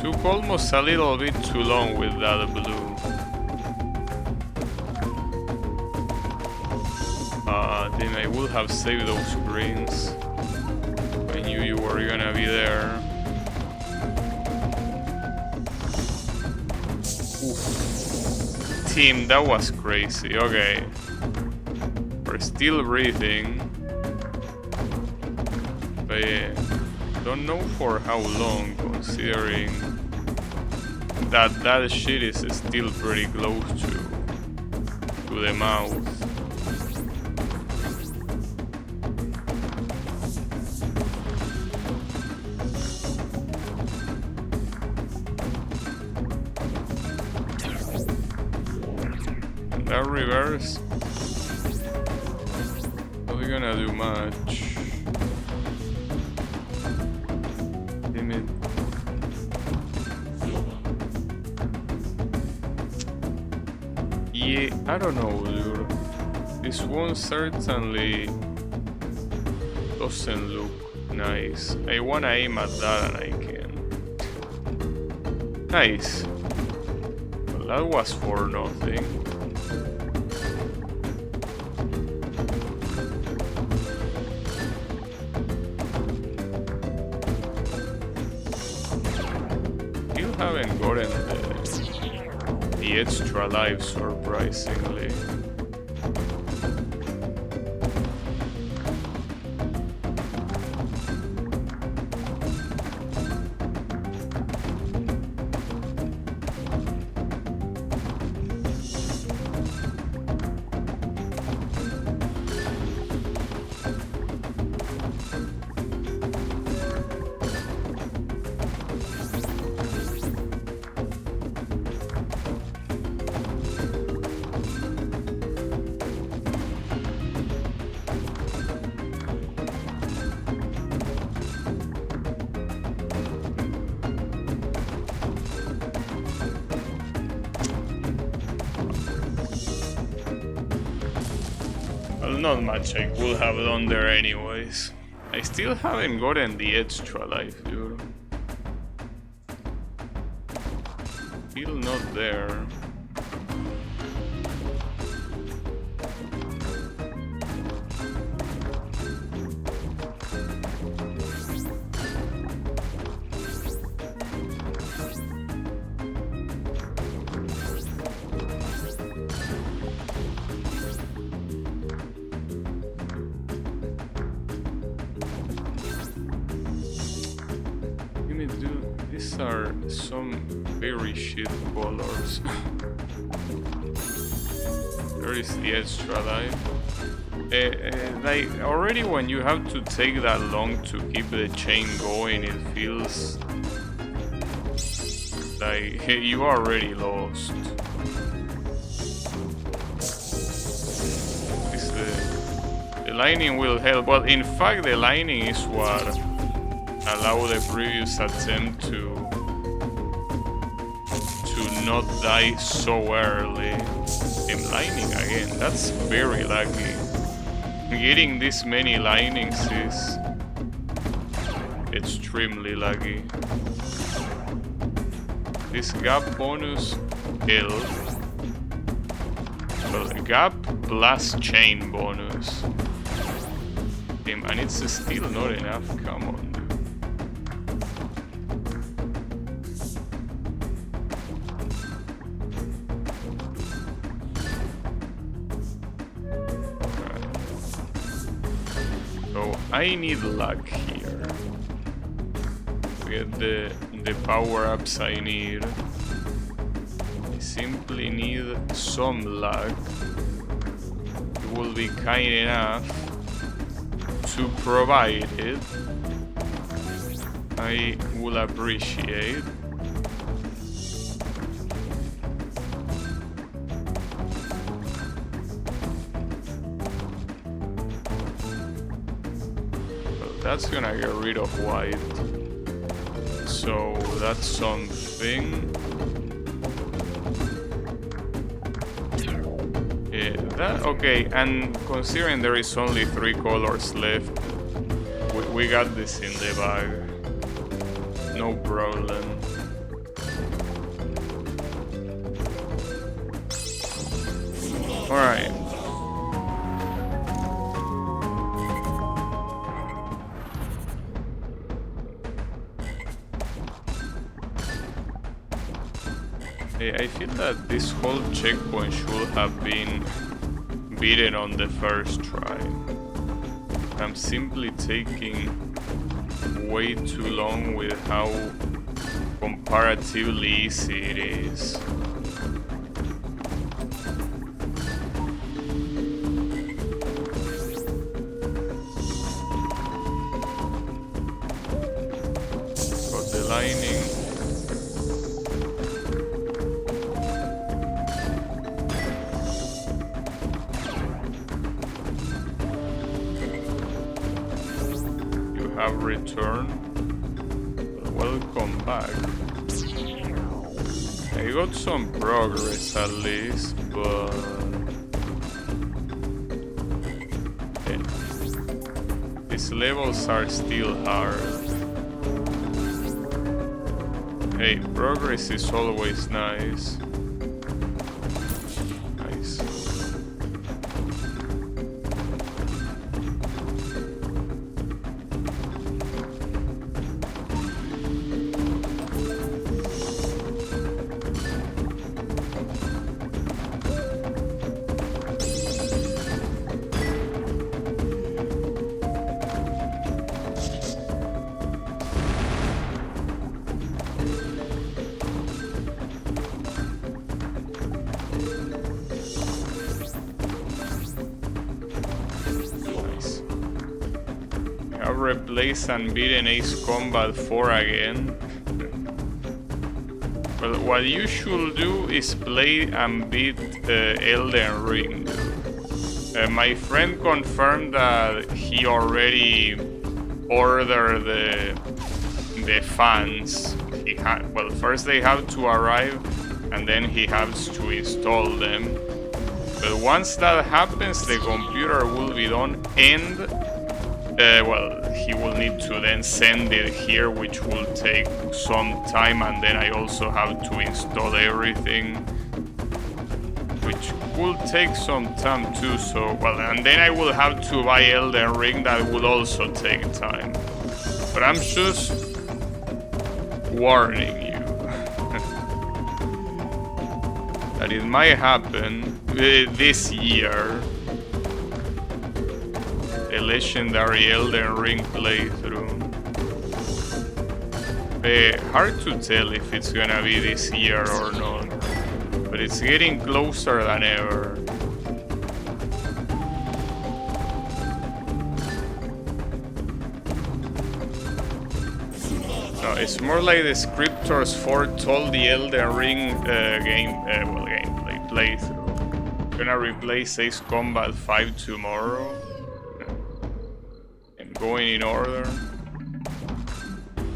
Took almost a little bit too long with that blue. Then I would have saved those greens. I knew you were gonna be there. Oof. Team, that was crazy. Okay. We're still breathing. But yeah, don't know for how long, considering that shit is still pretty close to the mouth. That reverse, not gonna do much. Damn it. Yeah, I don't know, dude. This one certainly doesn't look nice. I wanna aim at that and I can. Nice. Well, that was for nothing. Still haven't gotten the extra life, surprisingly. Well, not much I could have done there anyways. I still haven't gotten the extra life, dude. Still not there. These are some very shit colors. There is the extra life. Like, already when you have to take that long to keep the chain going, it feels like you already lost. The lining will help. Well, in fact, the lining is what allow the previous attempt to not die so early. I'm lining again, that's very lucky. Getting this many linings is extremely lucky. This gap bonus health. Well, gap plus chain bonus. Damn, and it's still not enough, come on. So I need luck here. To get the power-ups I need. I simply need some luck. You will be kind enough to provide it. I will appreciate. That's gonna get rid of white. So that's something. Yeah, that okay, and considering there is only 3 colors left, we got this in the bag. No problem. Alright. I feel that this whole checkpoint should have been beaten on the first try. I'm simply taking way too long with how comparatively easy it is. Got the lining. Have returned. Welcome back. I got some progress at least, but yeah. These levels are still hard. Hey, progress is always nice. Nice. Replace and beaten Ace Combat 4 again. Well, what you should do is play and beat Elden Ring. My friend confirmed that he already ordered the fans. Well, first they have to arrive and then he has to install them. But once that happens, the computer will be done and well, he will need to then send it here, which will take some time, and then I also have to install everything, which will take some time too. So, well, and then I will have to buy Elden Ring, that will also take time. But I'm just warning you that it might happen this year. A legendary Elden Ring playthrough. Hard to tell if it's gonna be this year or not, but it's getting closer than ever. No, it's more like the scriptors foretold the Elden Ring gameplay playthrough. Gonna replace Ace Combat 5 tomorrow. Going in order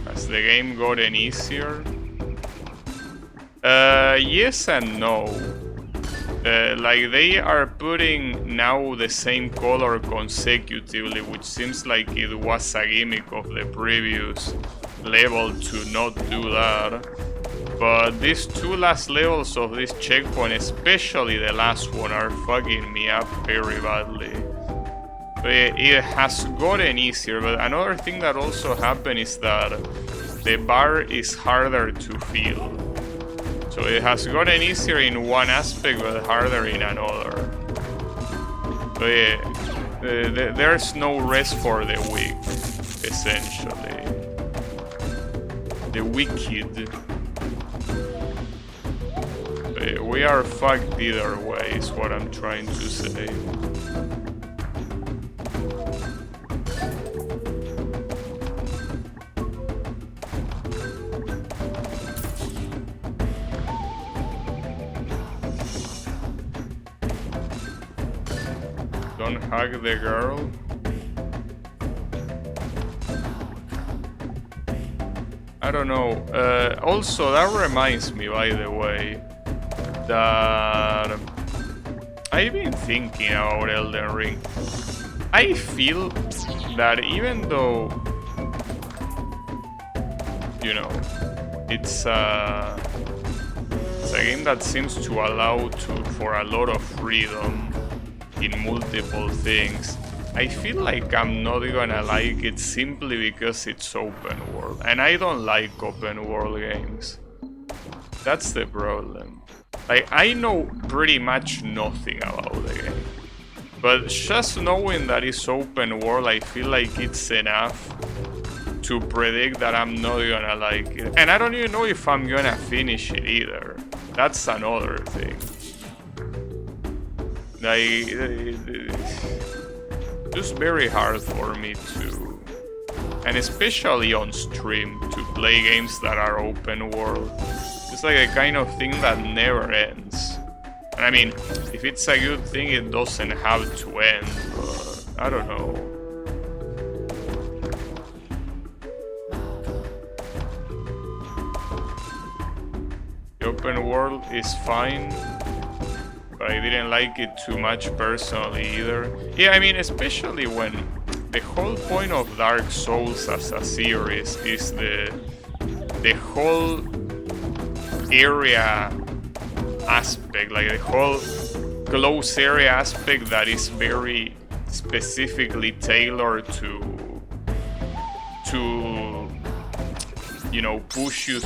as the game gotten easier. Yes and no. Like they are putting now the same color consecutively, which seems like it was a gimmick of the previous level to not do that. But these 2 last levels of this checkpoint, especially the last one, are fucking me up very badly. It has gotten easier, but another thing that also happened is that the bar is harder to feel. So it has gotten easier in one aspect, but harder in another. So there's no rest for the weak, essentially. The wicked. We are fucked either way, is what I'm trying to say. Don't hug the girl. I don't know. Also, that reminds me, by the way, that I've been thinking about Elden Ring. I feel that even though, you know, it's a game that seems to allow for a lot of freedom in multiple things, I feel like I'm not gonna like it simply because it's open world, and I don't like open world games. That's the problem. Like, I know pretty much nothing about the game, but just knowing that it's open world, I feel like it's enough to predict that I'm not gonna like it. And I don't even know if I'm gonna finish it either. That's another thing. Like, just very hard for me to, and especially on stream, to play games that are open world. It's like a kind of thing that never ends. And I mean, if it's a good thing, it doesn't have to end, but I don't know. The open world is fine, but I didn't like it too much personally either. Yeah, I mean, especially when the whole point of Dark Souls as a series is the whole area aspect, like the whole close area aspect that is very specifically tailored to you know, push you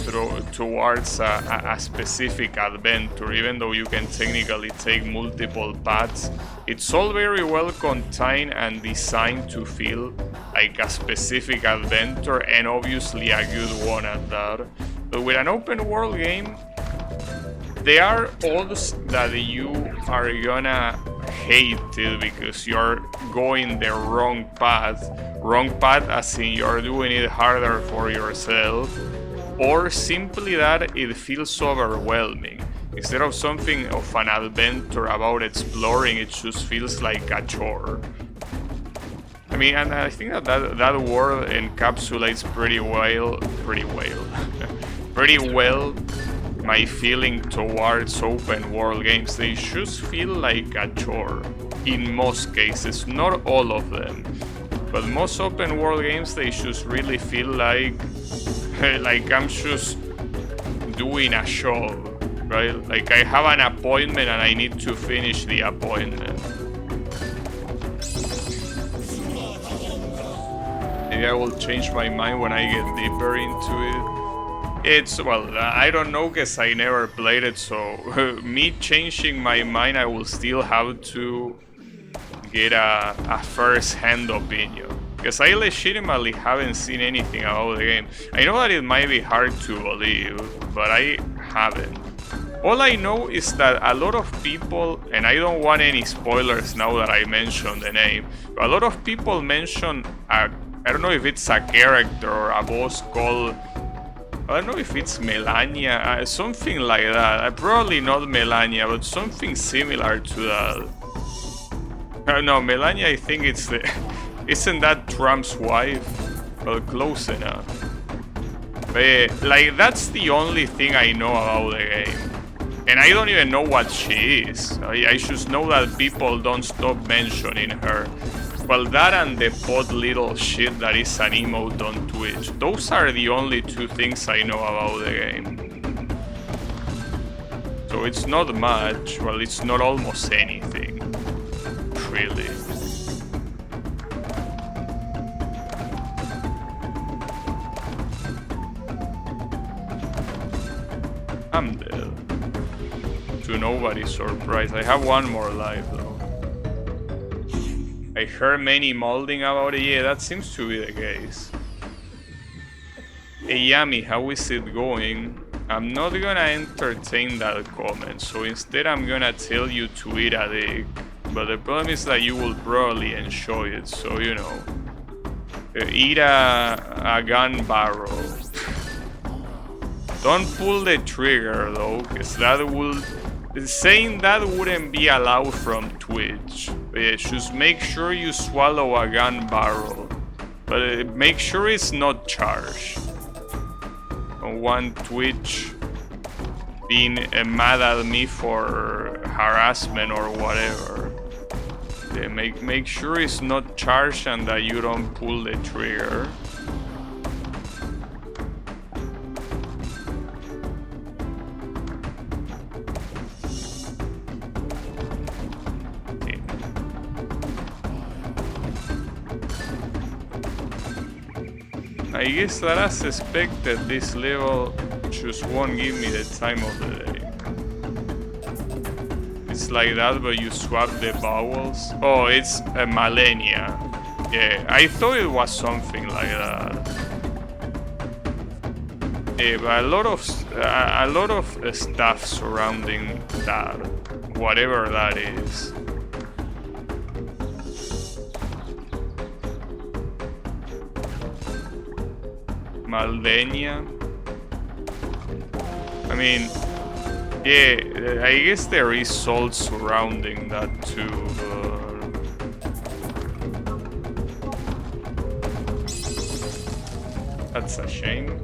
towards a specific adventure, even though you can technically take multiple paths. It's all very well contained and designed to feel like a specific adventure, and obviously a good one at that. But with an open world game, there are odds that you are gonna hate it because you're going the wrong path. Wrong path as in you're doing it harder for yourself, or simply that it feels overwhelming. Instead of something of an adventure about exploring, it just feels like a chore. I mean, and I think that word encapsulates pretty well my feeling towards open world games. They just feel like a chore in most cases, not all of them, but most open world games, they just really feel like I'm just doing a show, right? Like I have an appointment and I need to finish the appointment. Maybe I will change my mind when I get deeper into it. It's, well, I don't know because I never played it, so me changing my mind, I will still have to get a first-hand opinion, because I legitimately haven't seen anything about the game. I know that it might be hard to believe, but I haven't. All I know is that a lot of people, and I don't want any spoilers now that I mentioned the name, but a lot of people mention, I don't know if it's a character or a boss called, I don't know if it's Melania, something like that. Probably not Melania, but something similar to that. No, Melania, I think it's the... Isn't that Trump's wife? Well, close enough. But, like, that's the only thing I know about the game. And I don't even know what she is. I just know that people don't stop mentioning her. Well, that and the pod little shit that is an emote on Twitch. Those are the only two things I know about the game. So it's not much. Well, it's not almost anything. Really. nobody's surprised. I have one more life though. I heard many molding about it. Yeah, that seems to be the case. Hey Yami, how is it going? I'm not gonna entertain that comment, so instead I'm gonna tell you to eat a dick. But the problem is that you will probably enjoy it, so you know. Eat a gun barrel. Don't pull the trigger though, because that will... Saying that wouldn't be allowed from Twitch. Just make sure you swallow a gun barrel. But make sure it's not charged. Don't want Twitch being mad at me for harassment or whatever. Yeah, make sure it's not charged and that you don't pull the trigger. Okay. I guess that as expected, this level just won't give me the time of the day. It's like that, but you swap the vowels. Oh, it's a millennia. Yeah, I thought it was something like that. Yeah, but a lot of stuff surrounding that, whatever that is. Maldenia. I mean, yeah, I guess there is salt surrounding that too. That's a shame.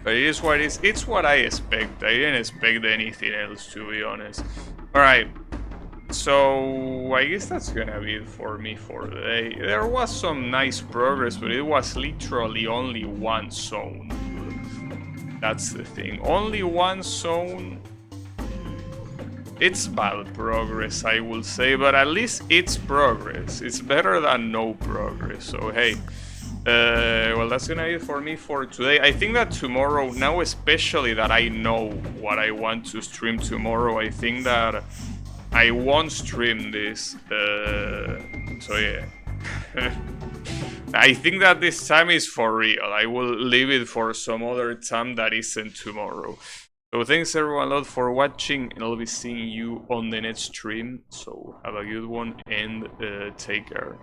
But it is what it is. It's what I expect. I didn't expect anything else, to be honest. Alright. So, I guess that's gonna be it for me for today. There was some nice progress, but it was literally only one zone. That's the thing. Only one zone. It's bad progress, I will say, but at least it's progress. It's better than no progress. So, hey. Well, that's gonna be it for me for today. I think that tomorrow, now especially that I know what I want to stream tomorrow, I think that I won't stream this. So yeah. I think that this time is for real. I will leave it for some other time that isn't tomorrow. So thanks everyone a lot for watching, and I'll be seeing you on the next stream. So have a good one and take care.